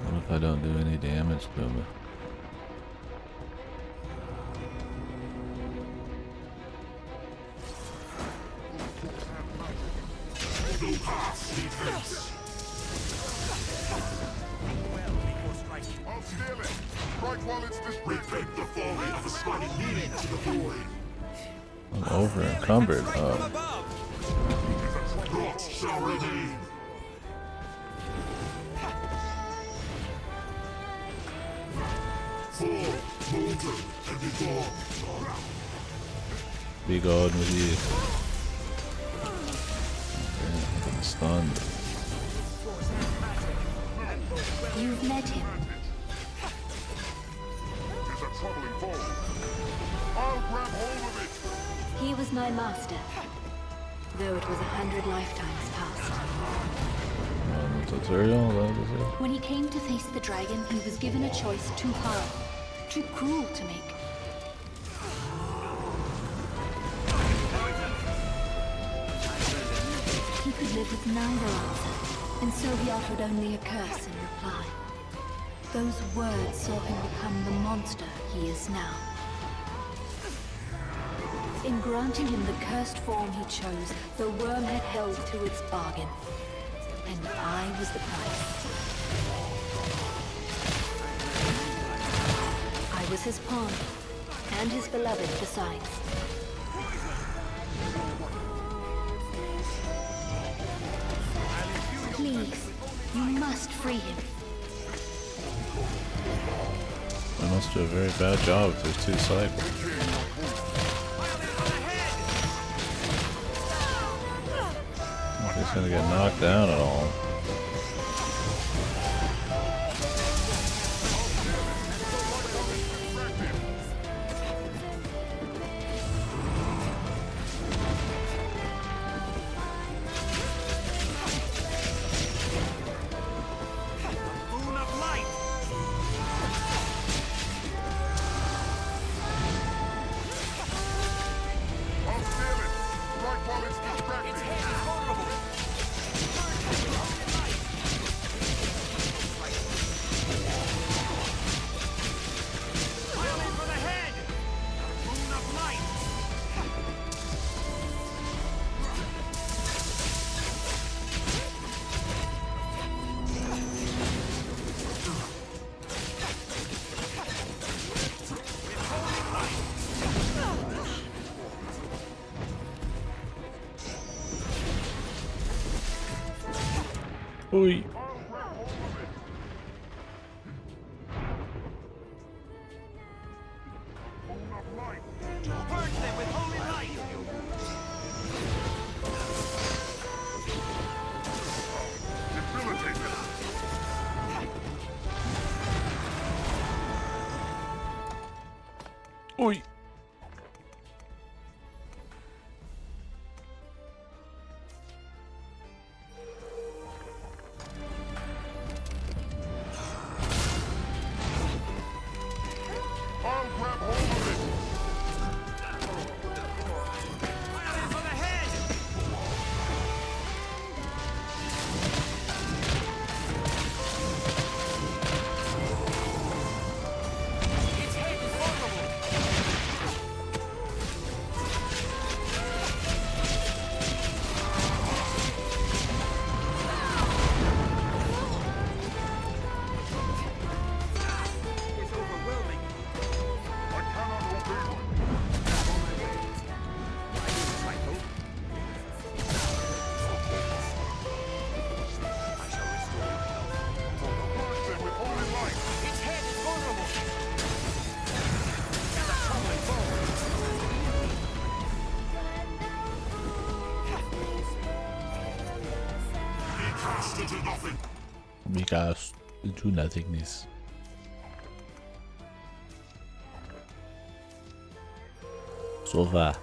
What if I don't do any damage to him? I'll steal it. Right while it's disrespect the folly of ascribing meaning to the void. I'm over encumbered. Oh. Naught shall remain. Fall, molten, and be gone. Be gone with you. Okay, I'm stunned. You've met him. It's a troubling foe. I'll grab hold of it. He was my master, though it was 100 lifetimes past. Tutorial? That was it? When he came to face the dragon, he was given a choice too hard, too cruel to make. He could live with neither answer, and so he offered only a curse in reply. Those words saw him become the monster he is now. In granting him the cursed form he chose, the worm had held to its bargain. And I was the price. I was his pawn, and his beloved besides. Please, you must free him. I must do a very bad job if there's 2 cycles. He's gonna get knocked down at all. Moon of light! I'll steal it. Right while it's distracting. Its head is vulnerable! Violin for the head! Moon of light! Oi. Purge them with holy light! Debilitate them. Oi. Because do nothingness. So far.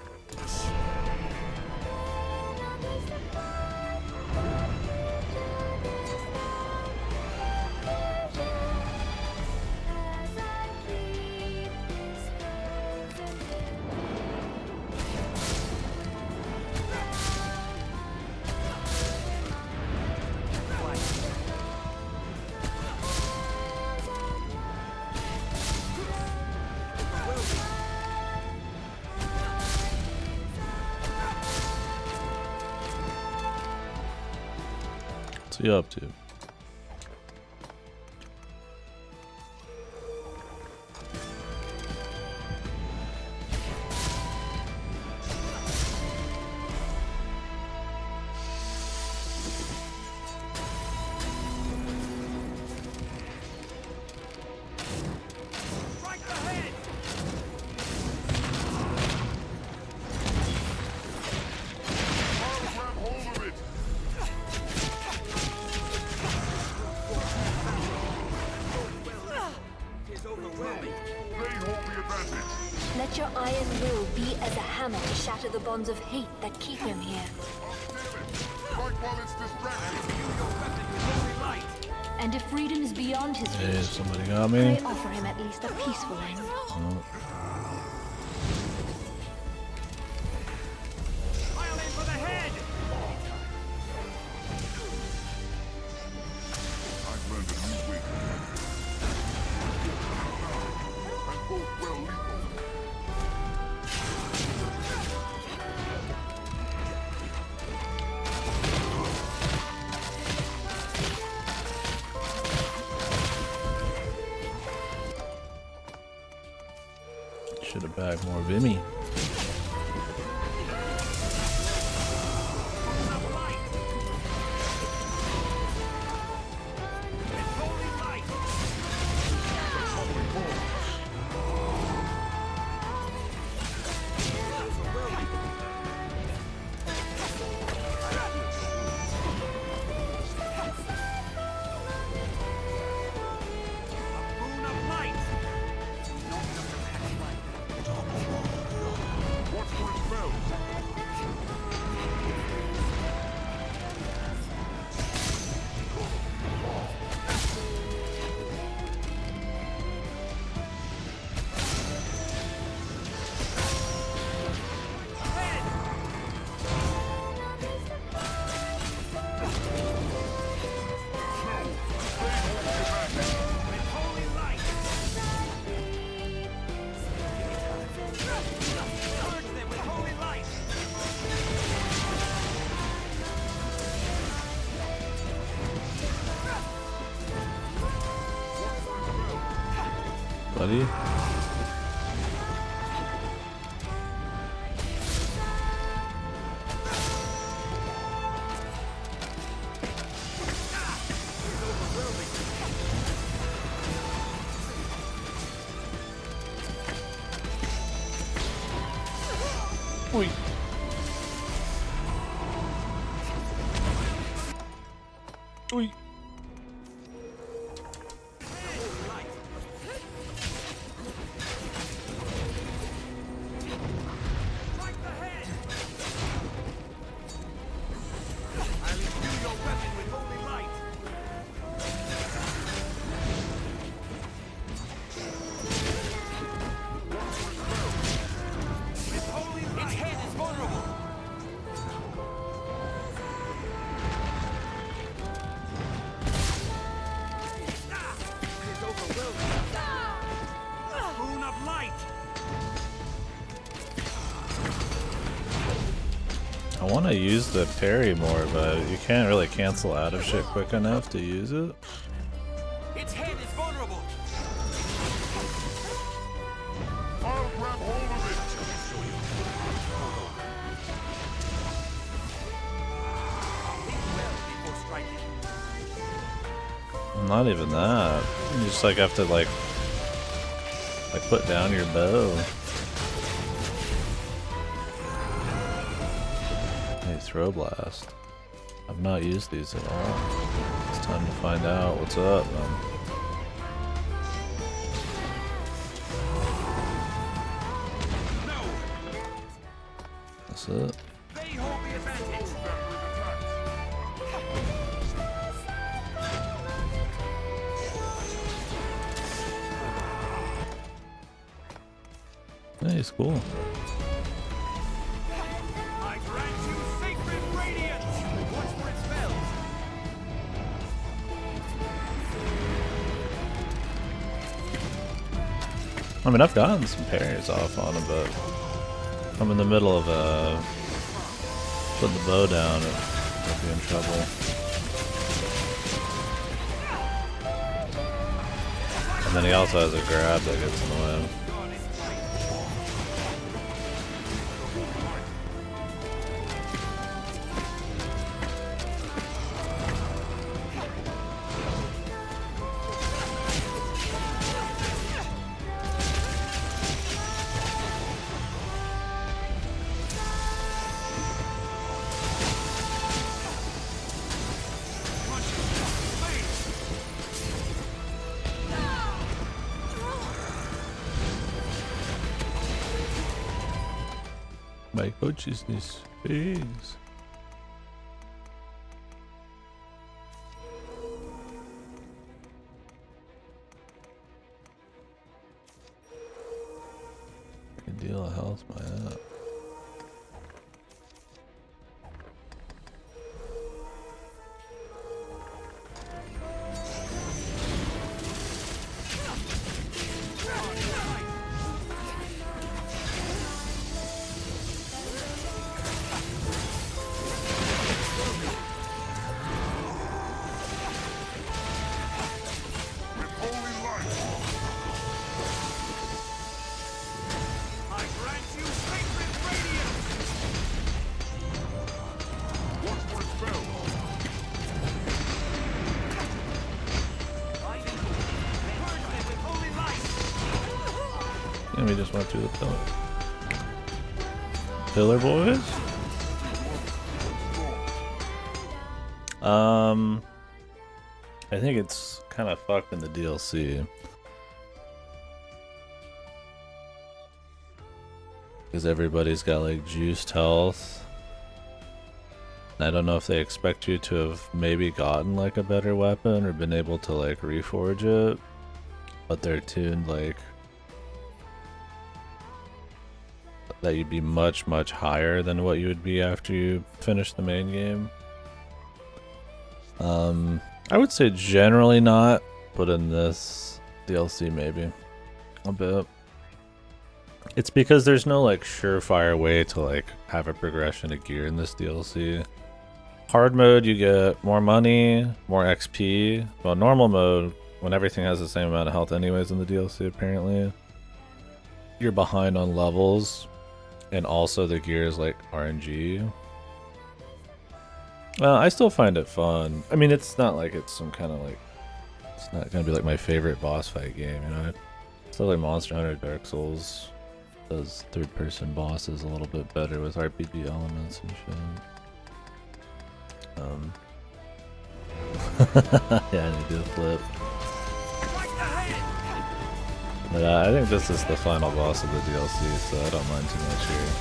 What's he up to? Strike the head! I'll grab hold of it. It is overwhelming. They hold the advantage. Let your iron will be as a hammer to shatter the bonds of hate that keep him here. Strike while it's distracted. And if freedom is beyond his Hey, reach, somebody got me. pray offer him at least a peaceful end. Oh. Pile in for the head! I've learned a new way. And both well lethal. Should have bagged more Vimy. Boon of light! Watch for its spells. Holy light! Purge them with holy light! Buddy. Oi. Oi. Strike the head! I'll imbue your weapon with holy light! With holy light! Its head is vulnerable! It is overwhelming! Boon of light! I want to use the parry more, but you can't really cancel out of shit quick enough to use it. Its head is vulnerable! I'll grab hold of it. Think well before striking. Not even that. You just like have to like put down your bow. Hey, throw blast. I've not used these at all. Time to find out what's up, man. That's it. They hold the advantage. Nice, cool. I grant you sacred radiance. Watch for its spells. I mean, I've gotten some parries off on him, but I'm in the middle of putting the bow down and I'll be in trouble. And then he also has a grab that gets in the way. My consciousness fades. Good deal of health, my app. And we just went through the pillar. Pillar boys? I think it's kind of fucked in the DLC. Because everybody's got like juiced health. I don't know if they expect you to have maybe gotten like a better weapon or been able to like reforge it. But they're tuned like that you'd be much higher than what you would be after you finish the main game. I would say generally not, but in this DLC maybe a bit. It's because there's no like surefire way to like have a progression of gear in this DLC. Hard mode you get more money, more XP. Well, normal mode, when everything has the same amount of health anyways in the DLC apparently, you're behind on levels. And also the gear is like RNG. I still find it fun. I mean, it's not like it's some kind of like, it's not gonna be like my favorite boss fight game, you know? It's still like Monster Hunter, Dark Souls does third-person bosses a little bit better with RPG elements and shit. Yeah, I need to do a flip. But I think this is the final boss of the DLC, so I don't mind too much here.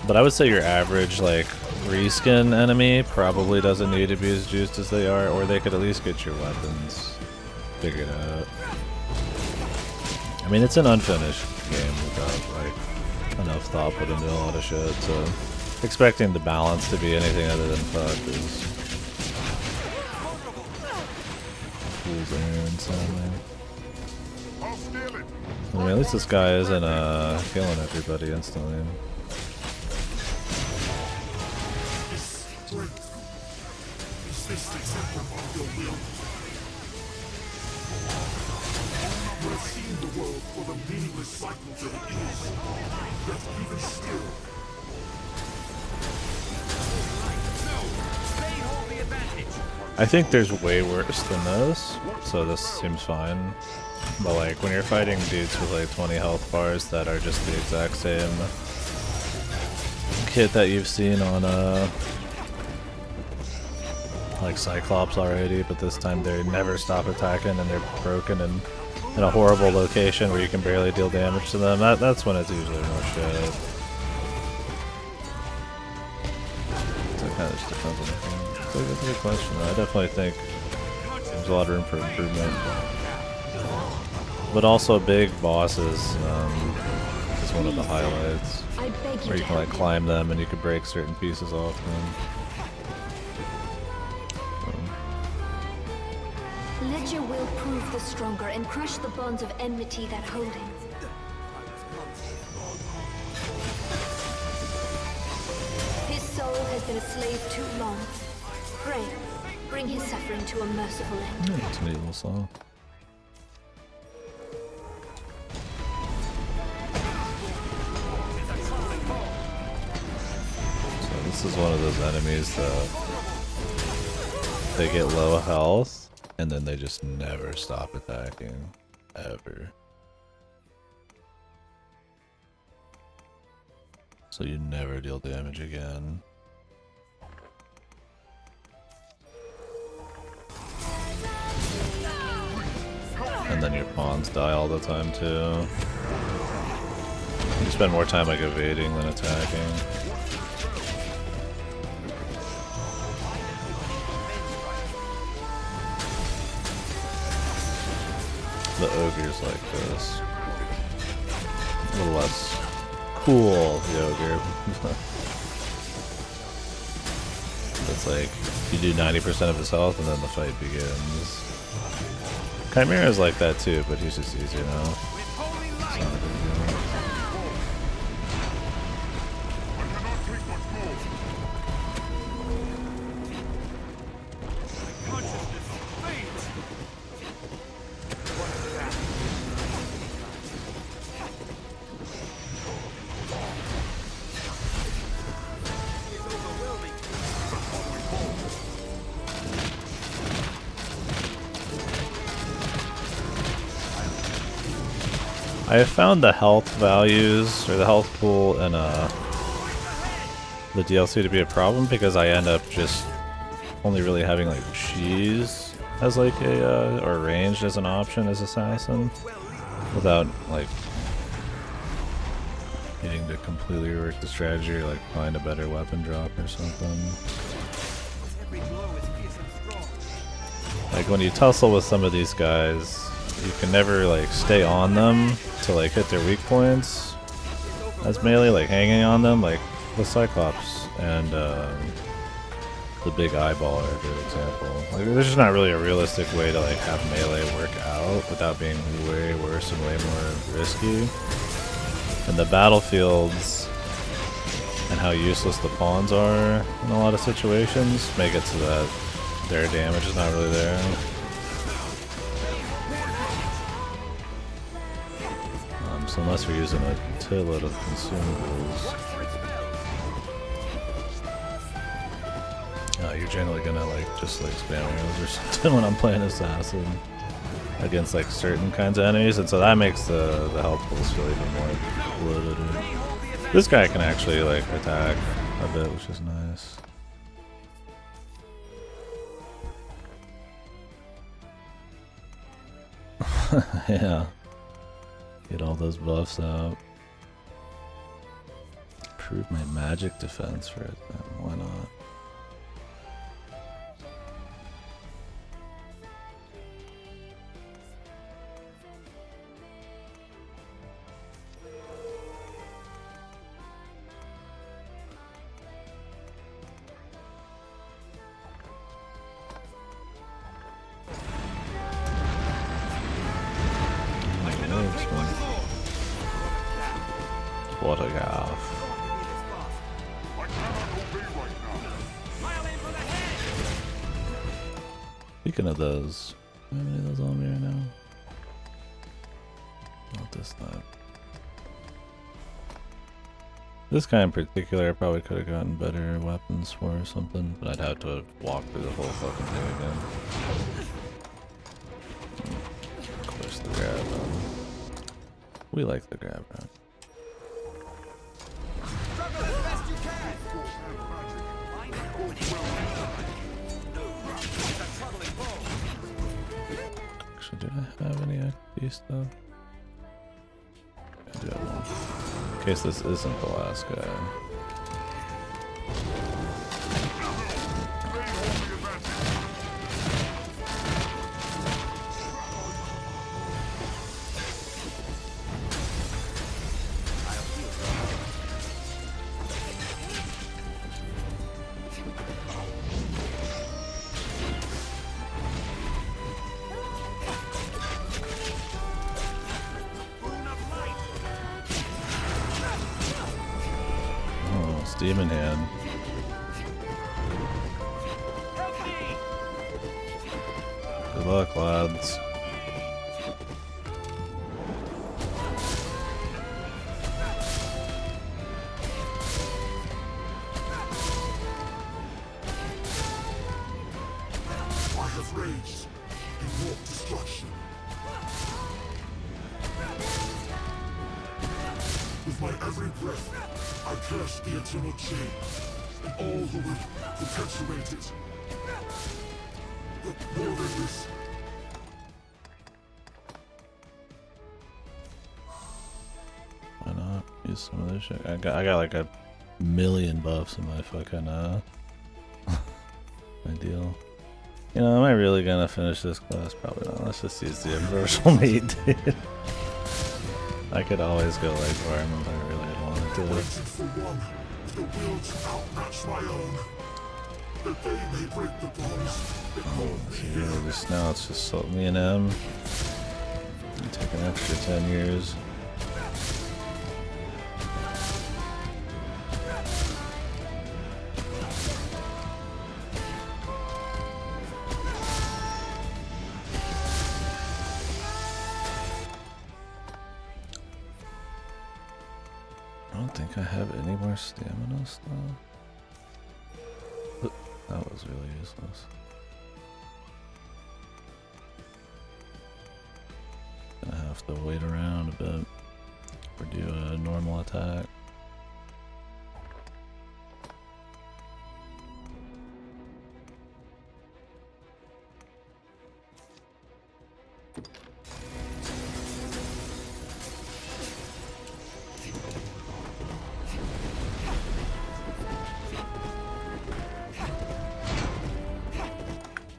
But I would say your average, like, reskin enemy probably doesn't need to be as juiced as they are, or they could at least get your weapons figured out. I mean, it's an unfinished game without, like, enough thought put into a lot of shit, so expecting the balance to be anything other than fucked is fool's errand, sadly. I mean, at least this guy isn't killing everybody instantly. I think there's way worse than this, so this seems fine. But like when you're fighting dudes with like 20 health bars that are just the exact same kit that you've seen on like Cyclops already, but this time they never stop attacking and they're broken and in a horrible location where you can barely deal damage to them. That's when it's usually more shit. So it kind of just depends on the game. So that's a good question though. I definitely think there's a lot of room for improvement. But also big bosses is one of the highlights. Where you can like climb them and you can break certain pieces off them. Let your will prove the stronger and crush the bonds of enmity that hold him. His soul has been a slave too long. Pray, bring his suffering to a merciful end. Yeah, it's a neat little song. So this is one of those enemies that they get low health. And then they just never stop attacking, ever. So you never deal damage again. And then your pawns die all the time too. You spend more time like evading than attacking. The ogre's like this. A little less cool, the ogre. It's like, you do 90% of his health and then the fight begins. Chimera's like that too, but he's just easy now. It's not a big deal. I have found the health values, or the health pool in the DLC to be a problem because I end up just only really having like cheese as like a, or ranged as an option as assassin, without like needing to completely rework the strategy or like find a better weapon drop or something. Like when you tussle with some of these guys, you can never like stay on them to like hit their weak points as melee, like hanging on them, like the Cyclops and the big eyeball are a good example. Like there's just not really a realistic way to like have melee work out without being way worse and way more risky. And the battlefields and how useless the pawns are in a lot of situations make it so that their damage is not really there. So unless you're using a tillet of consumables, you're generally gonna like just like spam arrows or something when I'm playing assassin against like certain kinds of enemies, and so that makes the health pools feel even more bloated. This guy can actually like attack a bit, which is nice. Yeah. Get all those buffs out. Improve my magic defense for it then, why not? What a gaff. Speaking of those, how many of those on me right now? Not this time. This guy in particular I probably could have gotten better weapons for or something, but I'd have to walk through the whole fucking thing again. Of course the grab run. We like the grab run. I have any XP stuff? I do have one. In case this isn't the last guy. Demon hand. Good luck, lads. I have raged and wrought destruction. With my every breath, I curse the eternal chain, and all who will perpetuate it. But more than this, Why not use some of this shit? I got like a million buffs in my fucking my deal. You know, am I really gonna finish this class? Probably not. Let's just use the universal meat, dude. I could always go like farm if I really wanted to. waited for one with the will to outmatch my own, that they may break the bonds that hold me Yeah, here. just now it's just me and M. Take an extra 10 years. I don't think I have any more stamina stuff. That was really useless. Gonna have to wait around a bit or do a normal attack.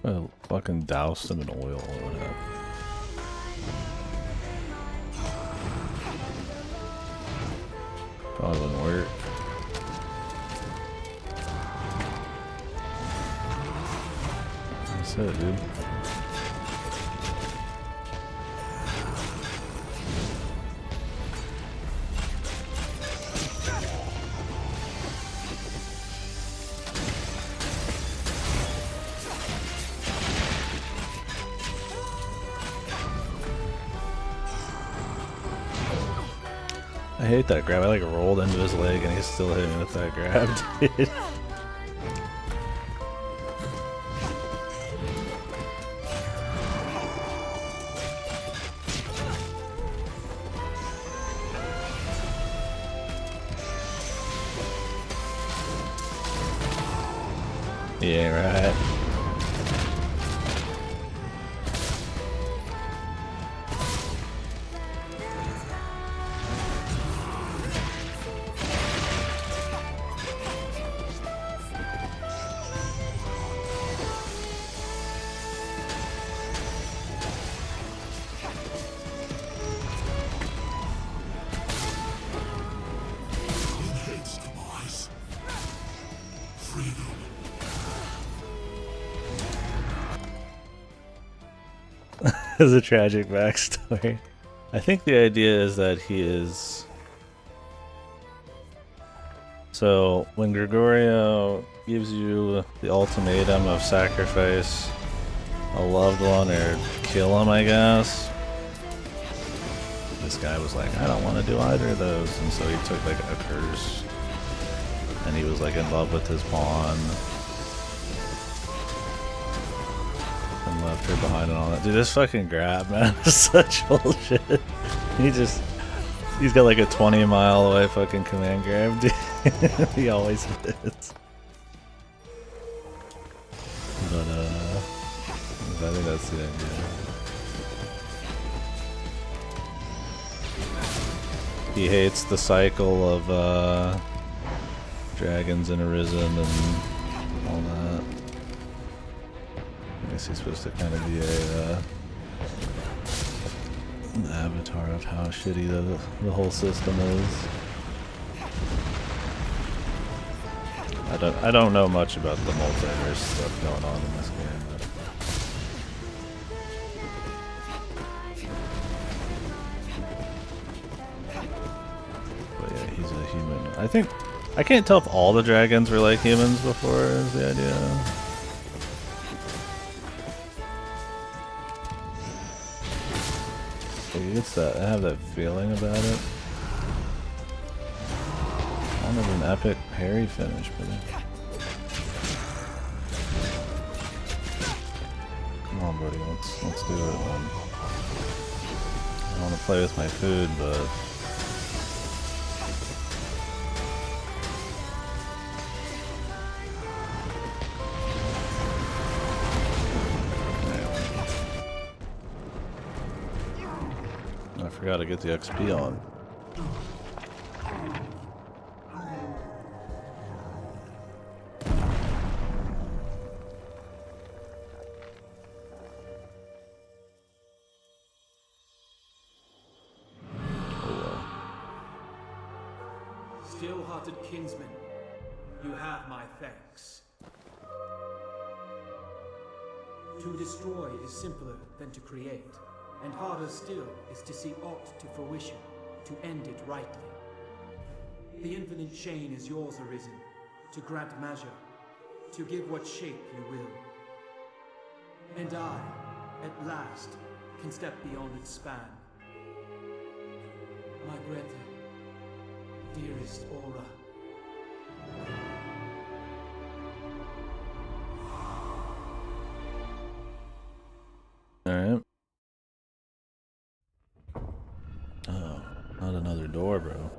Well, fucking douse them in oil or whatever. Probably wouldn't work. That's it, dude. I hate that grab. I like rolled into his leg and he's still hitting me with that grab, dude. Yeah, right. In hate's demise, freedom. It's a tragic backstory. I think the idea is that he is... So, when Gregorio gives you the ultimatum of sacrifice a loved one or kill him, I guess, this guy was like, I don't want to do either of those, and so he took like a curse, and he was like in love with his pawn, and left her behind and all that. Dude, this fucking grab, man, is such bullshit. He's got like a 20-mile away fucking command grab, dude. He always hits. But I think that's the idea. He hates the cycle of dragons and arisen and all that. I guess he's supposed to kind of be an avatar of how shitty the whole system is. I don't know much about the multiverse stuff going on in this game, but yeah, he's a human. I can't tell if all the dragons were like humans before, is the idea. I have that feeling about it. Kind of an epic parry finish, but come on, buddy, let's do it. I want to play with my food, but I forgot to get the XP on. Still-hearted kinsman, you have my thanks. To destroy is simpler than to create, and harder still is to see aught to fruition, to end it rightly. The infinite chain is yours arisen, to grant measure, to give what shape you will. And I, at last, can step beyond its span. My Greta, dearest Aura. Alright. Oh, not another door, bro.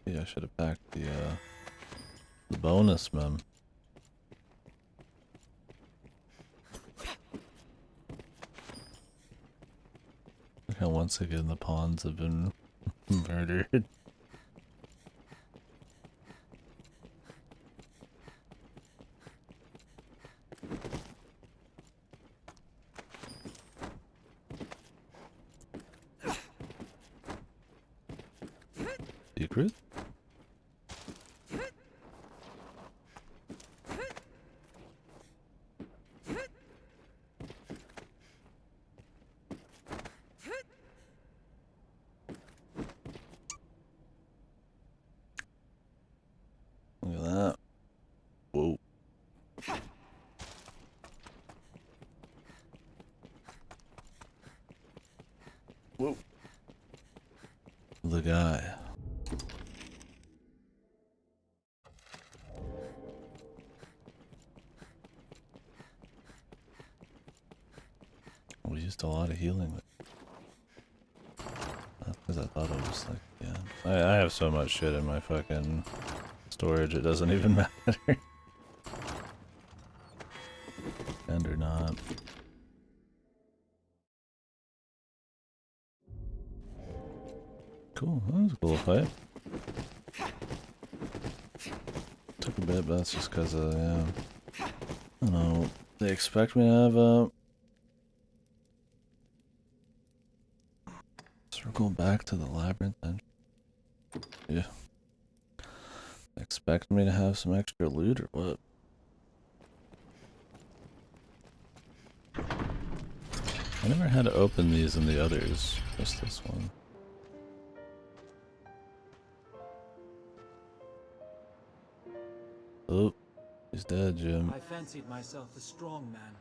Yeah, I should have packed the bonus, man. Look how once again the pawns have been murdered. Secret? Look at that. Whoa. Whoa. The guy. We used a lot of healing. That's because I thought it was like, yeah. I have so much shit in my fucking storage, it doesn't even matter. And or not. Cool, that was a cool fight. Took a bit, but that's just because yeah. I don't know. They expect me to have circle back to the labyrinth then. Yeah. Expect me to have some extra loot or what? I never had to open these in the others, just this one. Oh, he's dead, Jim. I fancied myself a strong man.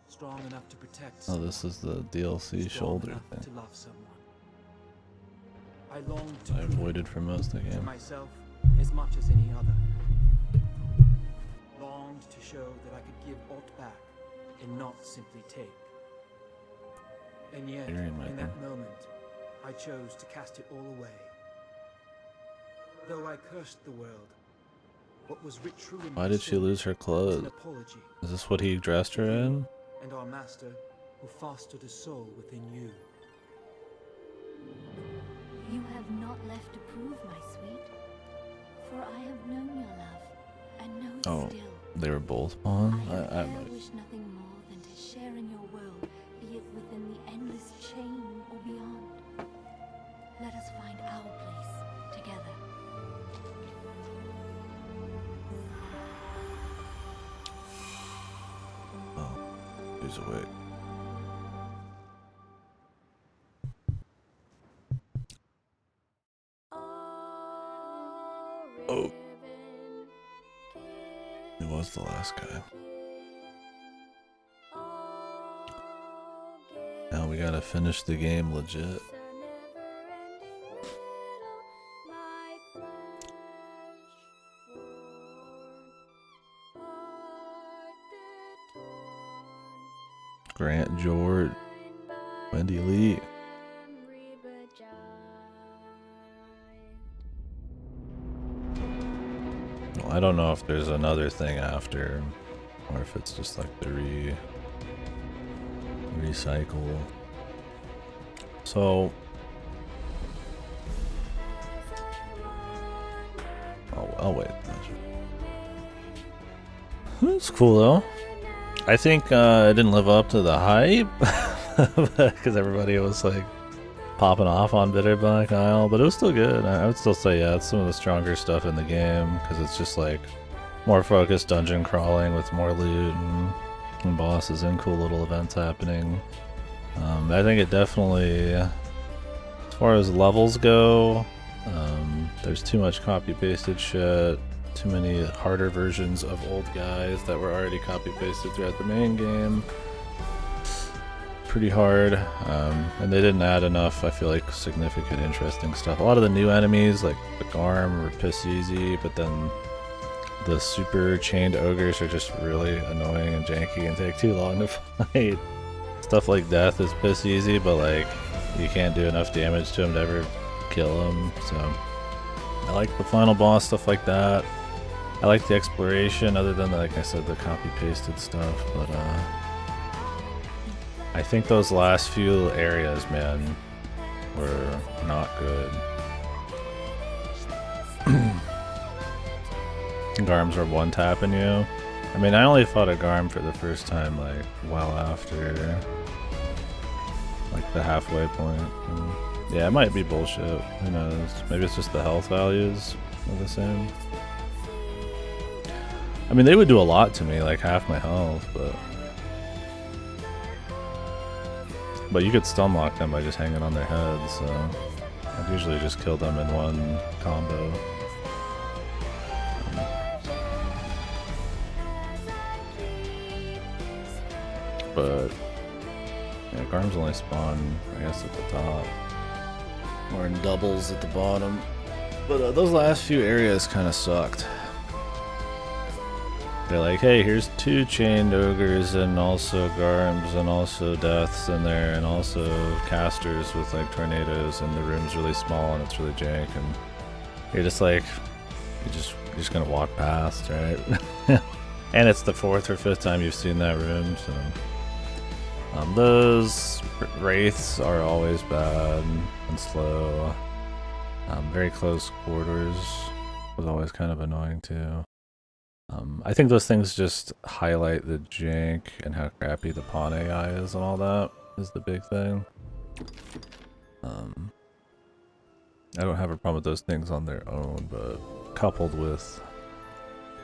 Strong enough to protect Oh, someone. this is the DLC shoulder thing. To love someone. I longed to I avoided for most of the to game. myself as much as any other. Longed to show that I could give aught back and not simply take. And yet, in that moment, I chose to cast it all away. Though I cursed the world, What was writ true in Why my did she soul lose her is clothes? an apology. Is this what he dressed her in? And our master, who fostered a soul within you. You have not left to prove, my sweet. For I have known your love, and know it Oh, still. they were both pawns? I have I e'er might. wished nothing more than to share in your world, be it within the endless chain or beyond. Let us find our place together. Oh, he's awake. Oh. Who was the last guy? Now we gotta finish the game legit. Grant George, Wendy Lee. Well, I don't know if there's another thing after, or if it's just like the recycle. So I'll wait. It's cool though. I think it didn't live up to the hype because everybody was like popping off on Bitter Black Isle, but it was still good. I would still say, yeah, it's some of the stronger stuff in the game because it's just like more focused dungeon crawling with more loot and bosses and cool little events happening. I think it definitely, as far as levels go, there's too much copy-pasted shit. Too many harder versions of old guys that were already copy-pasted throughout the main game. Pretty hard, and they didn't add enough, I feel like, significant interesting stuff. A lot of the new enemies, like the Garm, were piss easy, but then the super chained ogres are just really annoying and janky and take too long to fight. Stuff like Death is piss easy, but like, you can't do enough damage to him to ever kill him, so I like the final boss, stuff like that. I like the exploration, other than, like I said, the copy-pasted stuff, but I think those last few areas, man, were not good. Garms are one-tapping you. I mean, I only fought a Garm for the first time, like, well after, like, the halfway point. Yeah, it might be bullshit. Who knows? Maybe it's just the health values are the same. I mean, they would do a lot to me, like half my health, but you could stun lock them by just hanging on their heads, so I'd usually just kill them in one combo. But yeah, Garms only spawn, I guess, at the top, or in doubles at the bottom. But those last few areas kind of sucked. They're like, hey, here's 2 chained ogres and also Garms and also deaths in there and also casters with like tornadoes, and the room's really small and it's really jank, and you're just like, you're just gonna walk past, right? And it's the 4th or 5th time you've seen that room, so those wraiths are always bad and slow. Very close quarters was always kind of annoying too. I think those things just highlight the jank and how crappy the pawn AI is, and all that is the big thing. I don't have a problem with those things on their own, but coupled with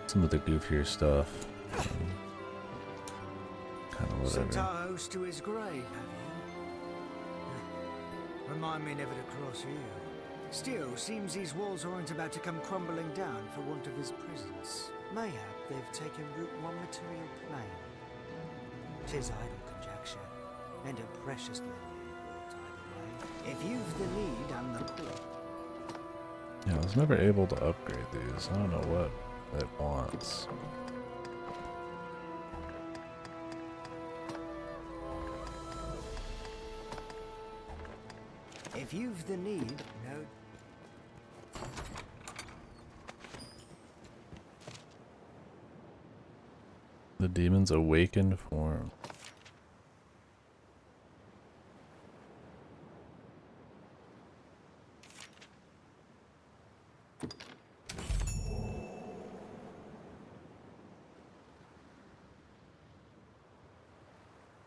some of the goofier stuff, kind of whatever. Sent our host to his grave, have you? Remind me never to cross you. Still, seems these walls aren't about to come crumbling down for want of his presence. Mayhap they've taken root one material plane. 'Tis idle conjecture, and a precious little reward either way. If you've the need, I'm the call. Yeah, I was never able to upgrade these. I don't know what it wants. If you've the need, no. The demon's awakened form.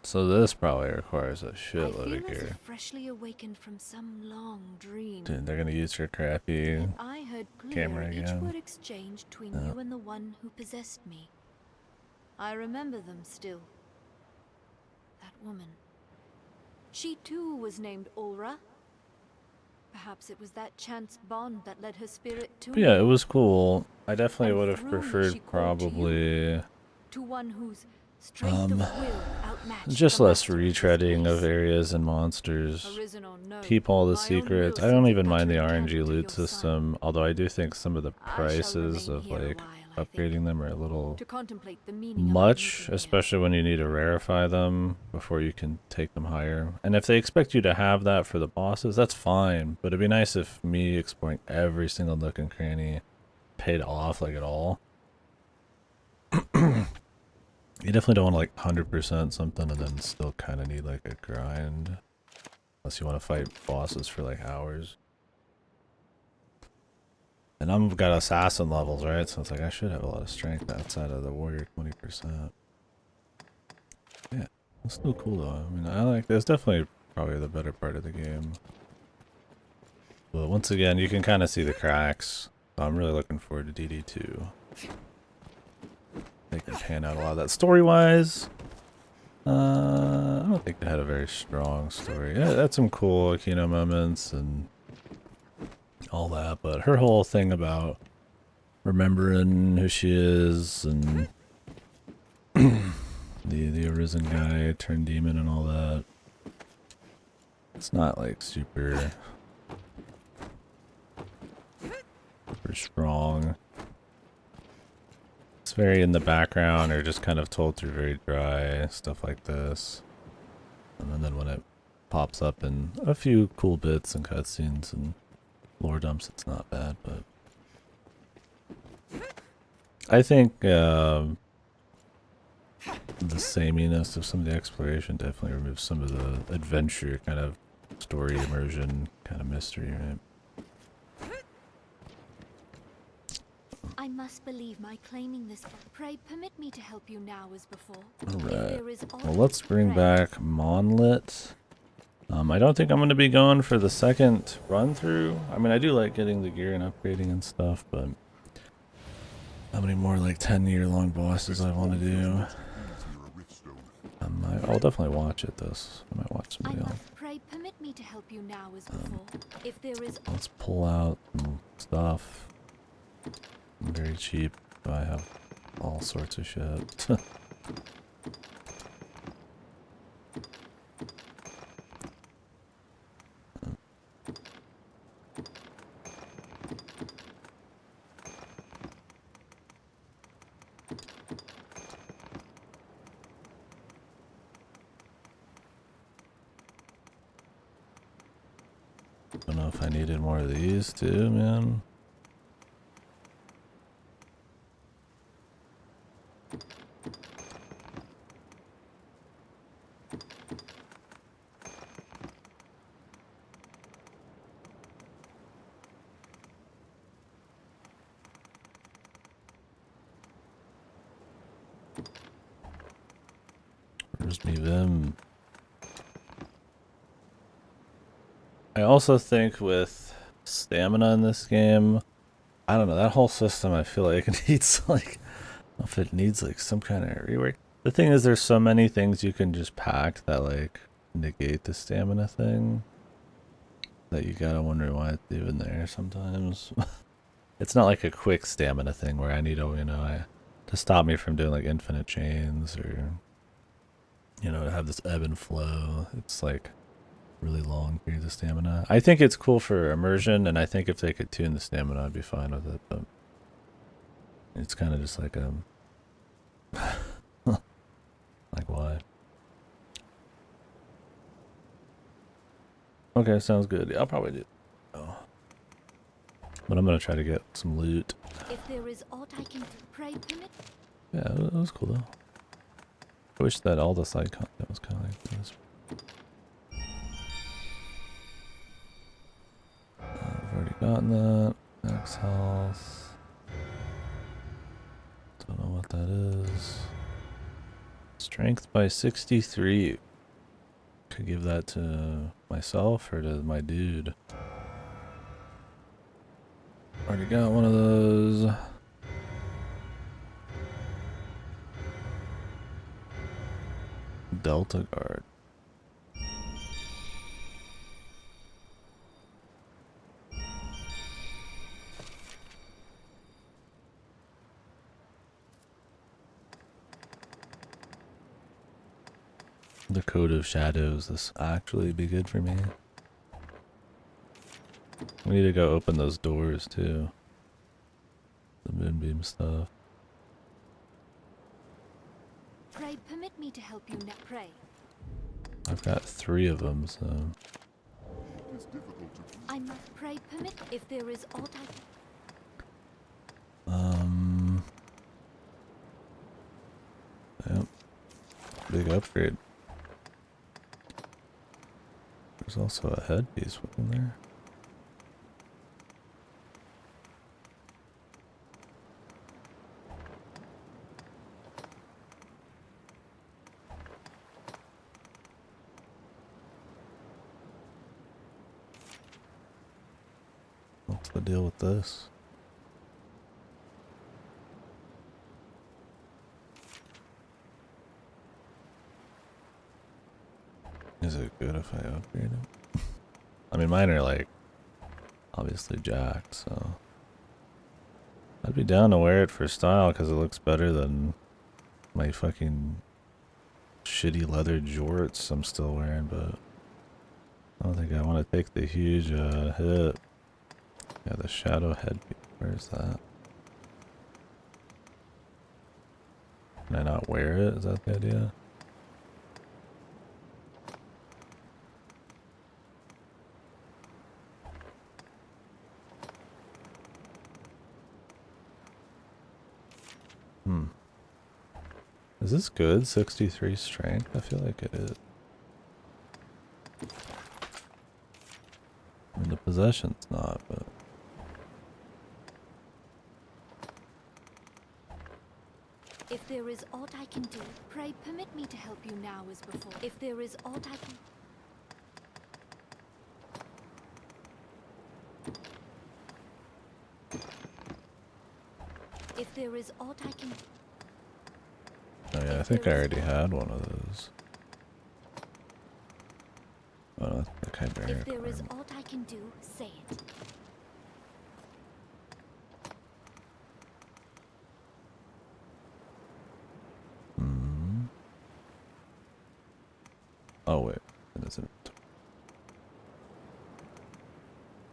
So this probably requires a shitload of gear. Freshly awakened from some long dream. Dude, they're gonna use your crappy I heard camera clear each again. word exchanged between you and the one who possessed me. I remember them still. That woman. She too was named Ulra. Perhaps it was that chance bond that led her spirit to But yeah, it was cool. I And definitely would have through preferred she called to you. probably to one whose strength of will outmatched just the less master of this retreading place. of areas and monsters. Arisen or no, Keep all the my own secrets. will I don't seemed even mind the better RNG candle to loot your son. system, although I do think some of the I shall prices remain of here a like while, I think, upgrading them are a little to contemplate the meaning of much, our meeting here. especially when you need to rarefy them before you can take them higher. And if they expect you to have that for the bosses, that's fine, but it'd be nice if me exploring every single nook and cranny paid off like at all. You definitely don't want to like 100% something and then still kind of need like a grind, unless you want to fight bosses for like hours. And I've got assassin levels, right? So it's like I should have a lot of strength outside of the warrior 20%. Yeah, it's still cool though. I mean, I like this. Definitely probably the better part of the game. But once again, you can kind of see the cracks. So I'm really looking forward to DD2. They can pan out a lot of that. Story-wise, I don't think they had a very strong story. Yeah, that's some cool Akino moments and all that, but her whole thing about remembering who she is and the arisen guy turned demon and all that, it's not like super strong. It's very in the background or just kind of told through very dry stuff like this. And then when it pops up in a few cool bits and cutscenes and lore dumps, it's not bad, but I think the sameness of some of the exploration definitely removes some of the adventure kind of story immersion kind of mystery, right? I must believe my claiming this. Pray permit me to help you now as before. Alright, well let's bring back Monlit. I don't think I'm going to be going for the second run through. I mean, I do like getting the gear and upgrading and stuff, but how many more like 10-year-long bosses I want to do? I'll definitely watch it this. I might watch somebody else. Pray permit me to help you now as before. If there is Let's pull out some stuff. I'm very cheap. I have all sorts of shit. Don't know if I needed more of these too, man. Where's me Vim? I also think with stamina in this game, I don't know, that whole system I feel like it needs like, I don't know if it needs like some kind of rework. The thing is there's so many things you can just pack that like negate the stamina thing that you gotta wonder why it's even there sometimes. It's not like a quick stamina thing where I need to, you know, to stop me from doing like infinite chains or, you know, to have this ebb and flow. It's like really long periods of stamina. I think it's cool for immersion, and I think if they could tune the stamina, I'd be fine with it, but it's kind of just like like why? Okay, sounds good. Yeah, I'll probably do it. Oh. But I'm gonna try to get some loot. if there is aught I can pray permit. Yeah, it was cool though. I wish that all the side content was kind of like this. I've already gotten that. Max health. Don't know what that is. Strength by 63. Could give that to myself or to my dude. Already got one of those. Delta guard. The Code of Shadows. This actually be good for me. We need to go open those doors too. The moonbeam stuff. Pray permit me to help you now. Pray. I've got 3 of them, so. I must pray permit if there is aught I can. Yep. Big upgrade. There's also a headpiece within there. What's the deal with this? Is it good if I upgrade it? I mean, mine are like obviously jacked, so I'd be down to wear it for style because it looks better than my fucking shitty leather jorts I'm still wearing, but I don't think I want to take the huge hit. Yeah, the shadow headpiece. Where's that? Can I not wear it? Is that the idea? Is this good? 63 strength? I feel like it is. I mean, the possession's not, but... If there is aught I can do, pray permit me to help you now as before. If there is aught I can... If there is aught I can... Oh yeah, I think I already had one of those. Oh, that's the Chimera. If there is aught I can do, say it. Oh wait, it isn't.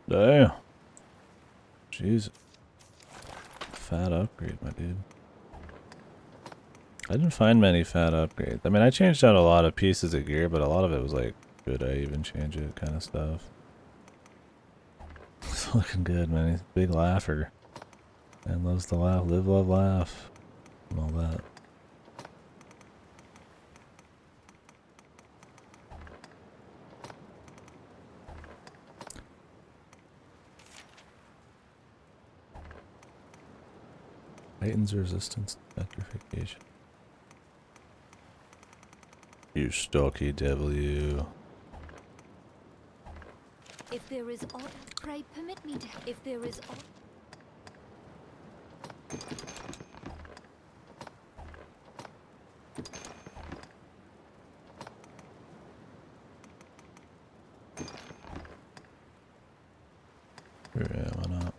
Damn. Jeez. Fat upgrade, my dude. I didn't find many fat upgrades. I mean, I changed out a lot of pieces of gear, but a lot of it was like, could I even change it kind of stuff. It's looking good, man. He's a big laugher. And loves to laugh, live, love, laugh. And all that. Heightens resistance to petrification. You stocky devil, you. If there is aught, pray permit me to... If there is aught... Yeah, why not?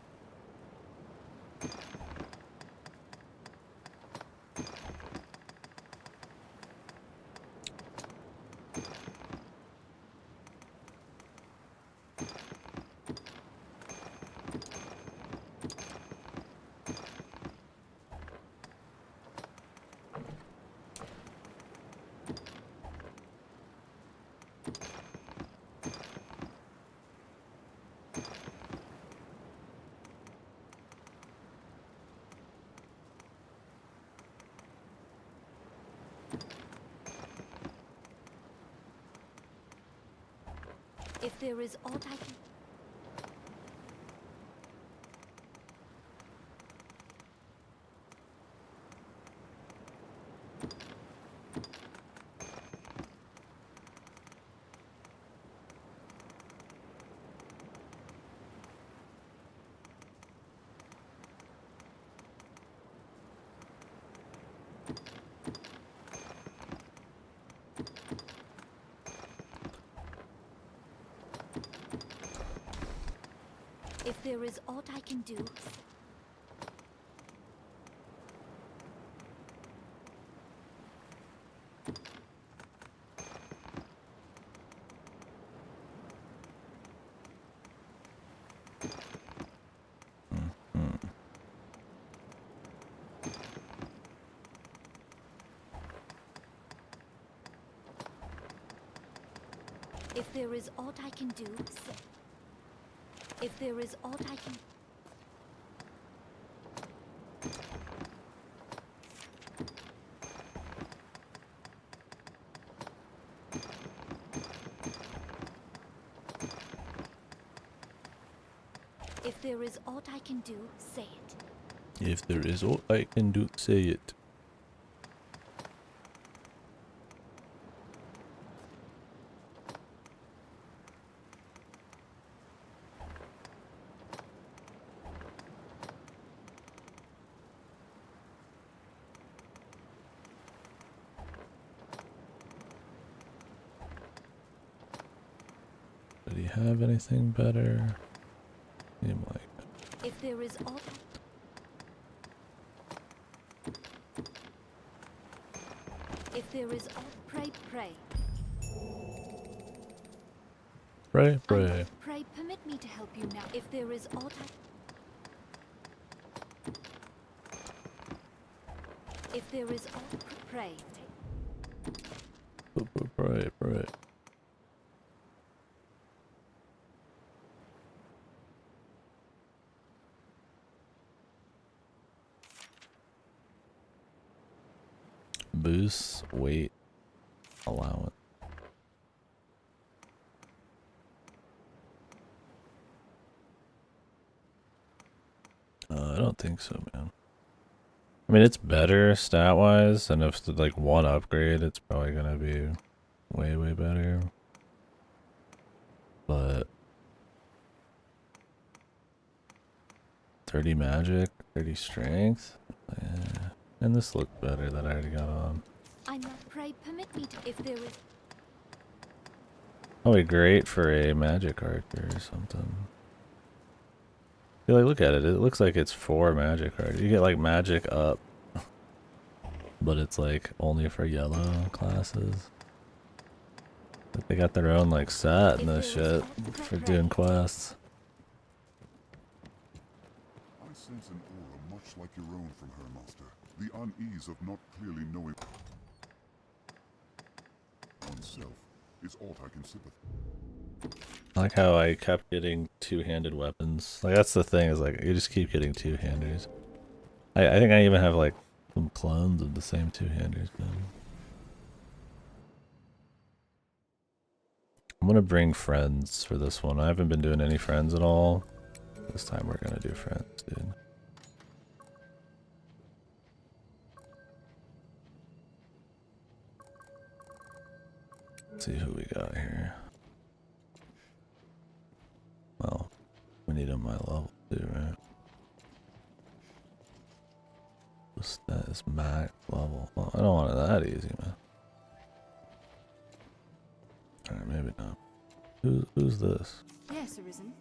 If there is aught I can... If there is aught I can do... If there is aught I can do, say. If there is aught I can... If there is aught I can do, say it. If there is aught I can do, say it. Did he have anything better? Seemed like it. If there is aught... If there is aught... Pray, pray. Pray, pray. Pray, permit me to help you now. If there is aught I... If there is aught... Pray. Pray, pray. Boost weight allowance. I don't think so, man. I mean, it's better stat wise, and if it's like one upgrade, it's probably gonna be way, way better. But 30 magic, 30 strength, yeah. And this looked better that I already got on. I must pray, permit me to... If there is... Probably great for a magic archer or something. Like, look at it. It looks like it's 4 magic archers. You get like magic up, but it's like only for yellow classes. But they got their own like set and this shit for doing quests. I sense an aura much like your own from her, Master. The unease of not clearly knowing oneself is all I can sympathize. I like how I kept getting two-handed weapons. Like that's the thing, is like you just keep getting two-handers. I think I even have like some clones of the same two-handers, man. I'm gonna bring friends for this one. I haven't been doing any friends at all. This time we're gonna do friends, dude. Let's see who we got here. Well, we need on my level too, right? What's that? Is max level. Well, I don't want it that easy, man. Alright, maybe not. Who's this? Yes, Arisen.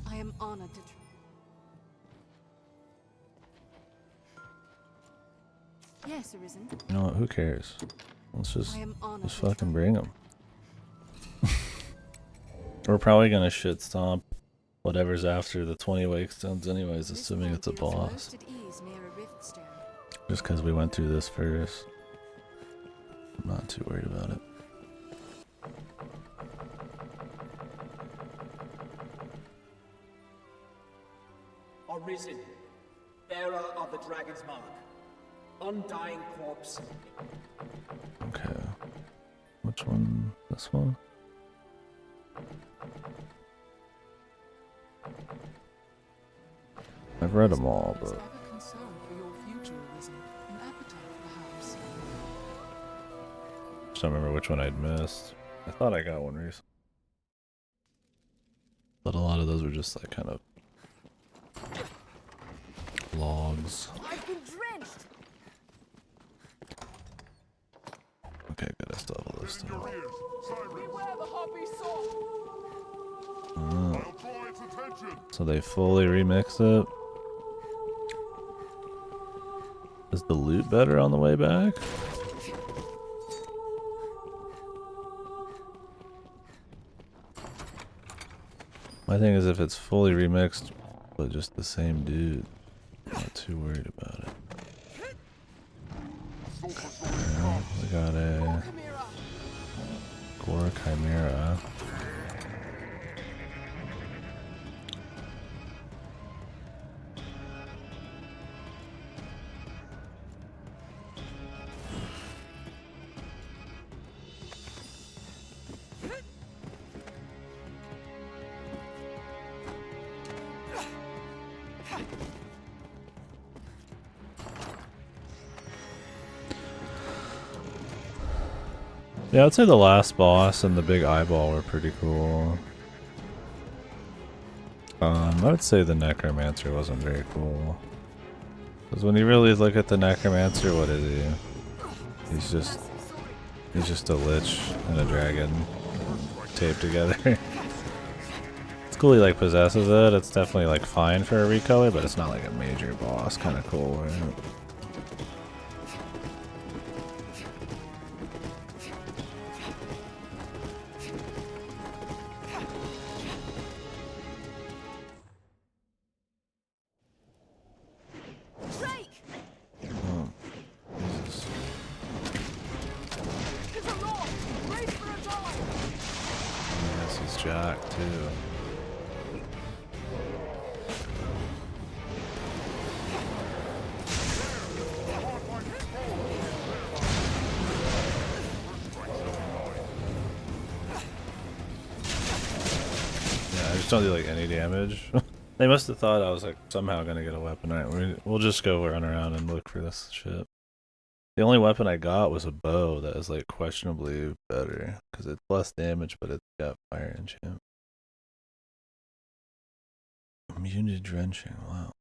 I am honored to... Yes, Arisen. You know what? Who cares? Let's just fucking bring them. We're probably gonna shit stomp whatever's after the 20 wake stones anyways, assuming it's a boss. Just because we went through this first. I'm not too worried about it. Arisen, bearer of the dragon's mark, undying corpse. Okay. Which Which one? This one? I've read them all, but just don't remember which one I'd missed. I thought I got one recently, but a lot of those were just like kind of logs. I've been drenched. Okay, good. I still have a list. Beware the harpy sword. Oh. So they fully remix it. Is the loot better on the way back? My thing is if it's fully remixed, but just the same dude, I'm not too worried about it. Well, we got a Gore Chimera. Yeah, I'd say the last boss and the big eyeball were pretty cool. I would say the Necromancer wasn't very cool. Because when you really look at the Necromancer, what is he? He's just a lich and a dragon taped together. It's cool he like possesses it. It's definitely like fine for a recolor, but it's not like a major boss. Kind of cool, right? Don't do like any damage. They must have thought I was like somehow gonna get a weapon. Alright, we'll just go run around and look for this shit. The only weapon I got was a bow that is like questionably better because it's less damage, but it's got fire enchant. Immune to drenching. Wow.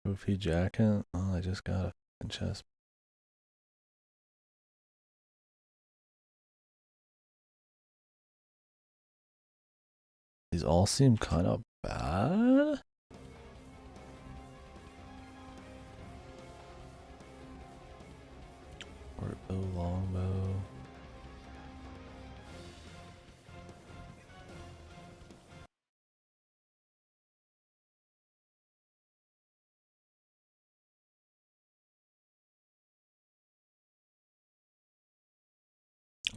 Trophy jacket. Oh, I just got a fucking chest. These all seem kind of bad. Short bow, long bow.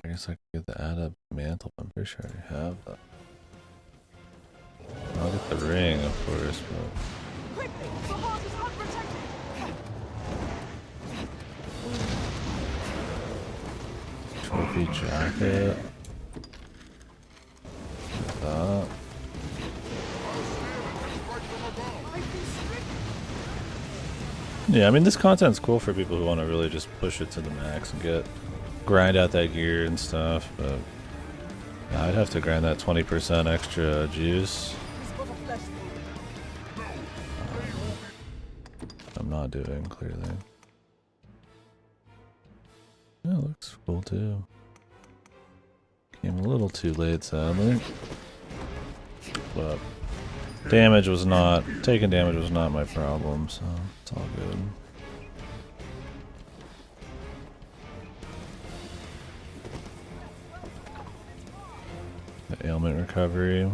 I guess I could get the adept mantle. I'm pretty sure I already have that. I'll get the ring, of course, but... Quickly, the heart is unprotected. Trophy jacket. That. Yeah, I mean, this content's cool for people who want to really just push it to the max and grind out that gear and stuff, but yeah, I'd have to grind that 20% extra juice. I'm not doing, clearly. Yeah, it looks cool too. Came a little too late, sadly. But taking damage was not my problem, so it's all good. The ailment recovery.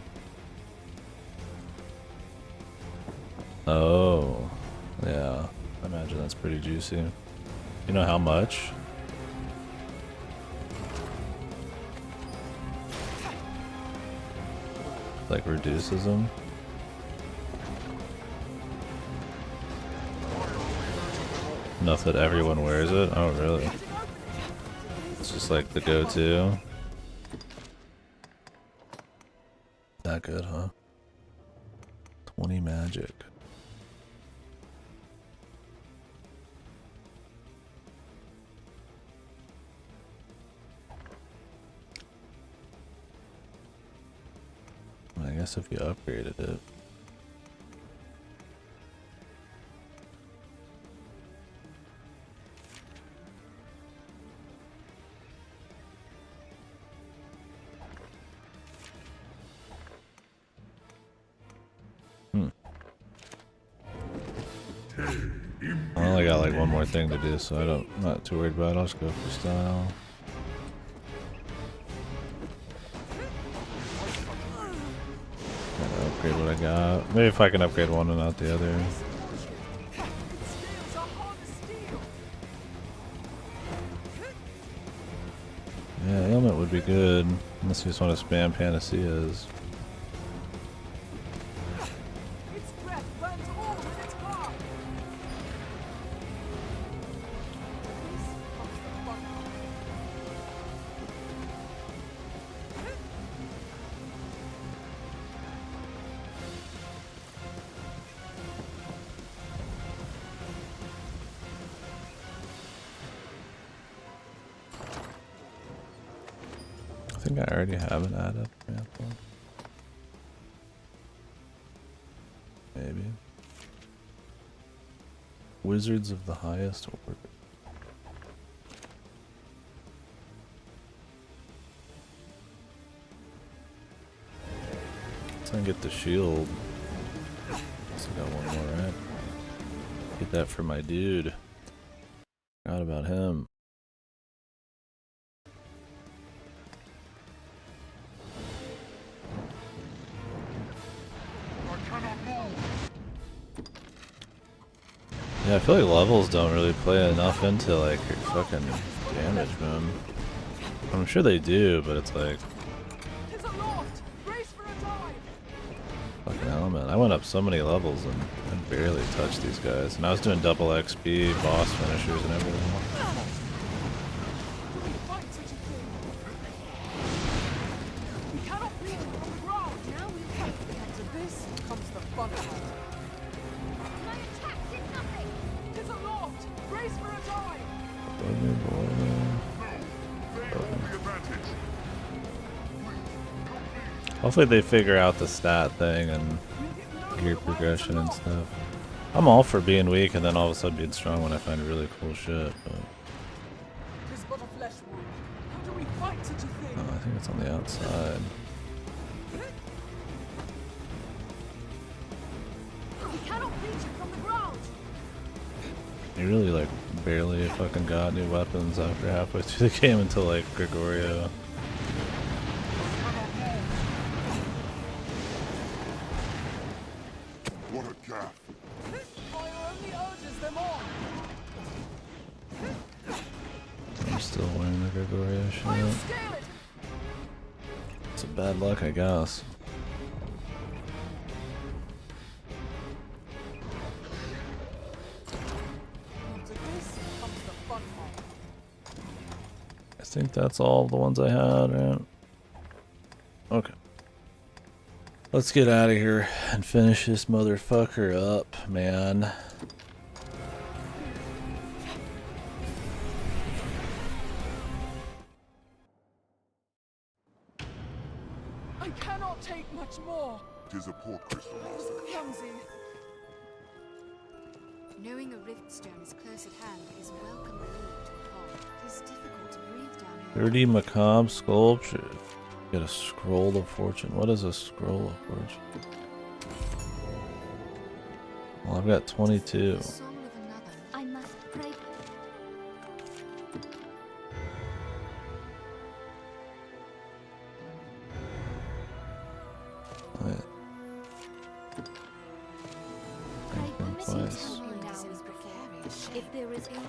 Oh, yeah. I imagine that's pretty juicy. You know how much? Like reduces them? enough that everyone wears it. Oh, really? It's just like the go-to. That good, huh? 20 magic. I guess if you upgraded it. I only got like one more thing to do, so I'm not too worried about it. I'll just go for style. Gotta upgrade what I got. Maybe if I can upgrade one and not the other. Yeah, ailment would be good. Unless you just want to spam panaceas. I think I already have an added mantle. Maybe. Wizards of the highest order. Let's not get the shield. Still got one more, right? Get that for my dude. Forgot about him. Yeah, I feel like levels don't really play enough into like your fucking damage, man. I'm sure they do, but it's like fucking element. I went up so many levels and I barely touched these guys, and I was doing double XP, boss finishers, and everything. Hopefully they figure out the stat thing and gear progression and stuff. I'm all for being weak and then all of a sudden being strong when I find really cool shit, but... Oh, I think it's on the outside. You really like barely fucking got new weapons after halfway through the game until like Gregorio. What a gaff. I'm still wearing the Gregorio shit. It's a bad luck, I guess. I think that's all the ones I had, right? Okay. Let's get out of here and finish this motherfucker up, man. I cannot take much more. It is a port crystal, Master. Clumsy. Knowing a rift stone is close at hand is welcome relief to a pod. It is difficult to breathe down here. 30 macabre sculpture. Get a scroll of fortune. What is a scroll of fortune? Well, I've got 22. I must pray. Wait. Pray Twice. permit me to help you now, if there is any.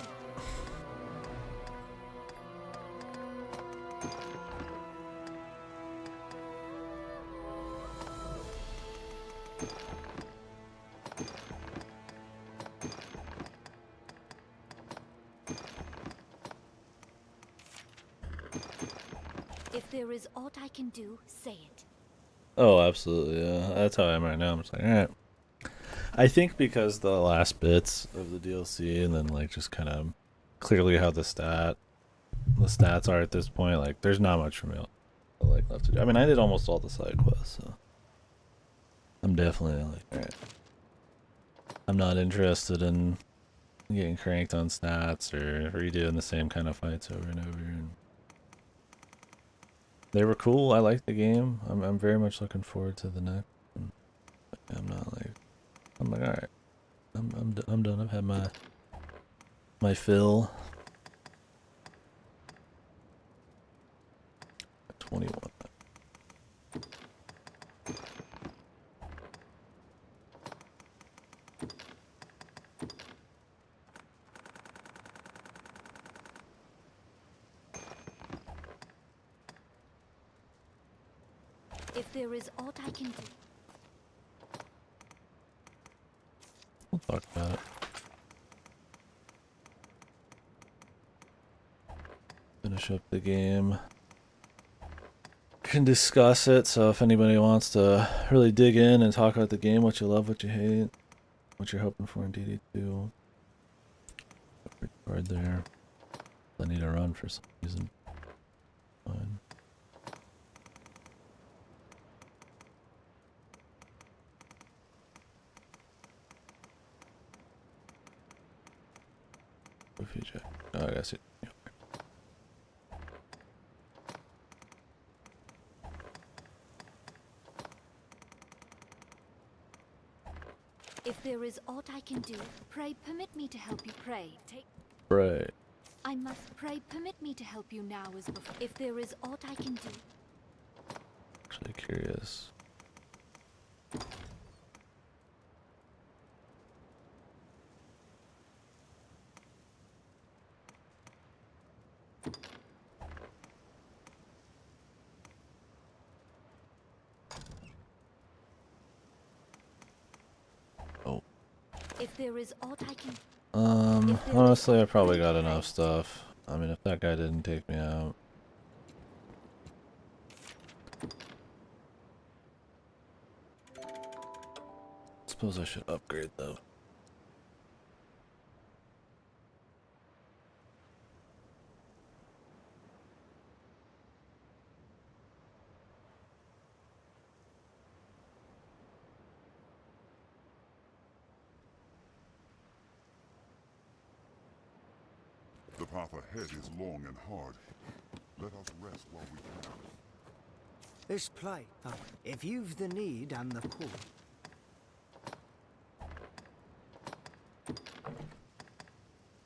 If there is aught I can do, say it. Oh, absolutely. Yeah, that's how I am right now. I'm just like, all right. I think because the last bits of the DLC, and then like just kind of clearly how the stats are at this point. Like, there's not much for me like left to do. I mean, I did almost all the side quests, so I'm definitely like, all right. I'm not interested in getting cranked on stats or redoing the same kind of fights over and over. And they were cool. I like the game. I'm very much looking forward to the next one. I'm not like, I'm like, all right. I'm done. I've had my fill. 21. If there is aught I can do. We'll talk about it. Finish up the game. Can discuss it, so if anybody wants to really dig in and talk about the game, what you love, what you hate, what you're hoping for in DD2, record there. I need to run for some reason. Fine. Oh, I guess it. If there is aught I can do, pray permit me to help you pray. Right. I must pray permit me to help you now as before. If there is aught I can do. Actually curious. Oh. If there is aught I can. Honestly, I probably got enough stuff. I mean, if that guy didn't take me out. Suppose I should upgrade though. The path ahead is long and hard. Let us rest while we can. This plate, if you've the need and the call.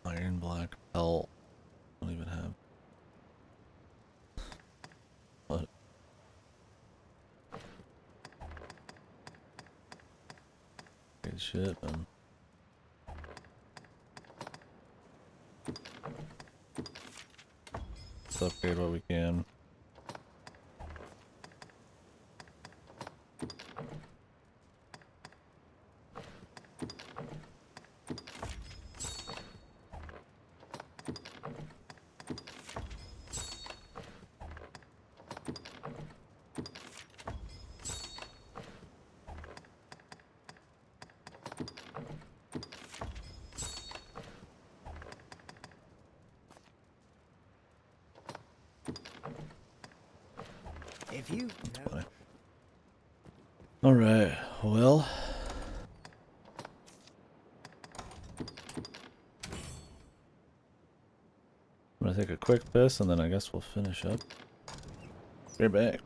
Iron black belt. Don't even have. What? Good shit, man. Let's upgrade what we can. If you know. Alright, well. I'm gonna take a quick piss and then I guess we'll finish up. Be right back.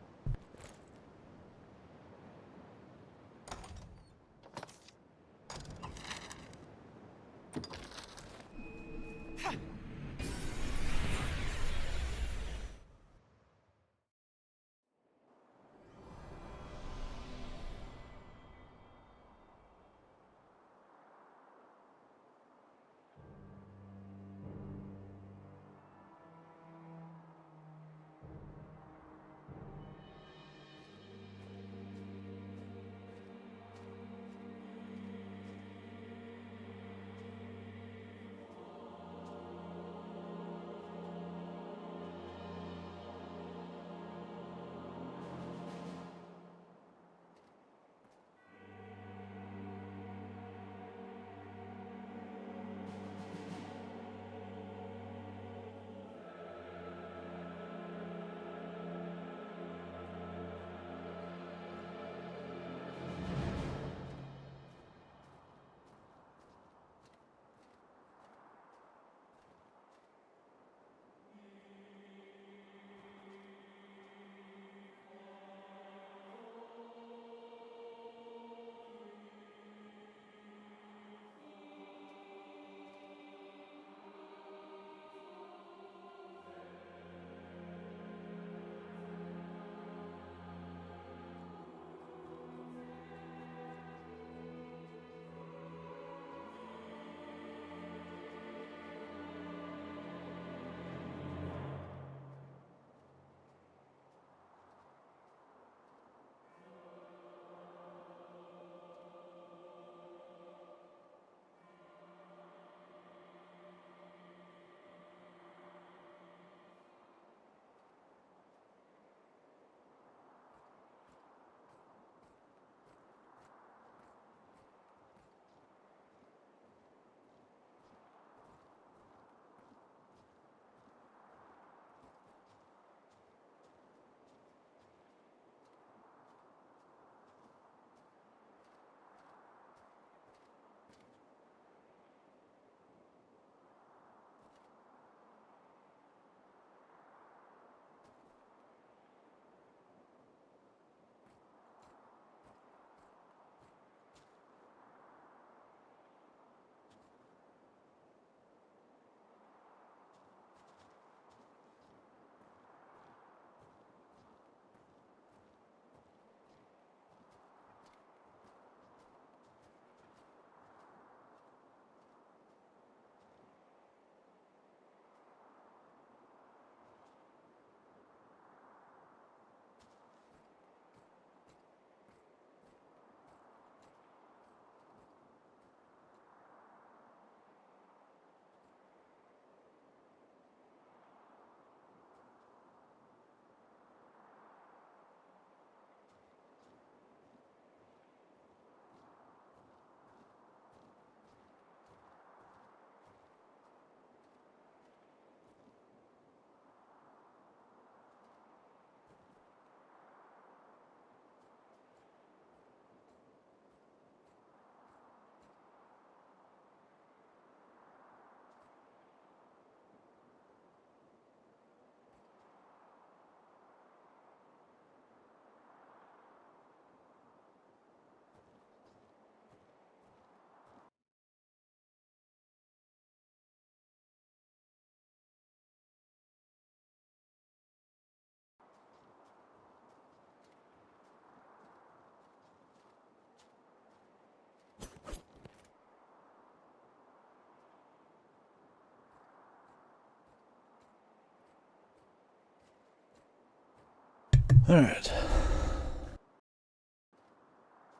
Alright.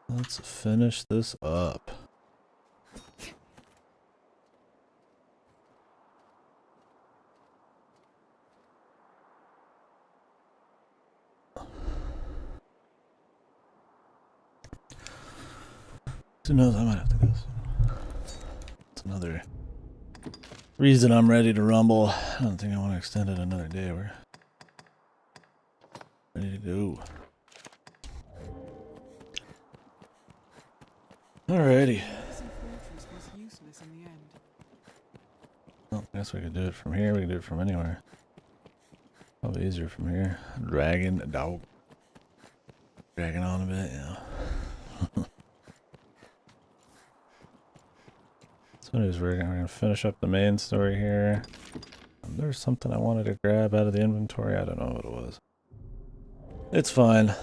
Let's finish this up. Who knows, I might have to go soon. It's another reason I'm ready to rumble. I don't think I want to extend it another day. We're ready to go. Alrighty. Well, I guess we could do it from here. We can do it from anywhere. Probably easier from here. Dragging a dog. Dragging on a bit, yeah. So anyways, we're gonna finish up the main story here. There's something I wanted to grab out of the inventory. I don't know what it was. It's fine.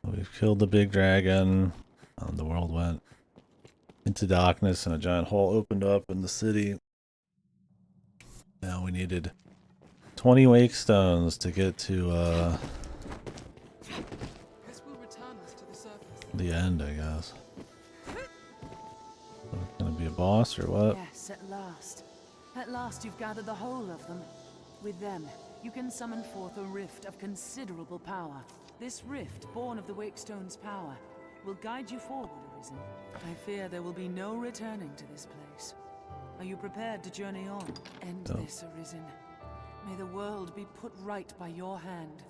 We've killed the big dragon. The world went into darkness and a giant hole opened up in the city. Now we needed 20 wake stones to get to the end, I guess. So it's gonna be a boss or what? Yes, at last. At last you've gathered the whole of them. With them, you can summon forth a rift of considerable power. This rift, born of the Wakestone's power, will guide you forward, Arisen. I fear there will be no returning to this place. Are you prepared to journey on? End this, Arisen. May the world be put right by your hand.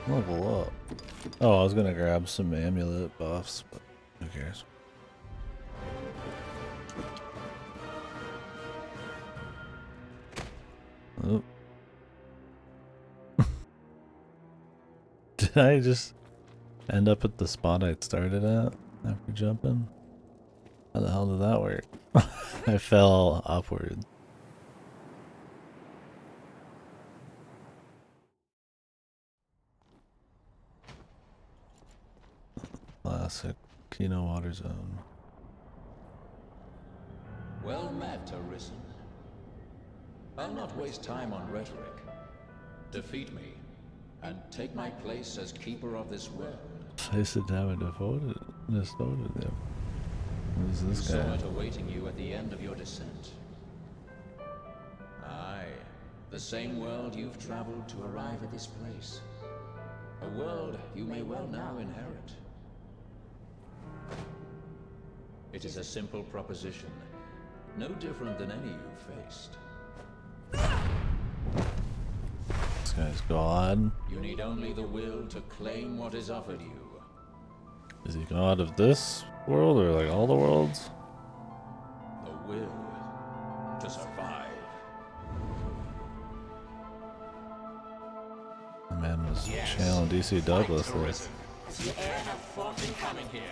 Level up. Oh, I was gonna grab some amulet buffs, but who cares? Oh. Did I just end up at the spot I started at after jumping? How the hell did that work? I fell upward. Classic Kino Water Zone. Well met, Arisen. I'll not waste time on rhetoric. Defeat me, and take my place as keeper of this world. Place it down and devoted them. Who's this You guy? saw it awaiting you at the end of your descent. Aye, the same world you've traveled to arrive at this place. A world you may well now inherit. It is a simple proposition, no different than any you've faced. This guy's God. You need only the will to claim what is offered you. Is he God of this world or like all the worlds? The will to survive. The man was channeling DC Douglas there. The air have fought in coming here.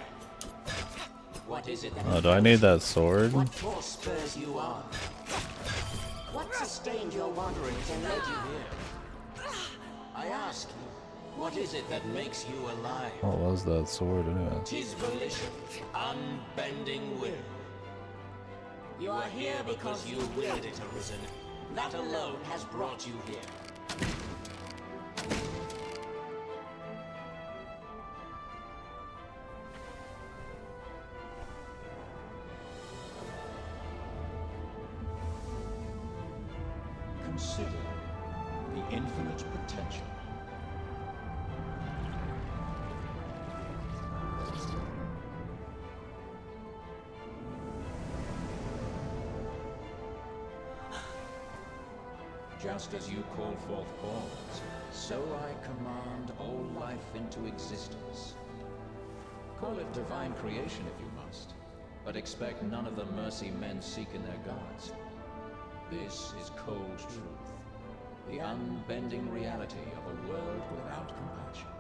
What is it that Oh, do I need that sword? What force spurs you on? What sustained your wanderings and led you here? I ask you, what is it that makes you alive? What was that sword anyway? 'Tis volition, unbending will. You are here because you willed it, Arisen. That alone has brought you here. Consider the infinite potential. Just as you call forth forms, so I command all life into existence. Call it divine creation if you must, but expect none of the mercy men seek in their gods. This is cold truth. The unbending reality of a world without compassion.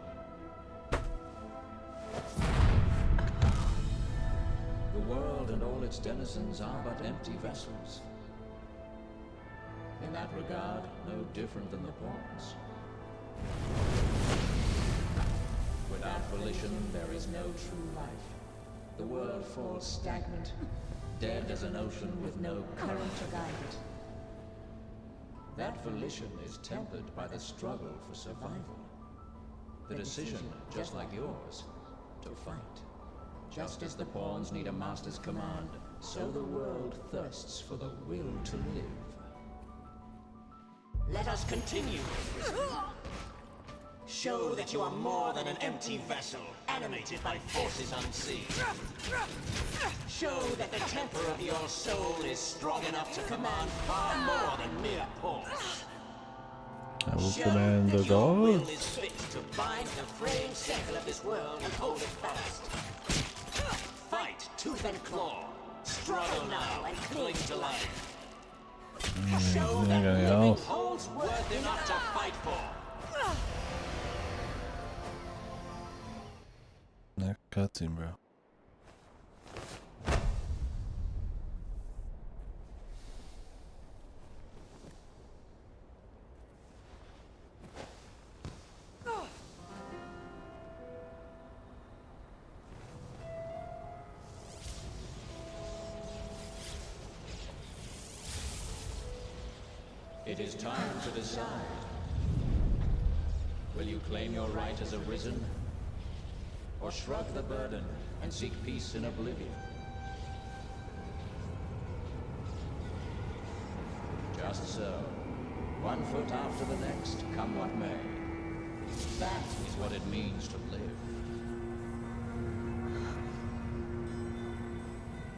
The world and all its denizens are but empty vessels. In that regard, no different than the pawns. Without volition, there is no true life. The world falls stagnant, dead as an ocean with no current to guide it. That volition is tempered by the struggle for survival. The decision, just like yours, to fight. Just as the pawns need a master's command, so the world thirsts for the will to live. Let us continue. Show that you are more than an empty vessel, animated by forces unseen. Show that the temper of your soul is strong enough to command far more than mere pawns. I will command the gods. Is fit to bind the fraying circle of this world and hold it fast. Fight tooth and claw. Struggle now and cling to life. Show that living holds worth enough to fight for. Next cutscene, bro. It is time to decide. Will you claim your right as arisen? Or shrug the burden and seek peace in oblivion? Just so. One foot after the next, come what may. That is what it means to live.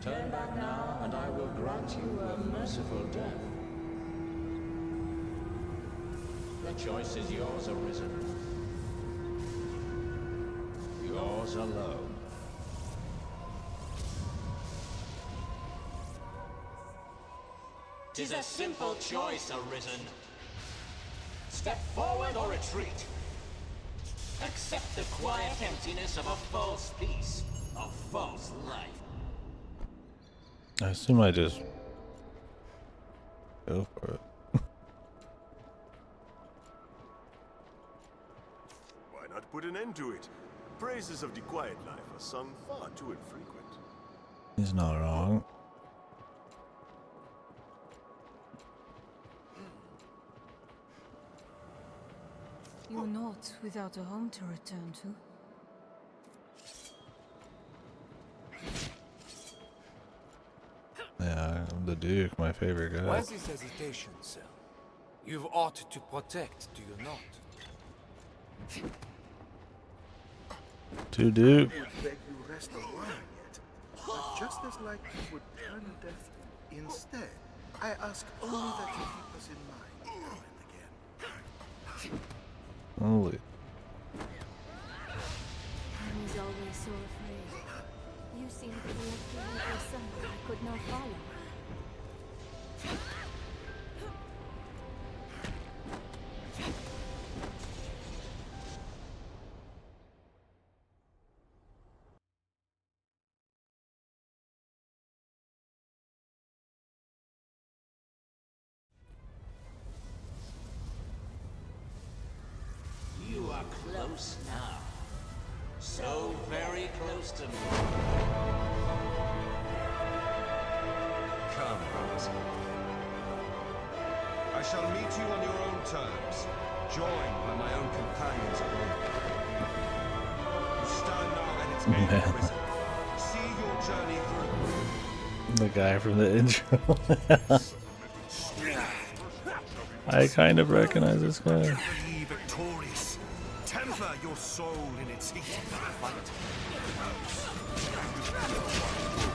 Turn back now, and I will grant you a merciful death. The choice is yours, Arisen. Yours alone. 'Tis a simple choice, Arisen. Step forward or retreat. Accept the quiet emptiness of a false peace, a false life. I assume I just go for it. Why not put an end to it? Praises of the quiet life are sung far too infrequent. He's not wrong. You're not without a home to return to. Yeah, I'm the Duke, my favorite guy. Why this hesitation, sir? You've ought to protect, do you not? To Duke. I would beg you rest a while yet, but just as like you would turn deaf instead, I ask only that you keep us in mind now and again. Holy. He's always so afraid. You seem to have left me for someone I could not follow. You are close now. So very close to me. Come, Arisen. I shall meet you on your own terms, joined by my own companions of old. You stand now at its end, Arisen. See your journey through. The guy from the intro. I kind of recognize this guy. Be victorious. Temper your soul in its heat of fight.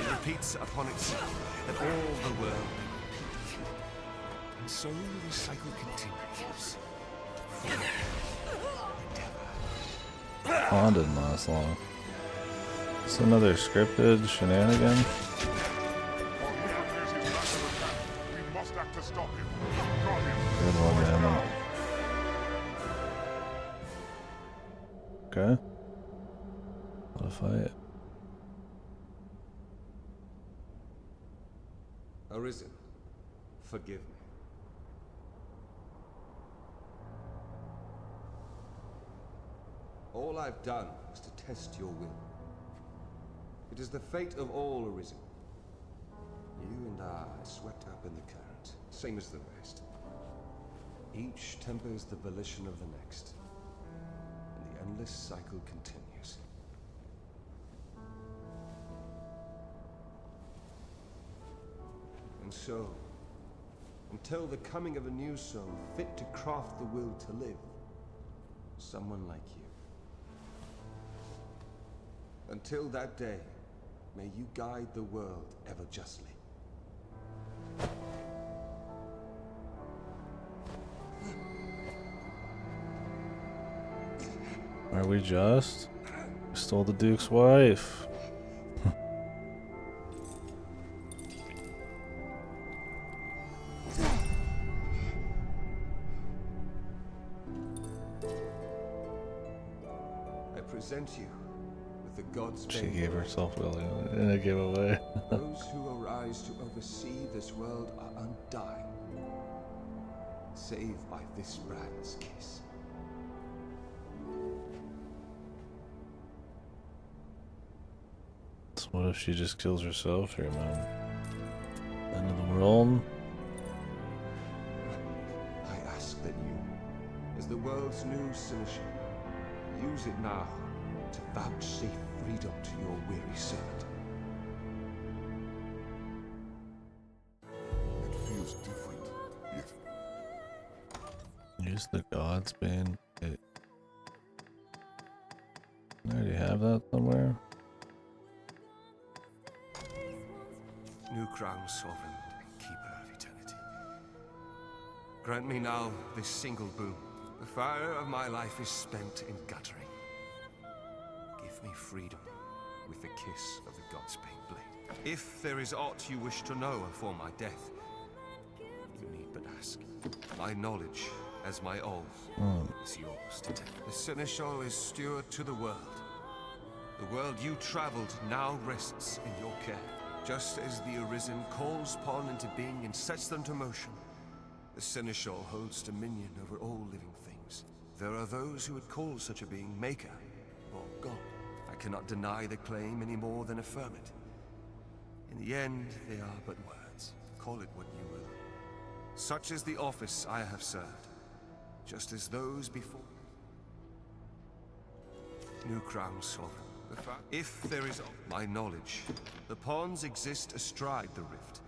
It repeats upon itself that all the world, and so the cycle continues. Pawn didn't last long. It's another scripted shenanigan. We must act to stop him. Good one, man. Okay. What a fight. Arisen, forgive me. All I've done was to test your will. It is the fate of all Arisen. You and I are swept up in the current, same as the rest. Each tempers the volition of the next, and the endless cycle continues. And so, until the coming of a new soul fit to craft the will to live, someone like you. Until that day, may you guide the world ever justly. Are we just? We stole the Duke's wife. I present you with the God's She bane. gave herself willingly in a giveaway. Those who arise to oversee this world are undying, save by this brand's kiss. So what if she just kills herself here, man? End of the world? I ask that you, as the world's new seneschal, use it now to vouchsafe freedom to your weary servant. It feels different, yet Use the God's bane. Wait. I already have that somewhere. New crown, sovereign and keeper of eternity. Grant me now this single boon. The fire of my life is spent in guttering. Give me freedom with the kiss of the Godsbane blade. If there is aught you wish to know afore my death, you need but ask. My knowledge, as my all, is yours to take. The Seneschal is steward to the world. The world you traveled now rests in your care. Just as the Arisen calls upon into being and sets them to motion, the Seneschal holds dominion over all living things. There are those who would call such a being Maker or God. I cannot deny the claim any more than affirm it. In the end, they are but words. Call it what you will. Such is the office I have served, just as those before. New crown, sovereign. If there is my knowledge, the pawns exist astride the rift.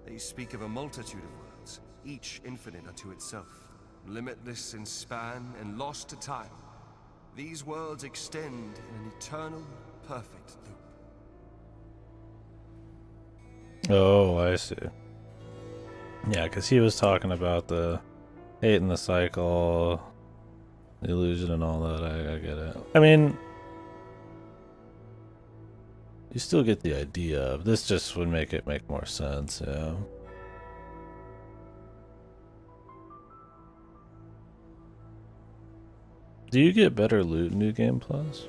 They speak of a multitude of worlds, each infinite unto itself, limitless in span and lost to time. These worlds extend in an eternal, perfect loop. Oh, I see. Yeah, because he was talking about the hate and the cycle, the illusion and all that. I get it. I mean, you still get the idea of this. Just would make it make more sense, yeah. Do you get better loot in New Game Plus?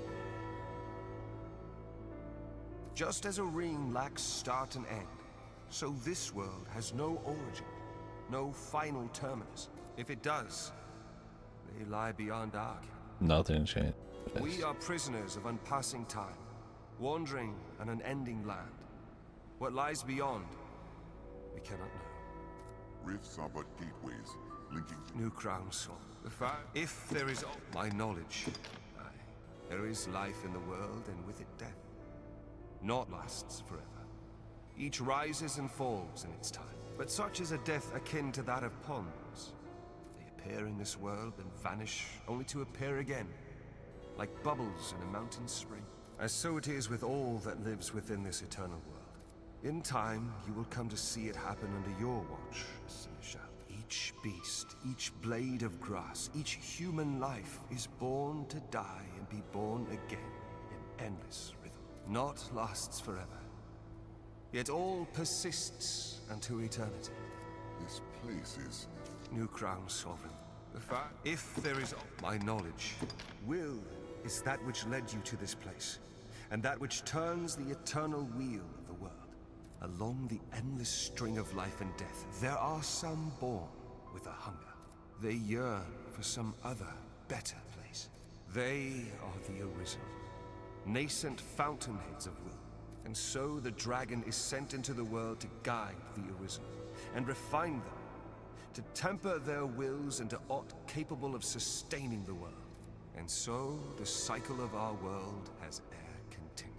Just as a ring lacks start and end, so this world has no origin, no final terminus. If it does, they lie beyond our ken. Nothing changed. We are prisoners of unpassing time, wandering an unending land. What lies beyond, we cannot know. rifts are but gateways linking to New crown soul. If there is my knowledge, aye, there is life in the world, and with it death. Naught lasts forever. Each rises and falls in its time. But such is a death akin to that of pawns. They appear in this world and vanish, only to appear again, like bubbles in a mountain spring. As so it is with all that lives within this eternal world. In time, you will come to see it happen under your watch, Seneschal. Each beast, each blade of grass, each human life is born to die and be born again in endless rhythm. Naught lasts forever, yet all persists unto eternity. this place is New crown sovereign. If there is my knowledge, will is that which led you to this place, and that which turns the eternal wheel of the world. Along the endless string of life and death, there are some born with a hunger. They yearn for some other, better place. They are the Arisen, nascent fountainheads of will. And so the dragon is sent into the world to guide the Arisen, and refine them, to temper their wills into aught capable of sustaining the world. And so the cycle of our world has e'er continued.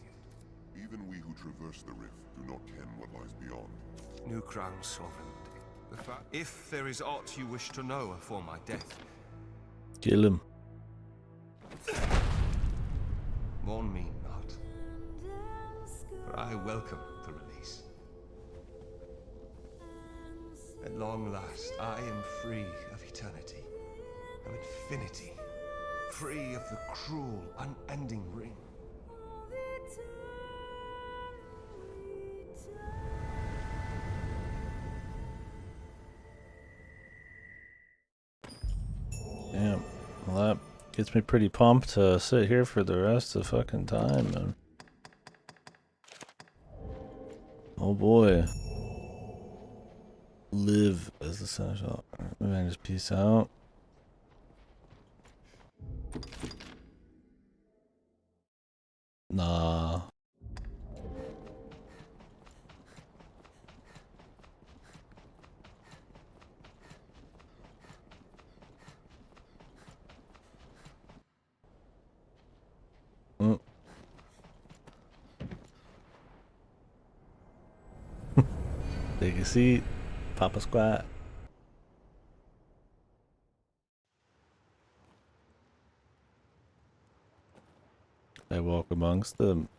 Even we who traverse the rift do not ken what lies beyond. New Crown Sovereignty. If there is aught you wish to know afore my death, Kill him. mourn me not, for I welcome the release. At long last, I am free of eternity, of infinity, free of the cruel, unending ring. Damn. Well, that gets me pretty pumped to sit here for the rest of the fucking time, man. Oh boy. Live as essential. Maybe I just peace out. Nah. Mm. Take a seat. Pop a squat. I walk amongst them.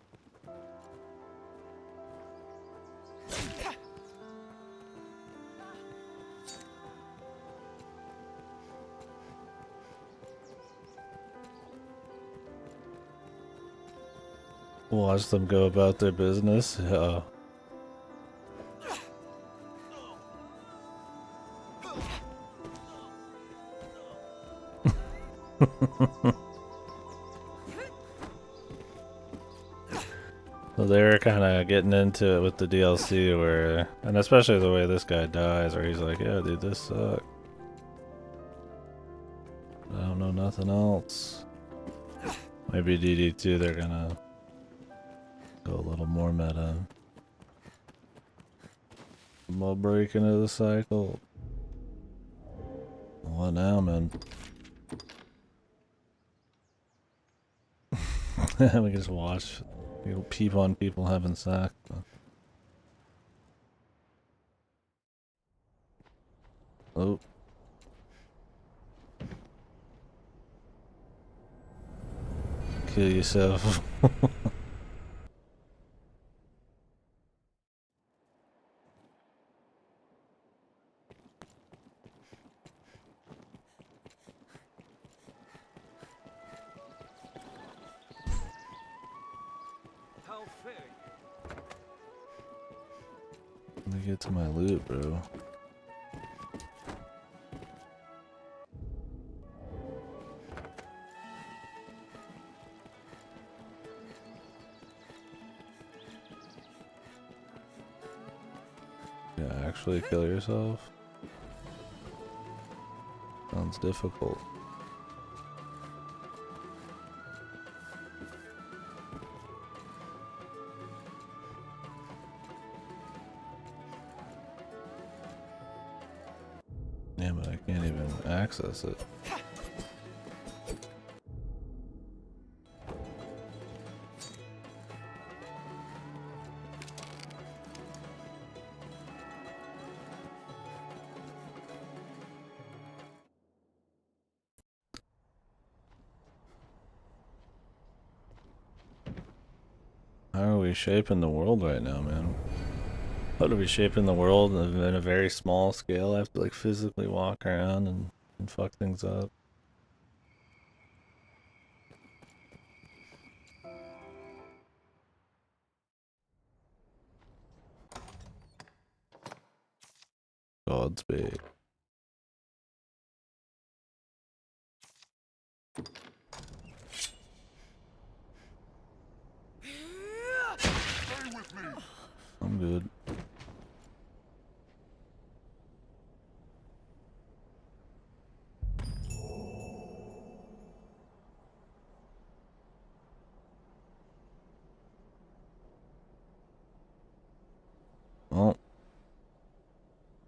Watch them go about their business. So they're kind of getting into it with the DLC where, and especially the way this guy dies, where he's like, yeah, dude, this sucks. I don't know nothing else. Maybe DD2, they're gonna go a little more meta. More break into the cycle. What now, man? We can just watch. You'll peep on people having sex. Oh. Kill yourself. Let me get to my loot, bro. Yeah, actually kill yourself? Sounds difficult. Yeah, but I can't even access it. How are we shaping the world right now, man? How are we shaping the world in a very small scale? I have to like physically walk around and fuck things up. Godspeed.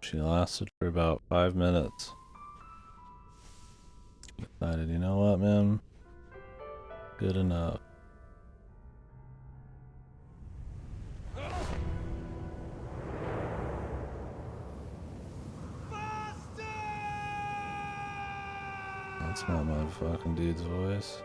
She lasted for about 5 minutes. Decided, you know what, man? Good enough. That's not my fucking dude's voice.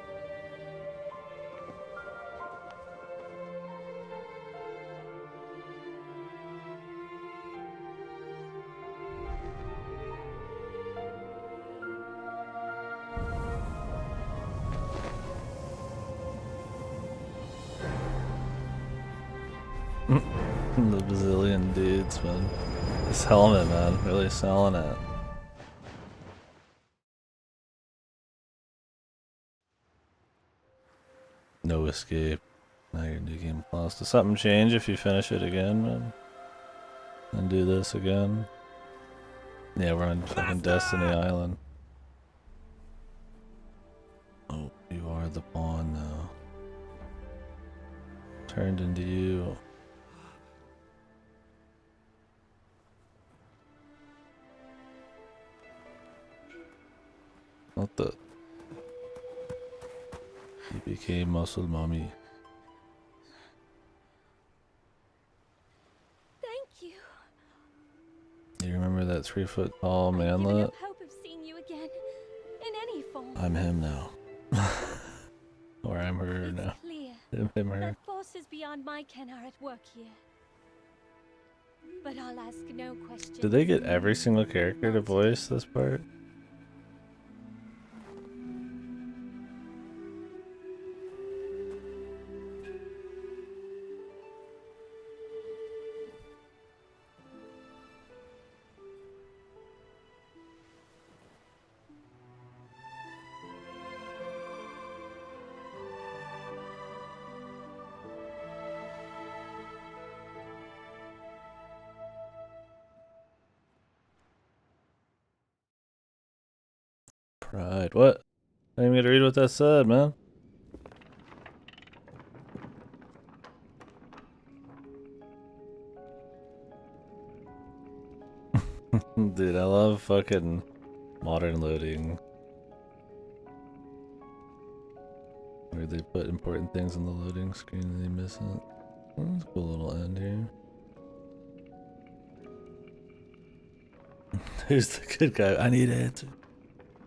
The bazillion dudes, man. This helmet, man, really selling it. No escape. Now you're New Game Plus. Does something change if you finish it again, man? And do this again? Yeah, we're on fucking Destiny Island. Oh, you are the pawn now. Turned into you. What the? He became muscle mommy. Thank you. You remember that 3-foot tall manlet? Hope of seeing you again in any form. I'm him now. Or I'm her now. Clear. Him, her. The forces beyond my ken are at work here. But I'll ask no questions. Did they get every single character to voice this part? Pride. What? I didn't even get to read what that said, man. Dude, I love fucking modern loading. Where they put important things on the loading screen and they miss it. That's a cool little end here. Who's the good guy? I need an answer.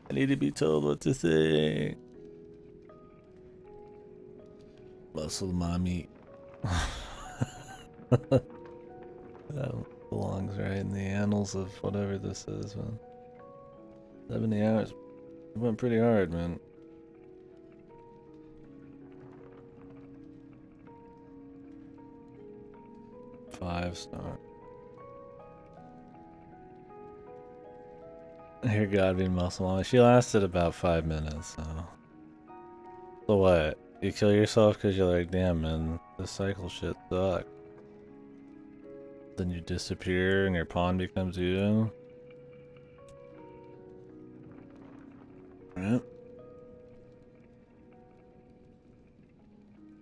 I need to be told what to say. Muscle mommy. That belongs right in the annals of whatever this is, man. 70 hours. It went pretty hard, man. Five-star. Here, God be muscle mommy. She lasted about 5 minutes, so. So what? You kill yourself because you're like, damn, man, this cycle shit sucks. Then you disappear and your pawn becomes you. Right?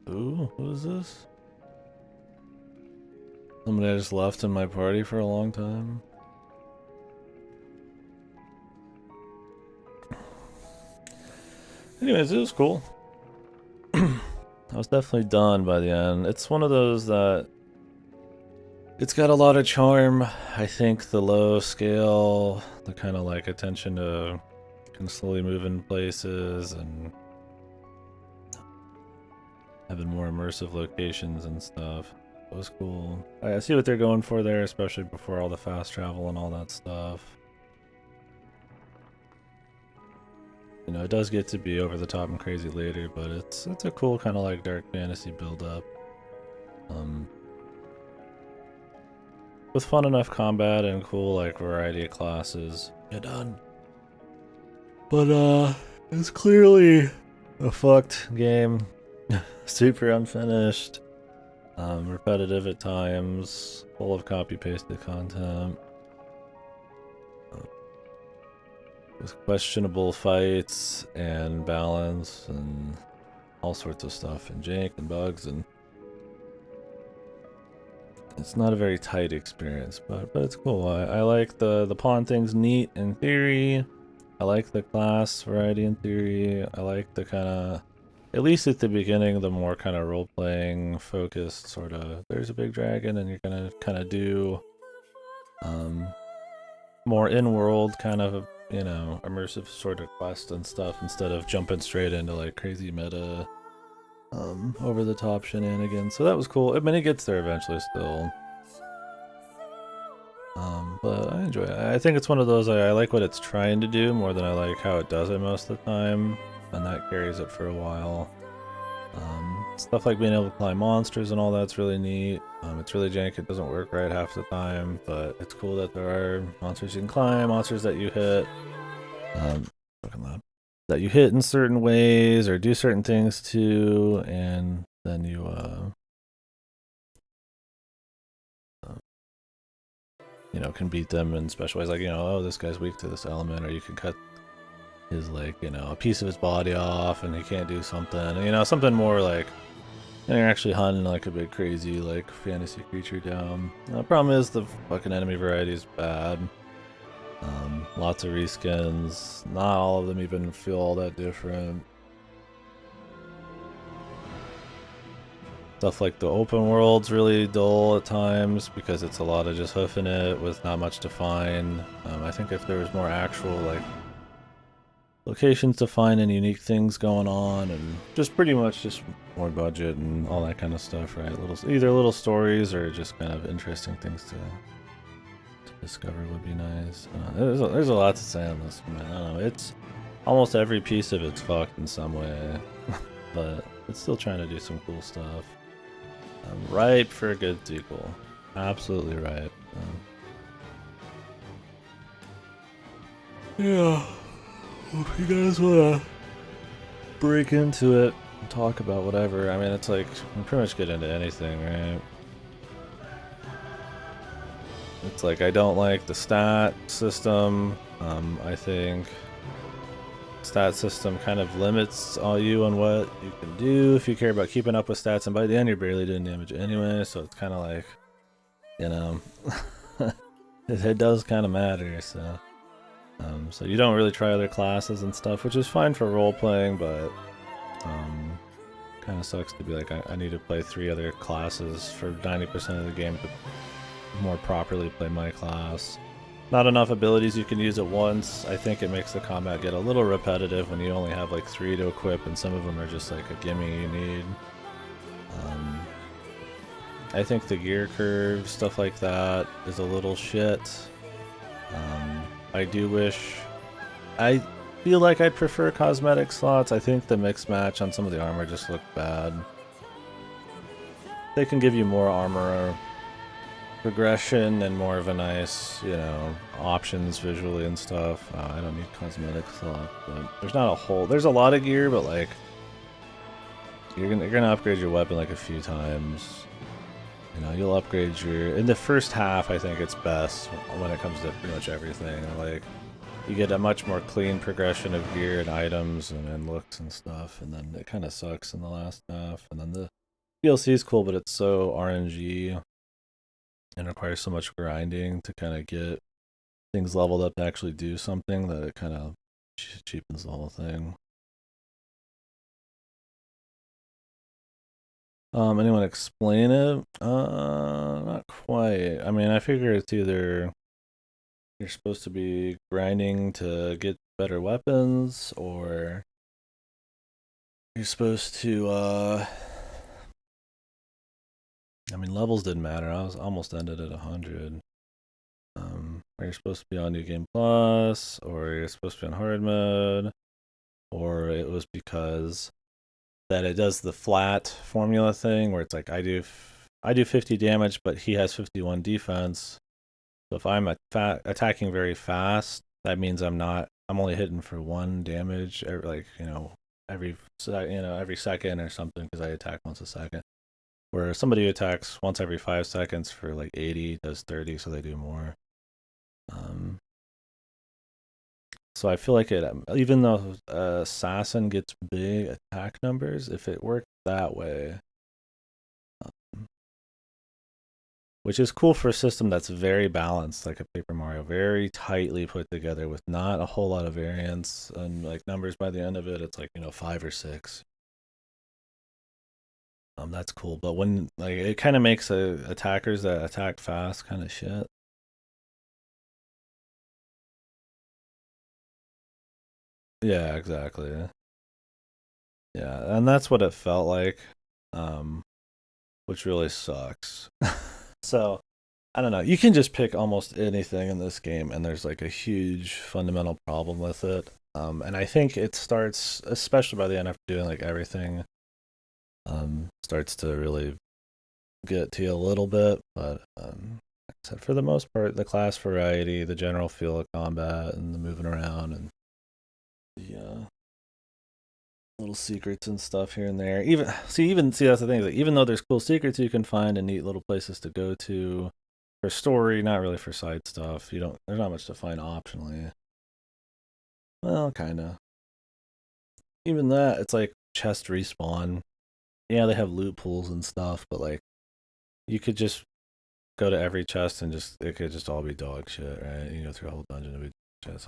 Ooh, who is this? Somebody I just left in my party for a long time. Anyways, it was cool. I was definitely done by the end. It's one of those that it's got a lot of charm. I think the low scale, the kind of like attention to can slowly move in places and having more immersive locations and stuff. It was cool. I see what they're going for there, especially before all the fast travel and all that stuff. You know, it does get to be over the top and crazy later, but it's a cool kind of like dark fantasy build up. With fun enough combat and cool like variety of classes. You're done. But it's clearly a fucked game. Super unfinished. Repetitive at times, full of copy-pasted content. With questionable fights and balance and all sorts of stuff and jank and bugs and It's not a very tight experience, but it's cool. I like the pawn thing's neat in theory. I like the class variety in theory. I like the kind of, at least at the beginning, the more kind of role-playing focused sort of, there's a big dragon and you're gonna kind of do more in-world kind of, you know, immersive sort of quest and stuff instead of jumping straight into like crazy meta over-the-top shenanigans. So that was cool. I mean, it gets there eventually still. But I enjoy it. I think it's one of those, I like what it's trying to do more than I like how it does it most of the time, and that carries it for a while. Stuff like being able to climb monsters and all that's really neat. It's really jank, it doesn't work right half the time, but it's cool that there are monsters you can climb, monsters that you hit, fucking loud, that you hit in certain ways or do certain things to, and then you, you know, can beat them in special ways, like, you know, oh, this guy's weak to this element, or you can cut his, like, you know, a piece of his body off and he can't do something, you know, something more like, and you're actually hunting like a big crazy like fantasy creature down. The problem is the fucking enemy variety is bad. Lots of reskins. Not all of them even feel all that different. Stuff like the open world's really dull at times because it's a lot of just hoofing it with not much to find. I think if there was more actual like locations to find and unique things going on, and just pretty much just more budget and all that kind of stuff, right? Either little stories or just kind of interesting things to discover would be nice. There's a lot to say on this, man. I don't know. It's almost every piece of it's fucked in some way, but it's still trying to do some cool stuff. Ripe for a good sequel. Absolutely ripe. Yeah. If you guys wanna break into it and talk about whatever, I mean, it's like, you can pretty much get into anything, right? It's like, I don't like the stat system. I think stat system kind of limits all you on what you can do if you care about keeping up with stats, and by the end you're barely doing damage anyway, so it's kind of like, you know, it does kind of matter, so. So you don't really try other classes and stuff, which is fine for role-playing, but kind of sucks to be like, I need to play 3 other classes for 90% of the game to more properly play my class. Not enough abilities you can use at once. I think it makes the combat get a little repetitive when you only have like 3 to equip, and some of them are just like a gimme you need. I think the gear curve, stuff like that, is a little shit. I do wish... I feel like I'd prefer cosmetic slots. I think the mix match on some of the armor just looked bad. They can give you more armor progression and more of a nice, you know, options visually and stuff. I don't need cosmetic slots, but there's not a whole... There's a lot of gear, but like... You're gonna upgrade your weapon like a few times. You know, you'll upgrade your... In the first half, I think it's best when it comes to pretty much everything. Like, you get a much more clean progression of gear and items and looks and stuff, and then it kind of sucks in the last half. And then the DLC is cool, but it's so RNG and requires so much grinding to kind of get things leveled up to actually do something that it kind of cheapens the whole thing. Anyone explain it? Not quite. I mean, I figure it's either you're supposed to be grinding to get better weapons, or you're supposed to, I mean, levels didn't matter. I was almost ended at 100. Or you're supposed to be on New Game Plus, or you're supposed to be on hard mode, or it was because that it does the flat formula thing where it's like I do 50 damage, but he has 51 defense. So if I'm attacking very fast, that means I'm only hitting for 1 damage, every second or something, because I attack once a second. Where somebody who attacks once every 5 seconds for like 80 does 30, so they do more. So I feel like it, even though Assassin gets big attack numbers, if it worked that way, which is cool for a system that's very balanced, like a Paper Mario, very tightly put together with not a whole lot of variance and like numbers. By the end of it, it's like 5 or 6. That's cool. But when like it kind of makes attackers that attack fast kind of shit. Yeah, exactly. Yeah, and that's what it felt like, um, which really sucks. So I don't know. You can just pick almost anything in this game, and there's like a huge fundamental problem with it. And I think it starts, especially by the end, after doing like everything, starts to really get to you a little bit. But like I said, for the most part, the class variety, the general feel of combat, and the moving around, and the little secrets and stuff here and there. Even see that's the thing. Like, even though there's cool secrets you can find and neat little places to go to for story, not really for side stuff. There's not much to find optionally. Well, kinda. Even that, it's like chest respawn. Yeah, they have loot pools and stuff, but like you could just go to every chest and just it could just all be dog shit, right? You go through a whole dungeon to be chest.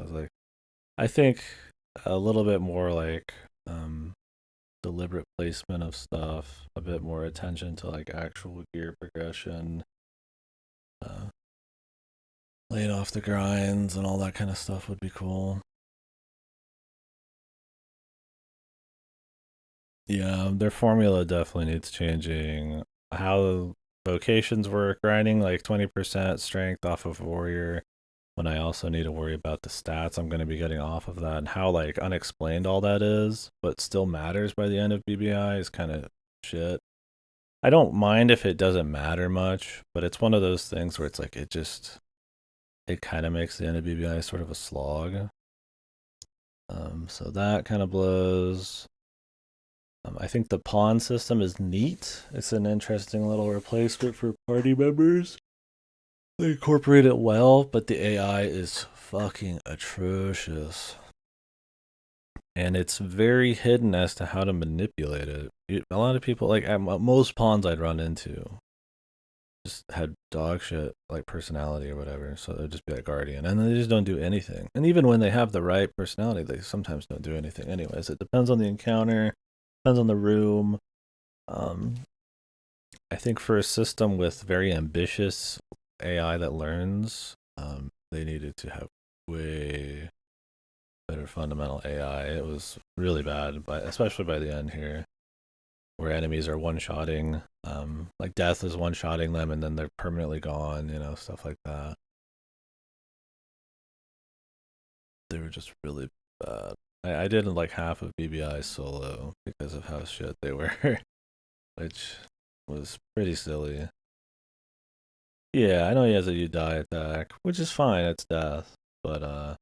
I think a little bit more like deliberate placement of stuff, a bit more attention to like actual gear progression, laying off the grinds and all that kind of stuff would be cool. Yeah, their formula definitely needs changing. How vocations work, grinding like 20% strength off of warrior, when I also need to worry about the stats I'm going to be getting off of that, and how like unexplained all that is, but still matters by the end of BBI is kind of shit. I don't mind if it doesn't matter much, but it's one of those things where it's like it kind of makes the end of BBI sort of a slog. So that kind of blows. I think the pawn system is neat. It's an interesting little replacement for party members. They incorporate it well, but the AI is fucking atrocious. And it's very hidden as to how to manipulate it. A lot of people, like most pawns I'd run into, just had dog shit like personality or whatever. So they'd just be like guardian, and they just don't do anything. And even when they have the right personality, they sometimes don't do anything. Anyways, it depends on the encounter, depends on the room. Um, I think for a system with very ambitious AI that learns, they needed to have way better fundamental AI. It was really bad, but especially by the end here, where enemies are one-shotting, like death is one-shotting them, and then they're permanently gone. Stuff like that. They were just really bad. I didn't like half of BBI solo because of how shit they were, which was pretty silly. Yeah, I know he has a you die attack, which is fine. It's death, but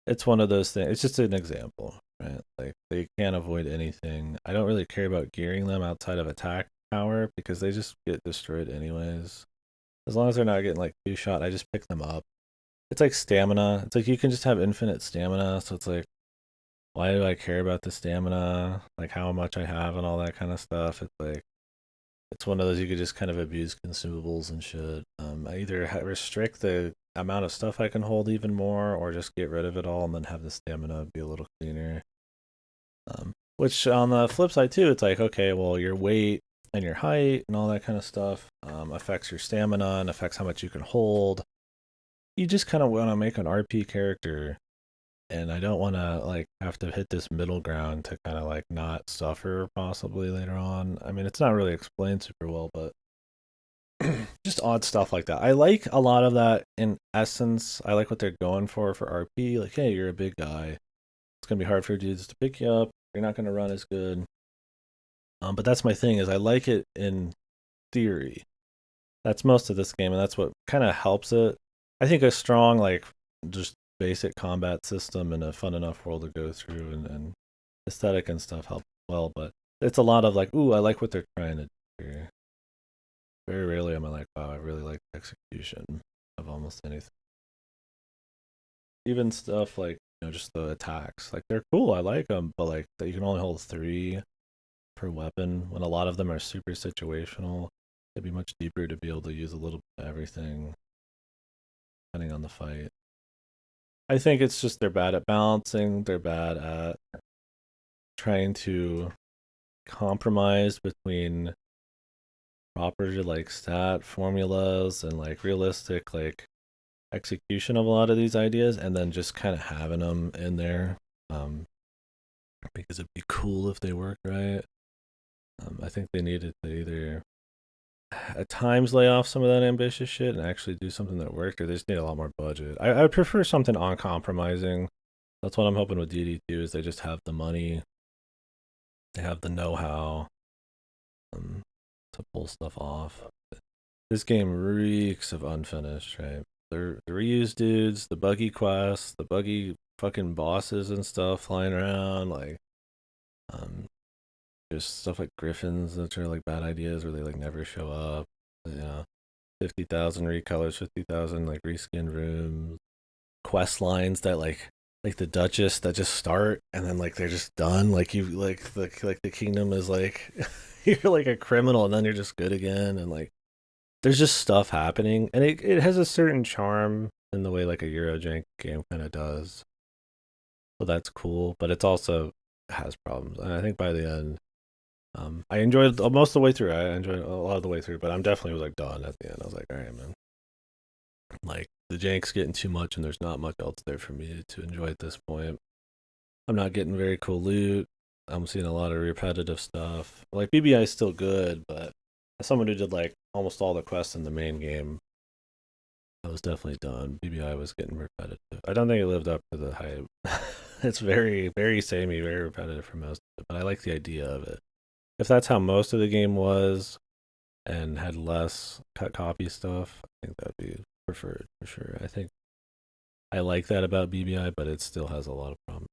it's one of those things. It's just an example, right? Like they can't avoid anything. I don't really care about gearing them outside of attack power because they just get destroyed anyways. As long as they're not getting like two shot, I just pick them up. It's like stamina. It's like you can just have infinite stamina, so it's like, why do I care about the stamina? Like how much I have and all that kind of stuff. It's like it's one of those you could just kind of abuse consumables and shit. I either restrict the amount of stuff I can hold even more, or just get rid of it all and then have the stamina be a little cleaner. Which on the flip side too, it's like, okay, well, your weight and your height and all that kind of stuff affects your stamina and affects how much you can hold. You just kind of want to make an RP character, and I don't want to like have to hit this middle ground to kind of like not suffer possibly later on. I mean, it's not really explained super well, but just odd stuff like that. I like a lot of that in essence. I like what they're going for RP. Like, hey, you're a big guy. It's gonna be hard for dudes to pick you up. You're not gonna run as good. But that's my thing is I like it in theory. That's most of this game, and that's what kind of helps it. I think a strong like just basic combat system and a fun enough world to go through and aesthetic and stuff help well. But it's a lot of like, ooh, I like what they're trying to do here. Very rarely am I like, wow, I really like the execution of almost anything. Even stuff like, just the attacks. Like, they're cool, I like them, but like, that you can only hold 3 per weapon when a lot of them are super situational. It'd be much deeper to be able to use a little bit of everything, depending on the fight. I think it's just they're bad at balancing. They're bad at trying to compromise between proper like stat formulas and like realistic like execution of a lot of these ideas, and then just kind of having them in there because it'd be cool if they work right. I think they needed to either at times lay off some of that ambitious shit and actually do something that worked, or they just need a lot more budget. I would prefer something uncompromising. That's what I'm hoping with DD2 is they just have the money, they have the know-how to pull stuff off. This game reeks of unfinished, right? The reused dudes, the buggy quests, the buggy fucking bosses and stuff flying around, like just stuff like griffins that are like bad ideas where they like never show up. You know, 50,000 recolors, 50,000 like reskinned rooms, quest lines that like the Duchess that just start and then like they're just done. Like you like the kingdom is like you're like a criminal and then you're just good again, and like there's just stuff happening, and it has a certain charm in the way like a Eurojank game kind of does. So that's cool, but it's also has problems. And I think by the end, I enjoyed most of the way through. I enjoyed a lot of the way through, but I'm definitely was like done at the end. I was like, all right, man. Like the jank's getting too much, and there's not much else there for me to enjoy at this point. I'm not getting very cool loot. I'm seeing a lot of repetitive stuff. Like BBI is still good, but as someone who did like almost all the quests in the main game, I was definitely done. BBI was getting repetitive. I don't think it lived up to the hype. It's very, very samey, very repetitive for most of it, but I like the idea of it. If that's how most of the game was and had less cut copy stuff, I think that'd be preferred for sure. I think I like that about BBI, but it still has a lot of problems.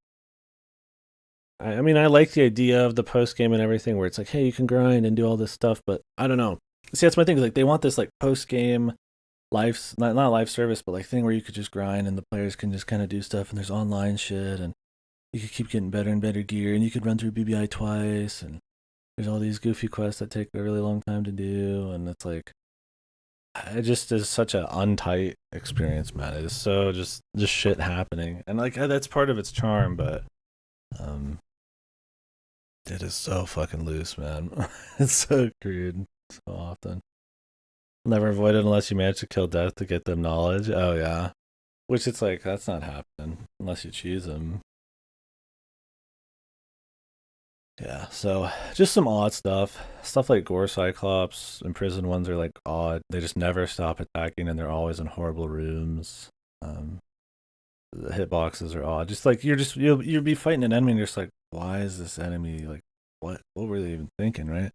I mean, I like the idea of the post game and everything, where it's like, hey, you can grind and do all this stuff, but I don't know. See, that's my thing. Is like they want this like post game life, not live service, but like thing where you could just grind and the players can just kind of do stuff, and there's online shit, and you could keep getting better and better gear, and you could run through BBI twice, and there's all these goofy quests that take a really long time to do, and it's like it just is such an untight experience, man. It is so just shit happening, and like that's part of its charm, but it is so fucking loose, man. It's so crude so often. Never avoid it unless you manage to kill death to get them knowledge. Oh yeah, which it's like that's not happening unless you choose them. Yeah, so just some odd stuff. Stuff like Gore Cyclops. Imprisoned ones are like odd. They just never stop attacking, and they're always in horrible rooms. The hitboxes are odd. Just like you'll be fighting an enemy, and you're just like, why is this enemy like what were they even thinking, right?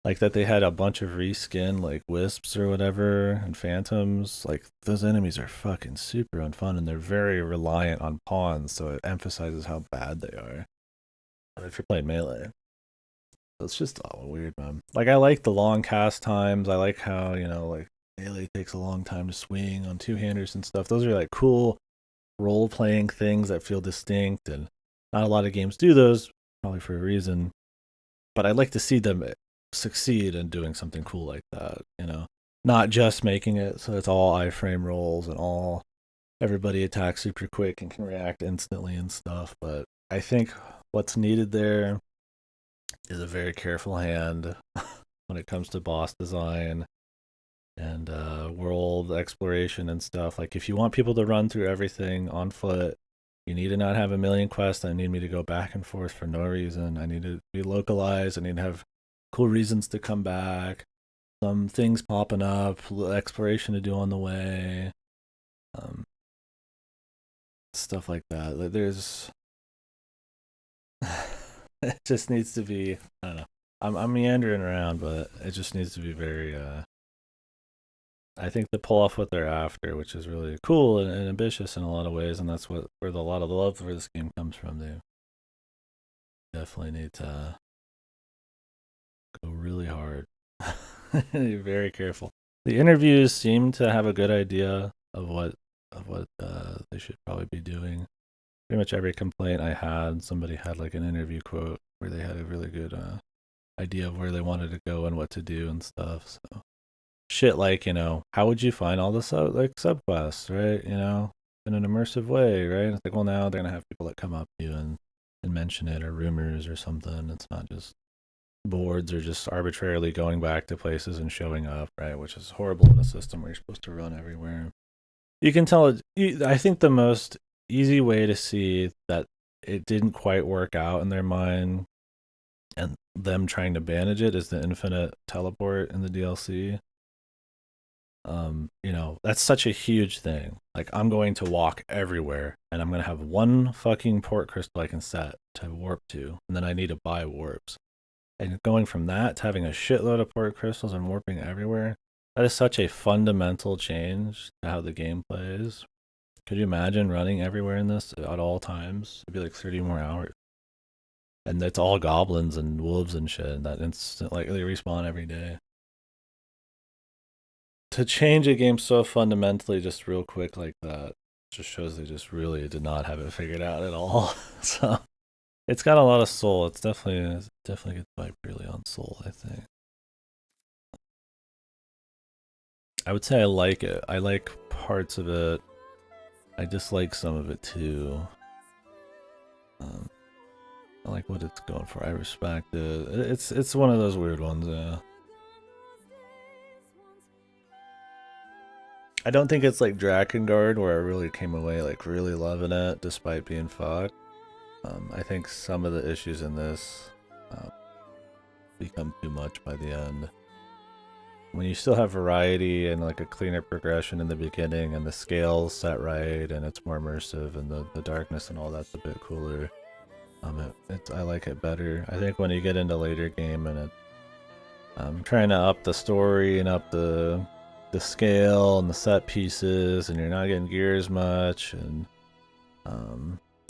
Like that they had a bunch of reskin like wisps or whatever and phantoms. Like those enemies are fucking super unfun, and they're very reliant on pawns, so it emphasizes how bad they are if you're playing melee. So it's just all weird, man. Like I like the long cast times. I like how, like melee takes a long time to swing on two-handers and stuff. Those are like cool role-playing things that feel distinct, and not a lot of games do those, probably for a reason. But I'd like to see them succeed in doing something cool like that, not just making it so it's all iframe rolls and all everybody attacks super quick and can react instantly and stuff. But I think what's needed there is a very careful hand when it comes to boss design and world exploration and stuff. Like if you want people to run through everything on foot, you need to not have a million quests that need me to go back and forth for no reason. I need to be localized. I need to have cool reasons to come back. Some things popping up, exploration to do on the way. Stuff like that. There's it just needs to be, I don't know. I'm meandering around, but it just needs to be very I think to pull off what they're after, which is really cool and ambitious in a lot of ways, and that's where a lot of the love for this game comes from. They definitely need to go really hard. Be very careful. The interviews seem to have a good idea of what they should probably be doing. Pretty much every complaint I had, somebody had like an interview quote where they had a really good idea of where they wanted to go and what to do and stuff. So shit like, you know, how would you find all the subquests, right? You know, in an immersive way, right? It's like, well, now they're gonna have people that come up to you and mention it, or rumors or something. It's not just boards or just arbitrarily going back to places and showing up, right? Which is horrible in a system where you're supposed to run everywhere. You can tell I think the most easy way to see that it didn't quite work out in their mind and them trying to manage it is the infinite teleport in the DLC. You know, that's such a huge thing. Like, I'm going to walk everywhere, and I'm going to have one fucking port crystal I can set to warp to, and then I need to buy warps. And going from that to having a shitload of port crystals and warping everywhere, that is such a fundamental change to how the game plays. Could you imagine running everywhere in this at all times? It'd be like 30 more hours. And it's all goblins and wolves and shit, and that instant, like, they respawn every day. To change a game so fundamentally just real quick like that just shows they just really did not have it figured out at all. So it's got a lot of soul. It's definitely gets vibe really on soul, I think. I would say I like it. I like parts of it. I dislike some of it too. I like what it's going for. I respect it. It's one of those weird ones, yeah. I don't think it's like Drakengard where I really came away like really loving it despite being fucked. I think some of the issues in this become too much by the end. When you still have variety and like a cleaner progression in the beginning and the scale's set right and it's more immersive and the darkness and all that's a bit cooler. I like it better. I think when you get into later game and trying to up the story and up the scale and the set pieces and you're not getting gear as much and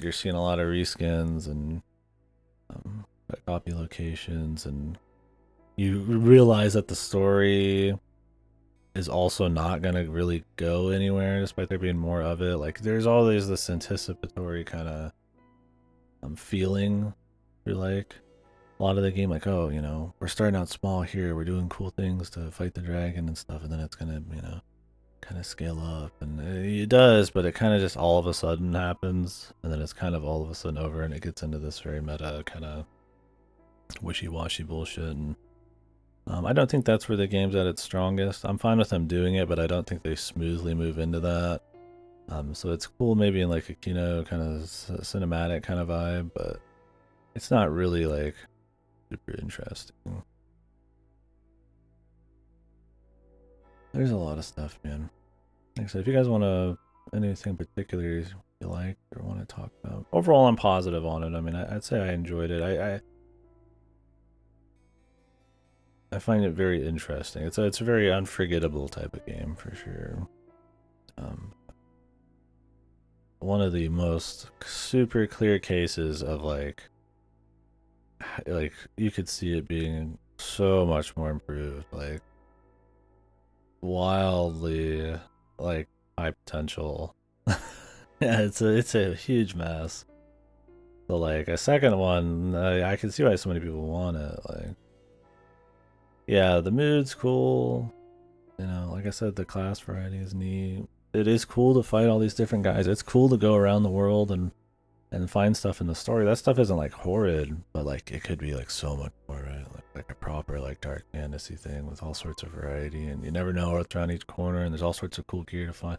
you're seeing a lot of reskins and copy locations, and you realize that the story is also not gonna really go anywhere despite there being more of it. Like, there's always this anticipatory kind of feeling you're like a lot of the game, like, oh, you know, we're starting out small here, we're doing cool things to fight the dragon and stuff, and then it's gonna, you know, kind of scale up, and it does, but it kind of just all of a sudden happens, and then it's kind of all of a sudden over, and it gets into this very meta kind of wishy-washy bullshit. And I don't think that's where the game's at its strongest. I'm fine with them doing it, but I don't think they smoothly move into that. So it's cool maybe in like a Kino kind of cinematic kind of vibe, but it's not really like super interesting. There's a lot of stuff, man. Like I said, if you guys want to anything particular you like or want to talk about, overall I'm positive on it. I mean, I'd say I enjoyed it. I find it very interesting. It's a very unforgettable type of game for sure. One of the most super clear cases of like you could see it being so much more improved, like wildly like high potential. Yeah, it's a huge mess. So like a second one, I can see why so many people want it. Like, yeah, the mood's cool. You know, like I said, the class variety is neat. It is cool to fight all these different guys. It's cool to go around the world and find stuff in the story. That stuff isn't like horrid, but like it could be like so much more, right? Like a proper like dark fantasy thing with all sorts of variety, and you never know what's around each corner, and there's all sorts of cool gear to find.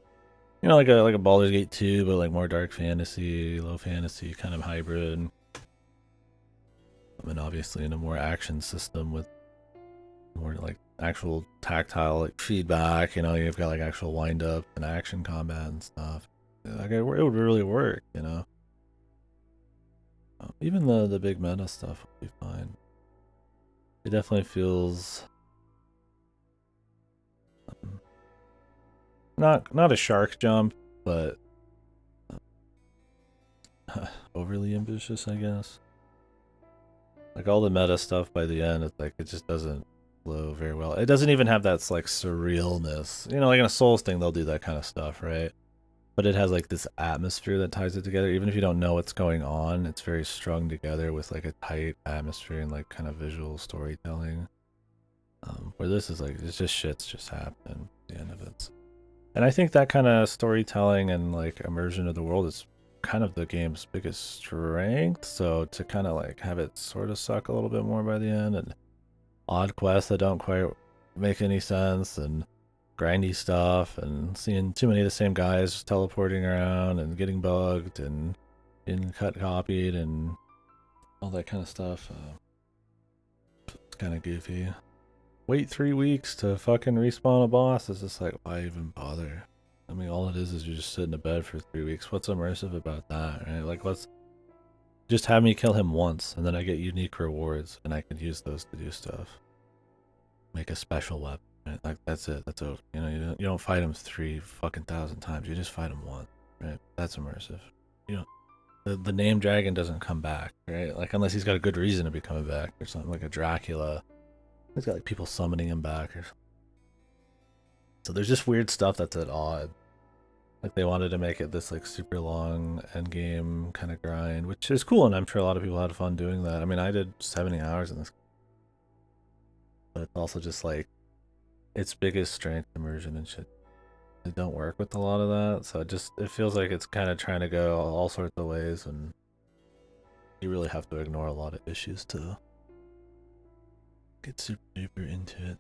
You know, like a Baldur's Gate 2, but like more dark fantasy, low fantasy kind of hybrid. I mean, obviously in a more action system with more like actual tactile like feedback. You know, you've got like actual wind up and action combat and stuff. Like it would really work. You know. Even the big meta stuff will be fine. It definitely feels not a shark jump, but overly ambitious, I guess. Like all the meta stuff by the end, it's like it just doesn't flow very well. It doesn't even have that like surrealness. You know, like in a Souls thing, they'll do that kind of stuff, right? but it has like this atmosphere that ties it together. Even if you don't know what's going on, it's very strung together with like a tight atmosphere and like kind of visual storytelling. Where this is like, it's just shit's just happening at the end of it. And I think that kind of storytelling and like immersion of the world is kind of the game's biggest strength. So to kind of like have it sort of suck a little bit more by the end, and odd quests that don't quite make any sense, and grindy stuff, and seeing too many of the same guys teleporting around and getting bugged and getting copied and all that kind of stuff. It's kind of goofy. Wait 3 weeks to fucking respawn a boss. It's just like, why even bother? I mean, all it is you just sit in a bed for 3 weeks. What's immersive about that, right? Like, what's... Just have me kill him once, and then I get unique rewards, and I can use those to do stuff. Make a special weapon. Right? Like, that's it. That's over. You know, you don't fight him 3,000 times. You just fight him once, right? That's immersive. You know, the name dragon doesn't come back, right? Like, unless he's got a good reason to be coming back, or something like a Dracula. He's got like people summoning him back or something. So there's just weird stuff that's at odd. Like they wanted to make it this like super long end game kind of grind, which is cool, and I'm sure a lot of people had fun doing that. I mean, I did 70 hours in this, but it's also just like its biggest strength, immersion and shit. It don't work with a lot of that, so it feels like it's kind of trying to go all sorts of ways, and you really have to ignore a lot of issues to get super duper into it.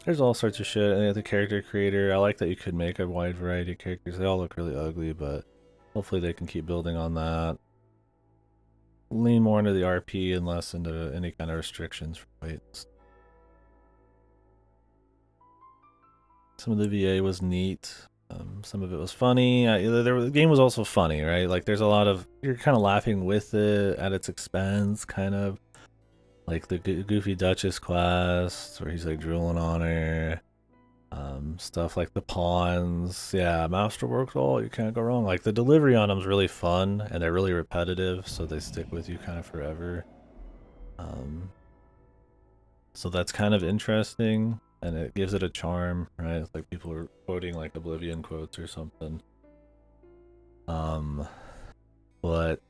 There's all sorts of shit. And the character creator, I like that you could make a wide variety of characters. They all look really ugly, but hopefully they can keep building on that. Lean more into the RP and less into any kind of restrictions for weights. Some of the VA was neat. Some of it was funny. The game was also funny, right? Like there's a lot of, you're kind of laughing with it at its expense, kind of. Like the Goofy Duchess quest, where he's like drooling on her. Stuff like the pawns. Yeah, Masterworks, oh, you can't go wrong. Like the delivery on them's really fun, and they're really repetitive, so they stick with you kind of forever. So that's kind of interesting, and it gives it a charm, right? It's like people are quoting like Oblivion quotes or something. But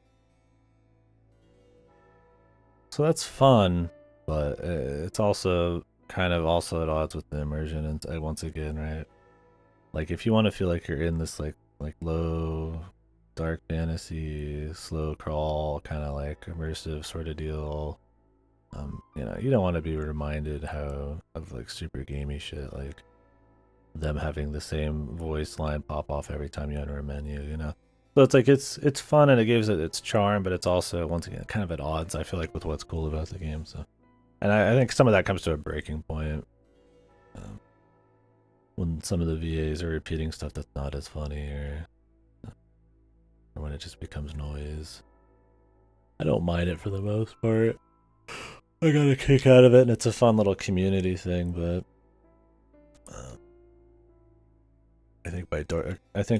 so that's fun, but it's also kind of also at odds with the immersion, and once again, right? Like if you want to feel like you're in this like low dark fantasy slow crawl kind of like immersive sort of deal, you know, you don't want to be reminded of like super gamey shit, like them having the same voice line pop off every time you enter a menu, you know. So it's like it's fun and it gives it its charm, but it's also once again kind of at odds, I feel like, with what's cool about the game. So, and I think some of that comes to a breaking point when some of the VAs are repeating stuff that's not as funny, or when it just becomes noise. I don't mind it for the most part. I got a kick out of it, and it's a fun little community thing, but I think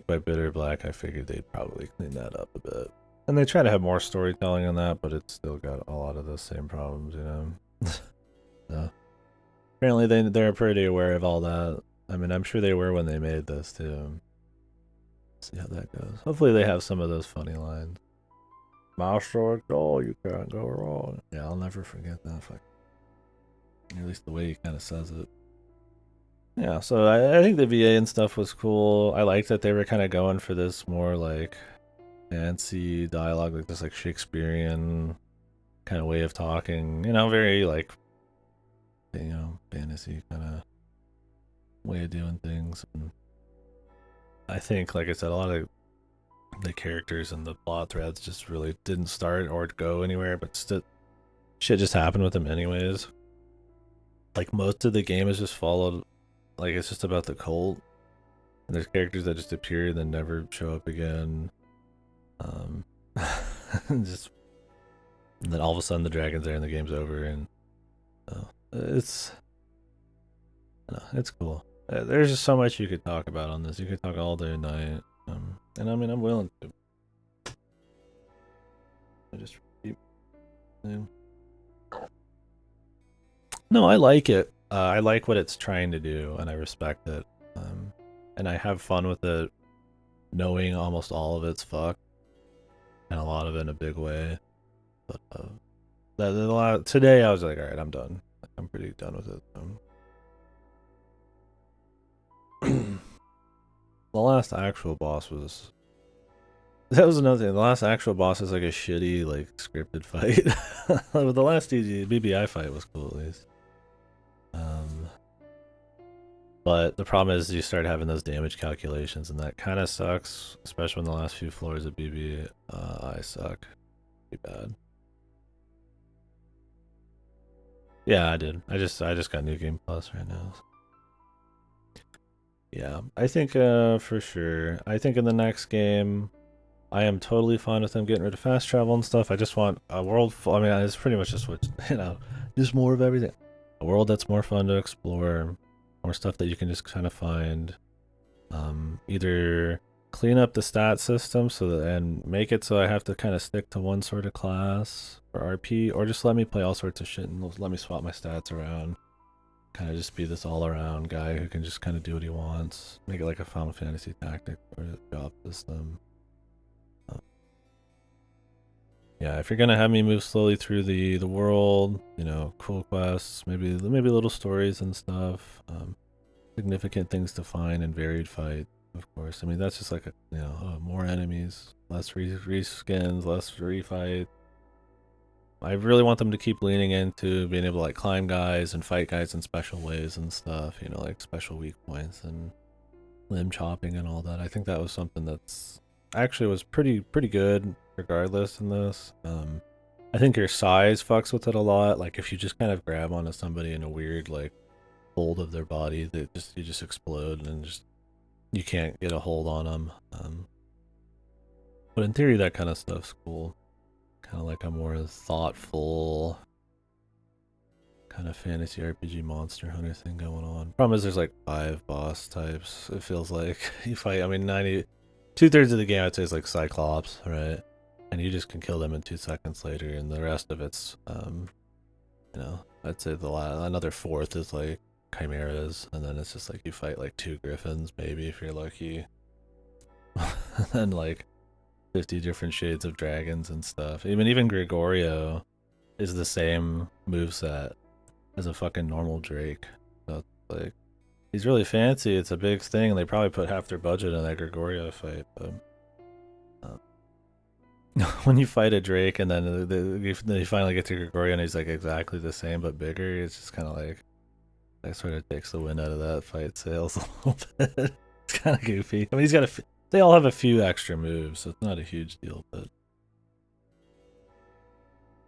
by Bitter Black, I figured they'd probably clean that up a bit. And they try to have more storytelling on that, but it's still got a lot of the same problems, you know. So apparently they're pretty aware of all that. I mean, I'm sure they were when they made this too. See how that goes. Hopefully they have some of those funny lines. Master, oh, you can't go wrong. Yeah, I'll never forget that. At least the way he kind of says it. Yeah, so I think the VA and stuff was cool. I liked that they were kind of going for this more like fancy dialogue, like this like Shakespearean kind of way of talking. You know, very like, you know, fantasy kind of way of doing things. And I think, like I said, a lot of the characters and the plot threads just really didn't start or go anywhere, but shit just happened with them anyways. Like most of the game is just followed, like it's just about the cult. And there's characters that just appear and then never show up again. Just and then all of a sudden the dragon's there and the game's over, and it's cool. There's just so much you could talk about on this. You could talk all day and night. And I mean, I'm willing to. I just keep. No, I like it. I like what it's trying to do, and I respect it. and I have fun with it, knowing almost all of it's fucked, and a lot of it in a big way. But today I was like, all right, I'm done. I'm pretty done with it. The last actual boss was. That was another thing. The last actual boss is like a shitty, like scripted fight. But the last BBI fight was cool at least. But the problem is you start having those damage calculations, and that kind of sucks, especially when the last few floors of BBI suck. Pretty bad. Yeah, I did. I just got New Game Plus right now. Yeah, I think for sure. I think in the next game, I am totally fine with them getting rid of fast travel and stuff. I just want a world full. I mean, it's pretty much just what, just more of everything. A world that's more fun to explore, more stuff that you can just kind of find. Either clean up the stat system and make it so I have to kind of stick to one sort of class for RP, or just let me play all sorts of shit and let me swap my stats around. Kind of just be this all-around guy who can just kind of do what he wants. Make it like a Final Fantasy tactic or a job system. Yeah, if you're gonna have me move slowly through the world, cool quests, maybe little stories and stuff, significant things to find and varied fight, of course. I mean, that's just like more enemies, less reskins, less refight. I really want them to keep leaning into being able to like climb guys and fight guys in special ways and stuff, like special weak points and limb chopping and all that. I think that was something that's actually was pretty good regardless in this. I think your size fucks with it a lot. Like if you just kind of grab onto somebody in a weird like fold of their body, you just explode and you can't get a hold on them. But in theory, that kind of stuff's cool. Kind of like a more thoughtful kind of fantasy RPG monster hunter thing going on. Problem is there's like 5 boss types. It feels like you fight. I mean, 2/3 of the game I'd say is like Cyclops, right? And you just can kill them in 2 seconds later, and the rest of it's, I'd say another fourth is like chimeras, and then it's just like you fight like 2 griffins, maybe if you're lucky, and then like 50 different shades of dragons and stuff. Even Gregorio is the same moveset as a fucking normal Drake. So it's like he's really fancy. It's a big thing, and they probably put half their budget in that Gregorio fight. But when you fight a Drake and then you finally get to Gregorio and he's like exactly the same but bigger, it's just kind of like that sort of takes the wind out of that fight sales a little bit. It's kind of goofy. I mean, they all have a few extra moves, so it's not a huge deal, but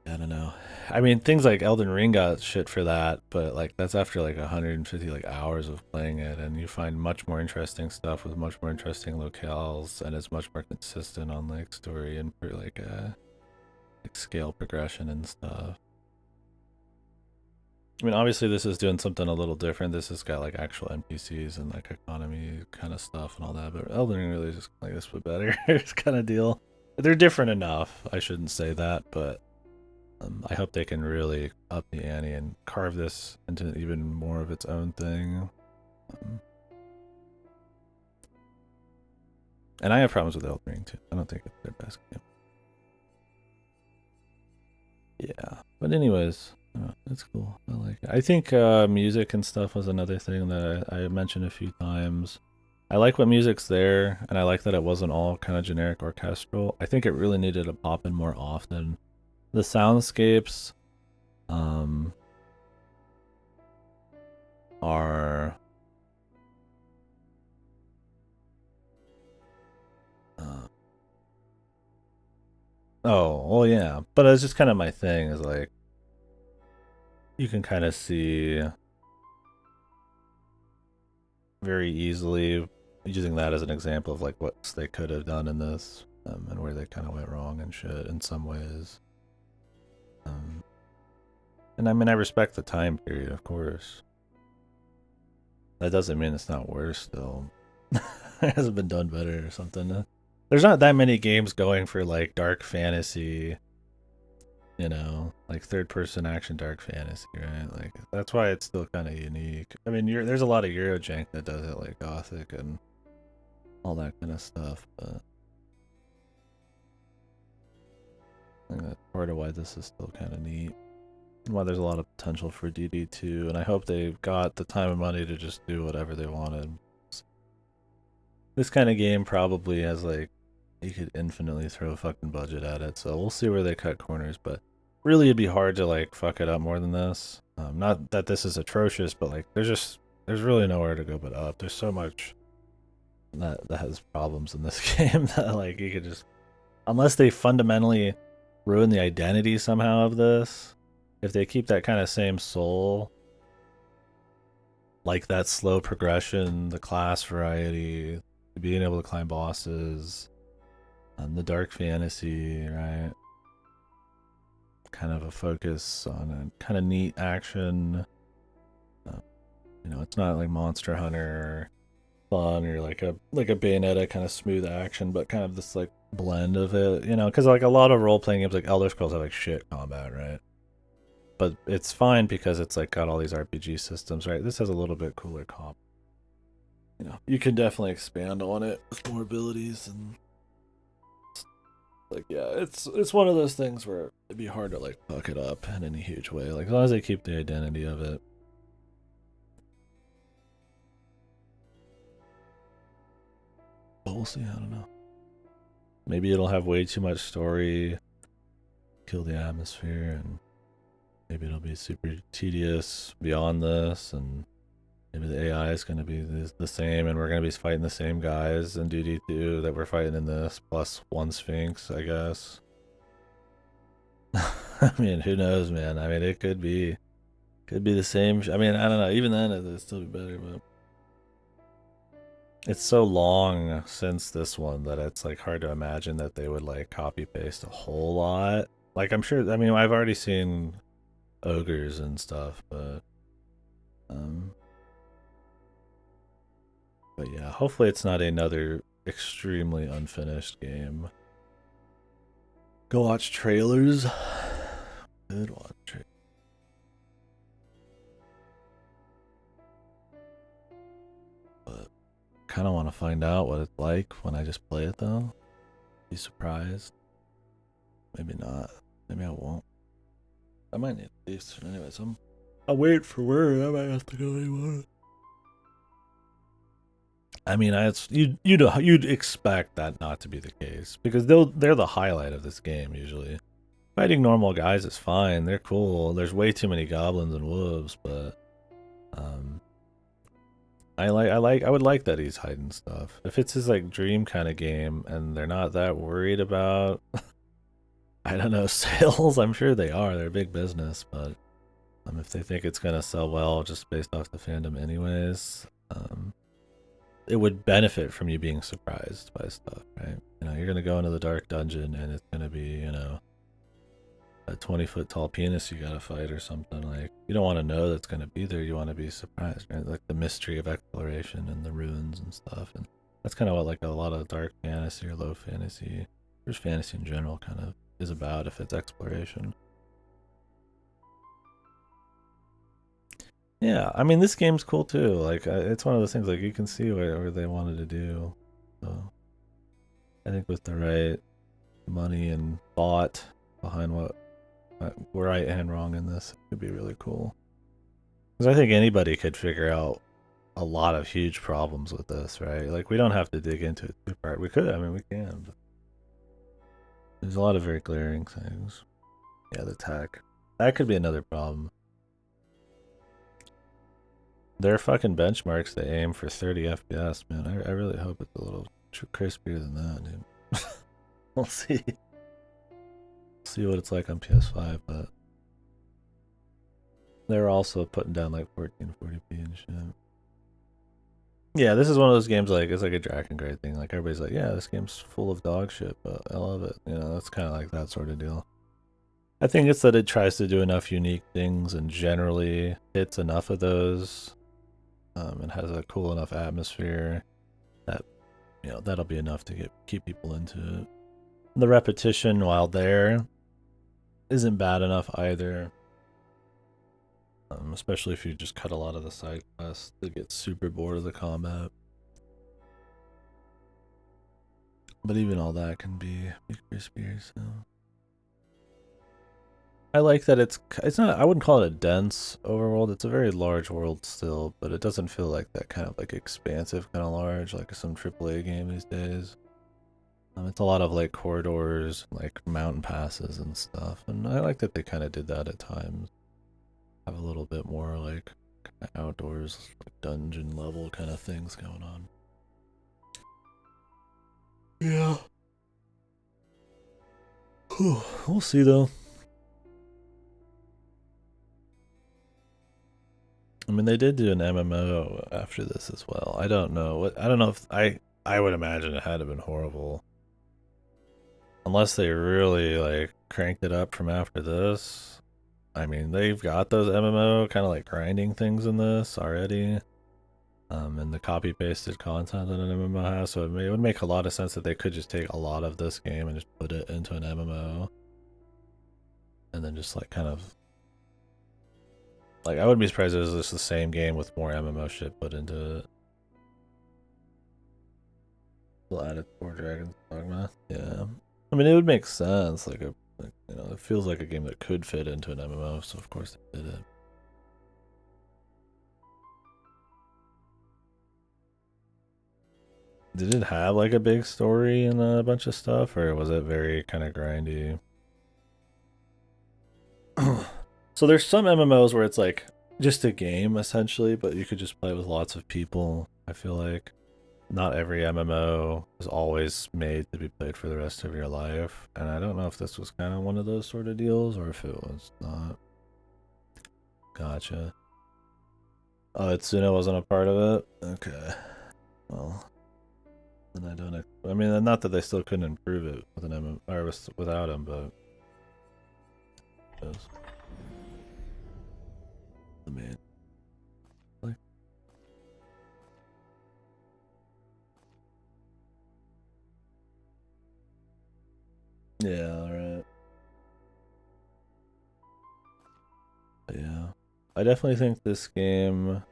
I don't know. I mean, things like Elden Ring got shit for that, but like that's after like 150 like hours of playing it, and you find much more interesting stuff with much more interesting locales, and it's much more consistent on like story and for like scale progression and stuff. I mean, obviously this is doing something a little different. This has got like actual NPCs and like economy kind of stuff and all that, but Elden Ring really is just like this but better kind of deal. They're different enough. I shouldn't say that, but I hope they can really up the ante and carve this into even more of its own thing. And I have problems with Elden Ring too. I don't think it's their best game. Yeah, but anyways, that's cool. I like it. I think music and stuff was another thing that I mentioned a few times. I like what music's there, and I like that it wasn't all kind of generic orchestral. I think it really needed to pop in more often. The soundscapes are oh, well, yeah, but it's just kind of my thing is like you can kind of see very easily using that as an example of like what they could have done in this and where they kind of went wrong and shit in some ways. And I mean, I respect the time period, of course. That doesn't mean it's not worse still. It hasn't been done better or something. There's not that many games going for like dark fantasy, like third-person action dark fantasy, right? Like that's why it's still kind of unique. I mean, there's a lot of Eurojank that does it, like Gothic and all that kind of stuff, but I think that's part of why this is still kind of neat. And why there's a lot of potential for DD2, and I hope they've got the time and money to just do whatever they wanted. This kind of game probably has like, you could infinitely throw a fucking budget at it, so we'll see where they cut corners, but really it'd be hard to like fuck it up more than this. Not that this is atrocious, but like there's really nowhere to go but up. There's so much that has problems in this game that like you could just, unless they fundamentally ruin the identity somehow of this, if they keep that kind of same soul, like that slow progression, the class variety, being able to climb bosses, the dark fantasy, right? Kind of a focus on a kind of neat action. You know, it's not like Monster Hunter fun or like a Bayonetta kind of smooth action, but kind of this like blend of it, you know, because like a lot of role-playing games like Elder Scrolls have like shit combat, right? But it's fine because it's like got all these RPG systems, right? This has a little bit cooler comp. You know, you can definitely expand on it with more abilities, and like, yeah, it's one of those things where it'd be hard to like fuck it up in any huge way, like as long as they keep the identity of it. But we'll see, I don't know. Maybe it'll have way too much story, kill the atmosphere, and maybe it'll be super tedious beyond this, and maybe the AI is going to be the same, and we're going to be fighting the same guys in DD2 that we're fighting in this, plus one Sphinx, I guess. I mean, who knows, man? I mean, it could be the same. I mean, I don't know. Even then, it'd still be better, but it's so long since this one that it's like hard to imagine that they would like copy paste a whole lot. Like, I'm sure. I mean, I've already seen ogres and stuff, but yeah, hopefully it's not another extremely unfinished game. Go watch trailers. Good watch trailers. But kind of want to find out what it's like when I just play it though. Be surprised. Maybe not. Maybe I won't. I might need these. Anyways, I'll wait for word. I might have to go anyway. I mean, you'd expect that not to be the case because they're the highlight of this game usually. Fighting normal guys is fine. They're cool. There's way too many goblins and wolves, but I would like that he's hiding stuff. If it's his like dream kind of game and they're not that worried about I don't know, sales, I'm sure they are. They're a big business, but if they think it's gonna sell well just based off the fandom anyways, it would benefit from you being surprised by stuff, right? You know, you're gonna go into the dark dungeon and it's gonna be, you know, a 20-foot tall penis you gotta fight or something. Like, you don't want to know that's gonna be there. You want to be surprised, right? Like the mystery of exploration and the ruins and stuff. And that's kind of what like a lot of dark fantasy or low fantasy, there's fantasy in general, kind of is about if it's exploration. Yeah, I mean, this game's cool too. Like, it's one of those things like you can see where they wanted to do. So, I think with the right money and thought behind what right and wrong in this, it could be really cool. Because I think anybody could figure out a lot of huge problems with this, right? Like, we don't have to dig into it too far. We could, I mean, we can. But there's a lot of very glaring things. Yeah, the tech. That could be another problem. Their fucking benchmarks, they aim for 30 FPS, man. I really hope it's a little crispier than that, dude. We'll see. See what it's like on PS5, but they're also putting down like 1440p and shit. Yeah, this is one of those games like, it's like a Dragon Grade thing. Like, everybody's like, yeah, this game's full of dog shit, but I love it. You know, that's kind of like that sort of deal. I think it's that it tries to do enough unique things and generally hits enough of those. And has a cool enough atmosphere that, you know, that'll be enough to keep people into it. The repetition while there isn't bad enough either. Especially if you just cut a lot of the side quests to get super bored of the combat. But even all that can be crispier, so. I like that it's not, I wouldn't call it a dense overworld. It's a very large world still, but it doesn't feel like that kind of like expansive kind of large, like some AAA game these days. It's a lot of like corridors, like mountain passes and stuff, and I like that they kind of did that at times. Have a little bit more like kind of outdoors, like dungeon level kind of things going on. Yeah. We'll see though. I mean, they did do an MMO after this as well. I don't know. I don't know if I would imagine it had to been horrible. Unless they really like cranked it up from after this. I mean, they've got those MMO kind of like grinding things in this already. And the copy pasted content that an MMO has, so it would make a lot of sense that they could just take a lot of this game and just put it into an MMO. And then just like kind of like, I wouldn't be surprised if it was just the same game with more MMO shit put into it. We'll add it for Dragon's Dogma. Yeah. I mean, it would make sense. Like, you know, it feels like a game that could fit into an MMO, so of course they did it. Did it have like a big story and a bunch of stuff, or was it very kind of grindy? So there's some MMOs where it's like just a game essentially, but you could just play with lots of people. I feel like not every MMO is always made to be played for the rest of your life, and I don't know if this was kind of one of those sort of deals or if it was not. Gotcha. Oh, Itsuno wasn't a part of it? Okay. Well, then I don't. I mean, not that they still couldn't improve it with an MMO or without him, but. The man. Like. Yeah, alright. Yeah. I definitely think this game,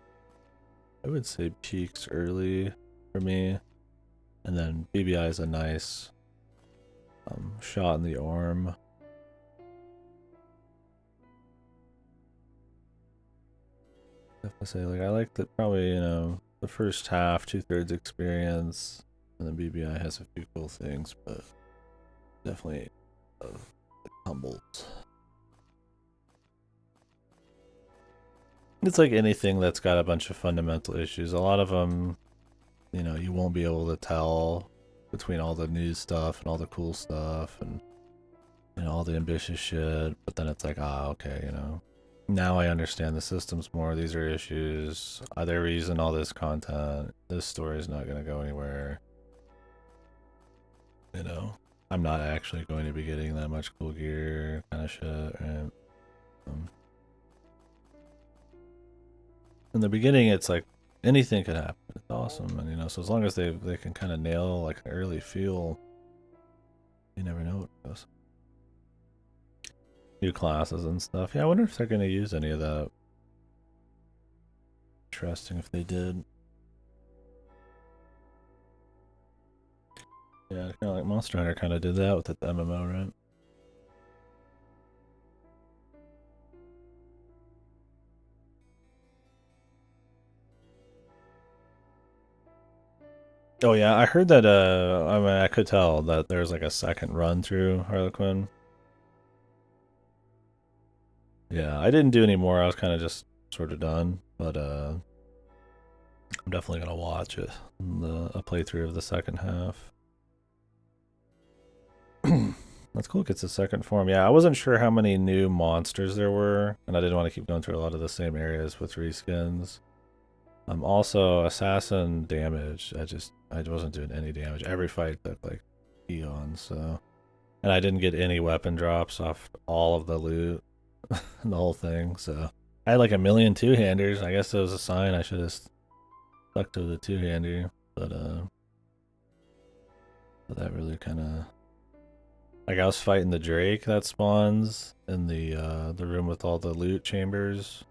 I would say peaks early for me. And then BBI is a nice shot in the arm. Definitely say, like, I like that probably, you know, the first half, 2/3 experience, and then BBI has a few cool things, but definitely humbled. It's like anything that's got a bunch of fundamental issues. A lot of them, you know, you won't be able to tell between all the new stuff and all the cool stuff and, you know, all the ambitious shit. But then it's like, ah, okay, you know, now I understand the systems more. These are issues. They're using all this content. This story is not going to go anywhere. You know, I'm not actually going to be getting that much cool gear kind of shit. Right? In the beginning, it's like anything could happen. It's awesome, and you know, so as long as they can kind of nail like an early feel, you never know what goes. New classes and stuff. Yeah, I wonder if they're gonna use any of that. Interesting if they did. Yeah, kind of like Monster Hunter kind of did that with the MMO, right? Oh yeah, I heard that. I mean, I could tell that there's like a second run through Harlequin. Yeah, I didn't do any more. I was kind of just sort of done, but I'm definitely gonna watch it. A playthrough of the second half. That's cool. It gets a second form. Yeah, I wasn't sure how many new monsters there were, and I didn't want to keep going through a lot of the same areas with reskins. Also assassin damage. I wasn't doing any damage. Every fight took like eons, so, and I didn't get any weapon drops off all of the loot, the whole thing. So I had like a million two-handers. I guess it was a sign I should have stuck to the two-hander, but that really kind of, like, I was fighting the Drake that spawns in the room with all the loot chambers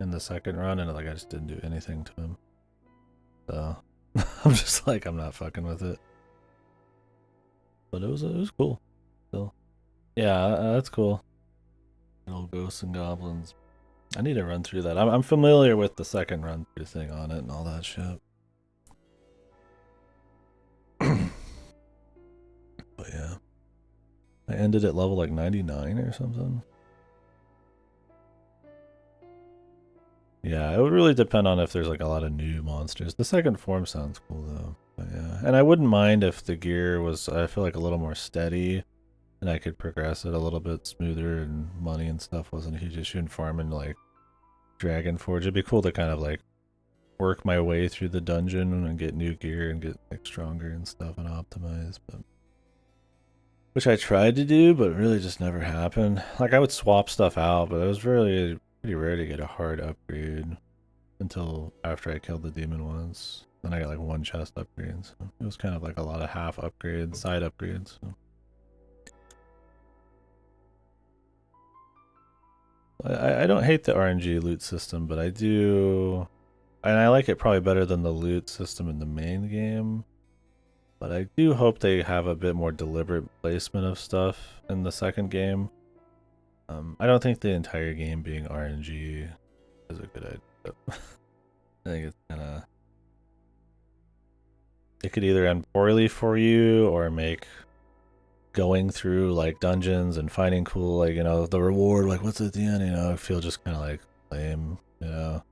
in the second run, and like I just didn't do anything to him. So I'm just like, I'm not fucking with it. but it was cool. Still, yeah, that's cool. Old ghosts and goblins. I need to run through that. I'm familiar with the second run through thing on it and all that shit. But yeah, I ended at level like 99 or something. Yeah, it would really depend on if there's like a lot of new monsters. The second form sounds cool though. But yeah, and I wouldn't mind if the gear was, I feel like, a little more steady, and I could progress it a little bit smoother, and money and stuff wasn't a huge issue in farming like Dragon Forge. It'd be cool to kind of like work my way through the dungeon and get new gear and get like stronger and stuff and optimize, but which I tried to do, but really just never happened. Like I would swap stuff out, but it was really pretty rare to get a hard upgrade until after I killed the demon once. Then I got like one chest upgrade, so it was kind of like a lot of half upgrades, side upgrades. So. I don't hate the RNG loot system, but I do, and I like it probably better than the loot system in the main game. But I do hope they have a bit more deliberate placement of stuff in the second game. I don't think the entire game being RNG is a good idea. I think it's kind of, it could either end poorly for you or make going through like dungeons and finding cool, like, you know, the reward, like what's at the end, you know, feel just kind of like lame, you know.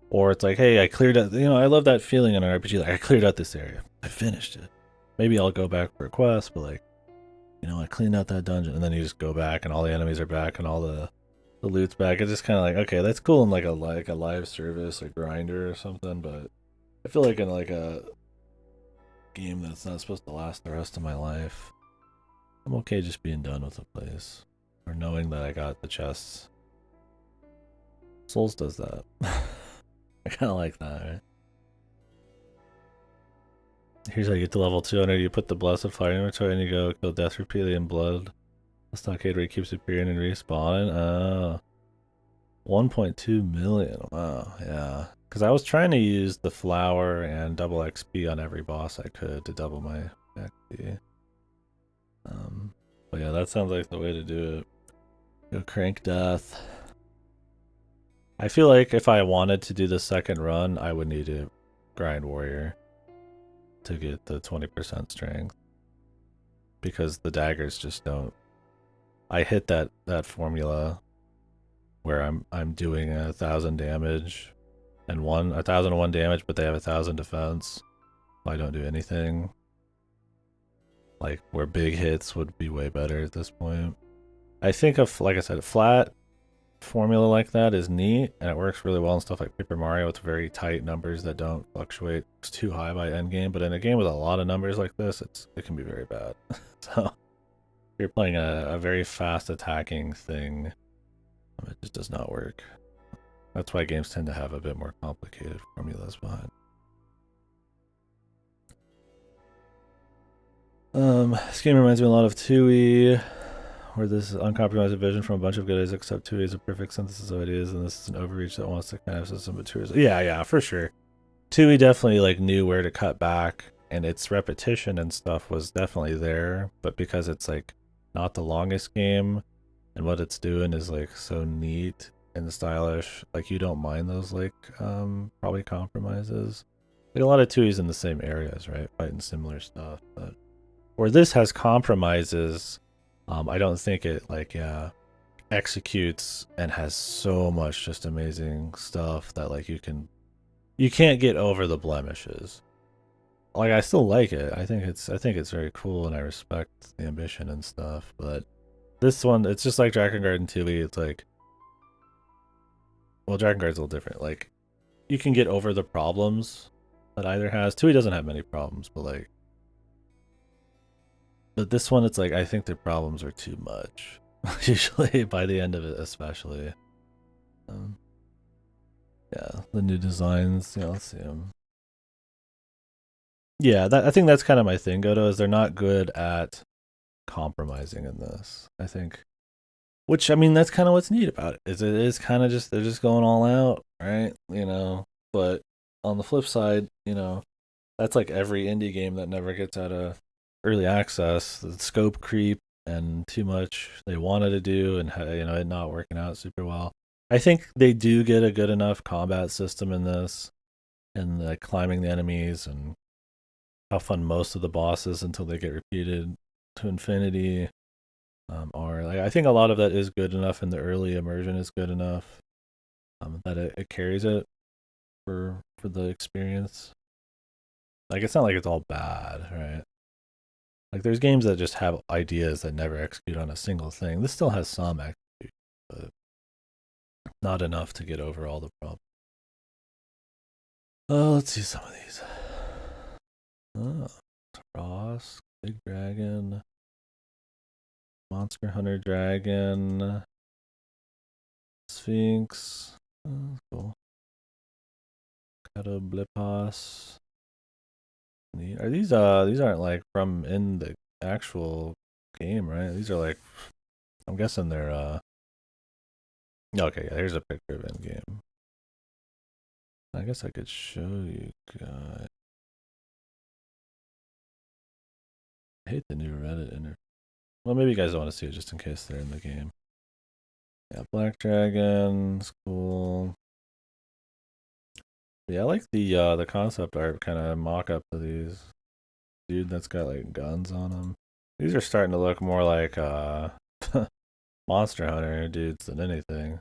Or it's like, hey, I cleared out, you know, I love that feeling in an RPG, like I cleared out this area, I finished it. Maybe I'll go back for a quest, but like, you know, I cleaned out that dungeon, and then you just go back and all the enemies are back and all the loot's back. It's just kind of like, okay, that's cool in like a live service, like grinder or something, but I feel like in like a game that's not supposed to last the rest of my life, I'm okay just being done with the place, or knowing that I got the chests. Souls does that. I kind of like that, right? Here's how you get to level 200. You put the Blessed Fire inventory and you go kill Death repeatedly in blood. The stockade where he keeps appearing and respawning. Oh. 1.2 million. Wow, yeah. Because I was trying to use the flower and double XP on every boss I could to double my XP. But yeah, that sounds like the way to do it. Go crank death. I feel like if I wanted to do the second run, I would need to grind warrior to get the 20% strength, because the daggers just don't. I hit that formula where I'm doing 1,000 damage and 1,001 damage, but they have 1,000 defense. I don't do anything. Like where big hits would be way better at this point. I think of, like I said, a flat formula like that is neat, and it works really well in stuff like Paper Mario with very tight numbers that don't fluctuate too high by endgame. But in a game with a lot of numbers like this, it can be very bad. So if you're playing a very fast attacking thing, it just does not work. That's why games tend to have a bit more complicated formulas behind. This game reminds me a lot of 2E, where this is uncompromised vision from a bunch of good ideas, except 2E is a perfect synthesis of ideas, and this is an overreach that wants to kind of system materials. Yeah, for sure. 2E definitely like knew where to cut back, and its repetition and stuff was definitely there, but because it's like not the longest game, and what it's doing is like so neat and stylish, like you don't mind those like probably compromises. Like a lot of 2E's in the same areas, right? Fighting similar stuff, but where this has compromises, I don't think it like executes and has so much just amazing stuff that like you can't get over the blemishes. Like I still like it. I think it's very cool, and I respect the ambition and stuff, but this one, it's just like Drakengard and 2E. It's like, well, Drakengard's a little different. Like you can get over the problems that either has. 2E doesn't have many problems, but like, but this one, it's like, I think the problems are too much. Usually, by the end of it, especially. Yeah, the new designs, yeah, let's see them. Yeah, I think that's kind of my thing, Goto, is they're not good at compromising in this, I think. Which, I mean, that's kind of what's neat about it, is it is kind of just, they're just going all out, right? You know, but on the flip side, you know, that's like every indie game that never gets out of early access, the scope creep and too much they wanted to do, and it not working out super well. I think they do get a good enough combat system in this, and like climbing the enemies and how fun most of the bosses until they get repeated to infinity are. Like I think a lot of that is good enough, and the early immersion is good enough that it carries it for the experience. Like it's not like it's all bad, right? Like there's games that just have ideas that never execute on a single thing. This still has some execution, but not enough to get over all the problems. Oh, let's see some of these. Oh, Tross, Big Dragon, Monster Hunter Dragon, Sphinx. Oh, cool. Catoblipas. Are these aren't like from in the actual game, right? These are like, I'm guessing they're okay, yeah, here's a picture of in game. I guess I could show you guys. I hate the new Reddit interface. Well, maybe you guys don't want to see it just in case they're in the game. Yeah, Black Dragon's cool. Yeah, I like the concept art kind of mock-up of these. Dude that's got like guns on them. These are starting to look more like Monster Hunter dudes than anything.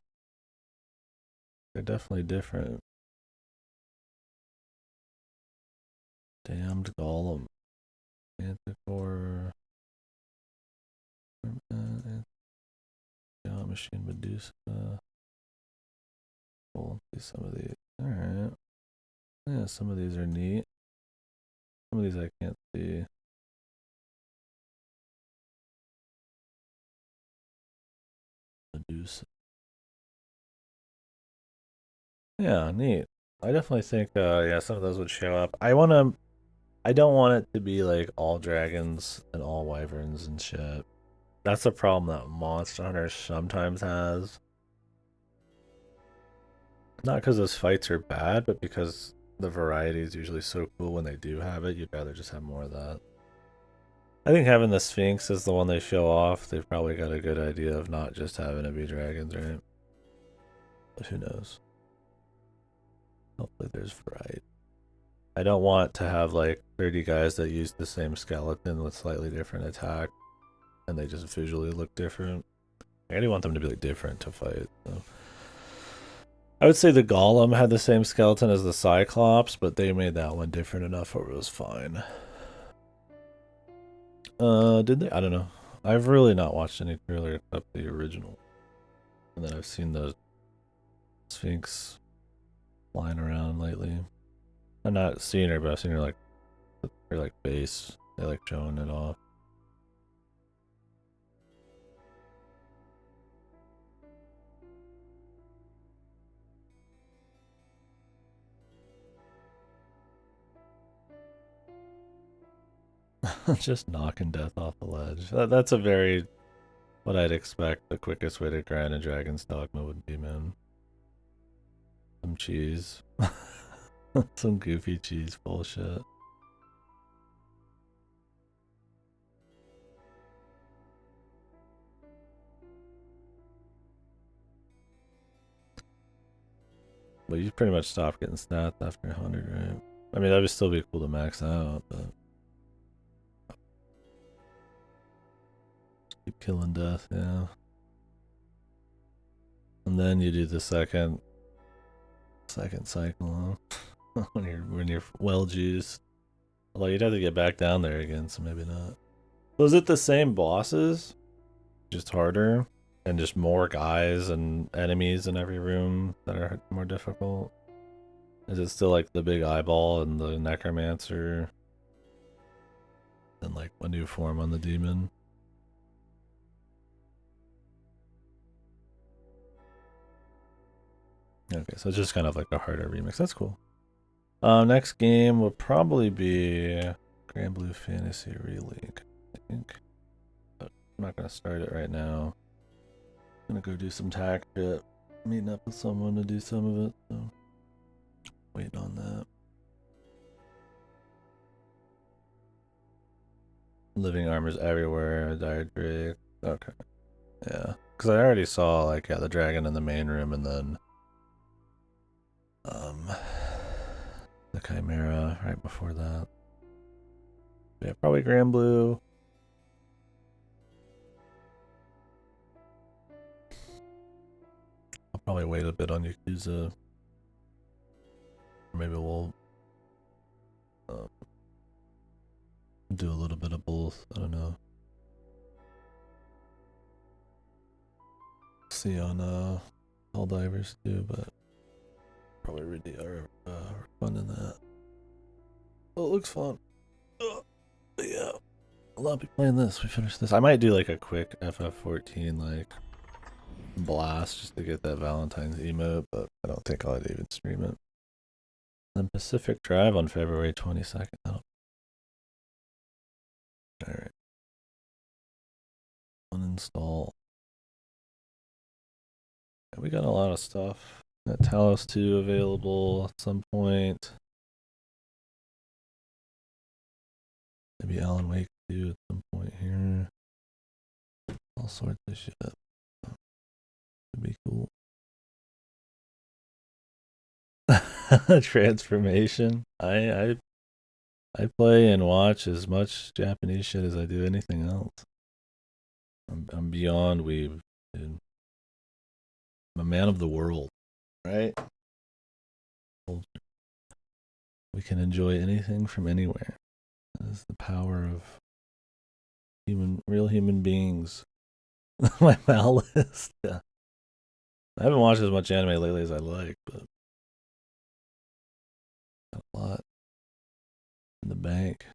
They're definitely different. Damned Golem. Manticore. Machine Medusa. We'll see some of these. Alright. Yeah, some of these are neat. Some of these I can't see. Medusa. Yeah, neat. I definitely think yeah, some of those would show up. I don't want it to be like all dragons and all wyverns and shit. That's a problem that Monster Hunter sometimes has. Not because those fights are bad, but because the variety is usually so cool when they do have it, you'd rather just have more of that. I think having the Sphinx is the one they show off. They've probably got a good idea of not just having it be dragons, right? But who knows? Hopefully there's variety. I don't want to have like 30 guys that use the same skeleton with slightly different attack, and they just visually look different. I do want them to be like different to fight. So. I would say the Golem had the same skeleton as the Cyclops, but they made that one different enough where it was fine. Did they? I don't know. I've really not watched any trailer except the original. And then I've seen the Sphinx flying around lately. I'm not seeing her, but I've seen her like her like base. They like showing it off. Just knocking death off the ledge. That's a very what I'd expect the quickest way to grind a Dragon's Dogma would be, man. Some cheese. Some goofy cheese bullshit. Well, you pretty much stop getting stats after 100, right? I mean, that would still be cool to max out, but... Keep killing death, yeah. And then you do the second cycle, huh? when you're well juiced. Although you'd have to get back down there again, so maybe not. Was it the same bosses? Just harder? And just more guys and enemies in every room that are more difficult? Is it still like the big eyeball and the necromancer? And like a new form on the demon? Okay, so it's just kind of like a harder remix. That's cool. Next game will probably be Grand Blue Fantasy Relink, I think. But I'm not gonna start it right now. I'm gonna go do some tack shit. Meeting up with someone to do some of it, so waiting on that. Living armors everywhere. Dire Drake. Okay. Yeah. Because I already saw, like, yeah, the dragon in the main room and then the Chimera right before that. Yeah, probably Grand Blue. I'll probably wait a bit on Yakuza. Maybe we'll do a little bit of both. I don't know. See on All Divers too, but probably really are fun in that. Oh, it looks fun. But yeah, I'll be playing this. We finished this. I might do like a quick FF14 like blast just to get that Valentine's emote, but I don't think I'll even stream it. Then Pacific Drive on February 22nd. All right. Uninstall. Yeah, we got a lot of stuff. Got Talos 2 available at some point. Maybe Alan Wake 2 at some point here. All sorts of shit. Could be cool. Transformation. I play and watch as much Japanese shit as I do anything else. I'm beyond weeb, dude. I'm a man of the world, right? We can enjoy anything from anywhere. That is the power of real human beings. My Mal list. Yeah. I haven't watched as much anime lately as I like, but a lot in the bank.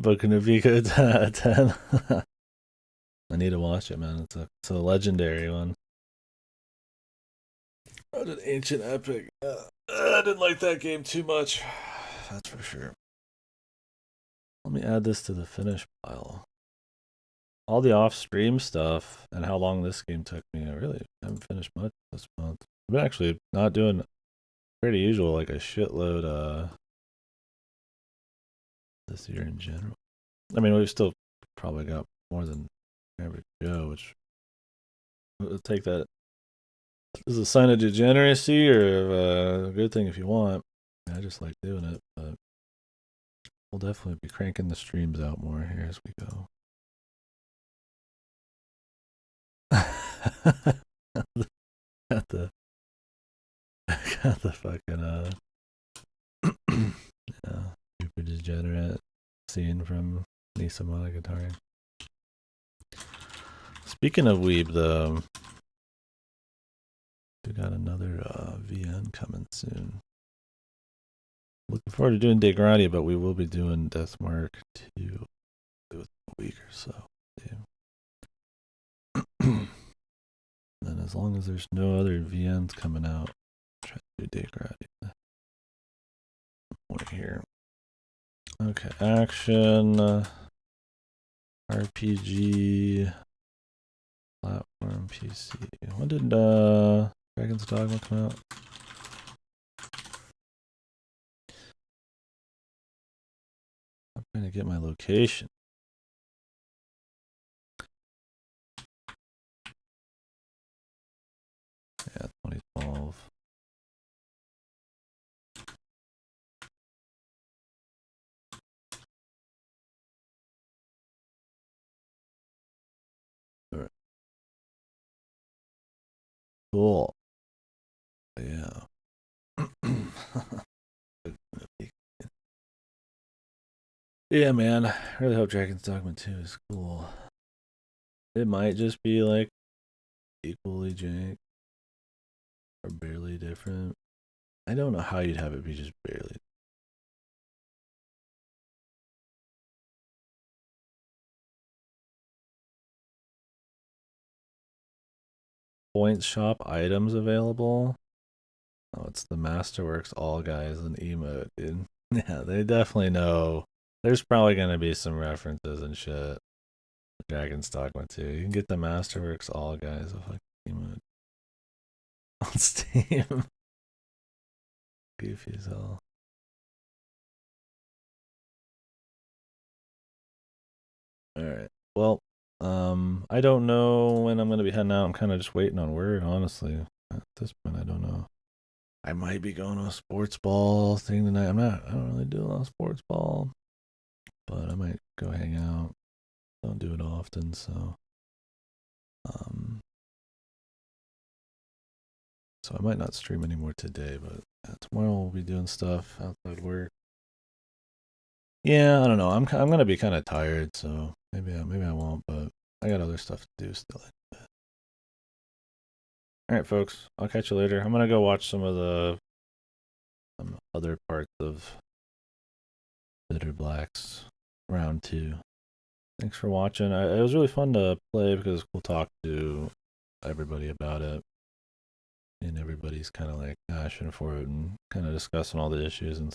Boku no Pico 10. I need to watch it, man. It's a legendary one. An ancient epic. I didn't like that game too much. That's for sure. Let me add this to the finish pile. All the off-stream stuff and how long this game took me. I really haven't finished much this month. I've been actually not doing pretty usual, like a shitload this year in general. I mean, we've still probably got more than average Joe, which we'll take that as a sign of degeneracy or of a good thing if you want. I just like doing it, but we'll definitely be cranking the streams out more here as we go. got the fucking yeah, super degenerate scene from Nisa Monogatari. Speaking of weeb, though, we got another VN coming soon. Looking forward to doing Degrati, but we will be doing Deathmark 2 within a week or so. And as long as there's no other VNs coming out, try to do Degrati. Point here. Okay, action, RPG, platform, PC. When did Dragon's Dogma come out? I'm trying to get my location. Yeah, 2012. All right. Cool. Yeah. Yeah, man. I really hope Dragon's Dogma 2 is cool. It might just be like equally jank or barely different. I don't know how you'd have it be just barely. Points shop items available. Oh, it's the Masterworks All Guys and emote, dude. Yeah, they definitely know. There's probably gonna be some references and shit. Dragon's Dogma 2. You can get the Masterworks All Guys with like emote on Steam. Goofy as hell. Alright. Well, I don't know when I'm gonna be heading out. I'm kind of just waiting on word, honestly. At this point, I don't know. I might be going to a sports ball thing tonight. I don't really do a lot of sports ball, but I might go hang out. Don't do it often, so. So I might not stream anymore today, but tomorrow we'll be doing stuff outside work. Yeah, I don't know. I'm gonna be kind of tired, so maybe I won't, but I got other stuff to do still. All right, folks. I'll catch you later. I'm gonna go watch some of the other parts of Bitter Blacks round 2. Thanks for watching. It was really fun to play because we'll talk to everybody about it, and everybody's kind of like passionate for it and kind of discussing all the issues and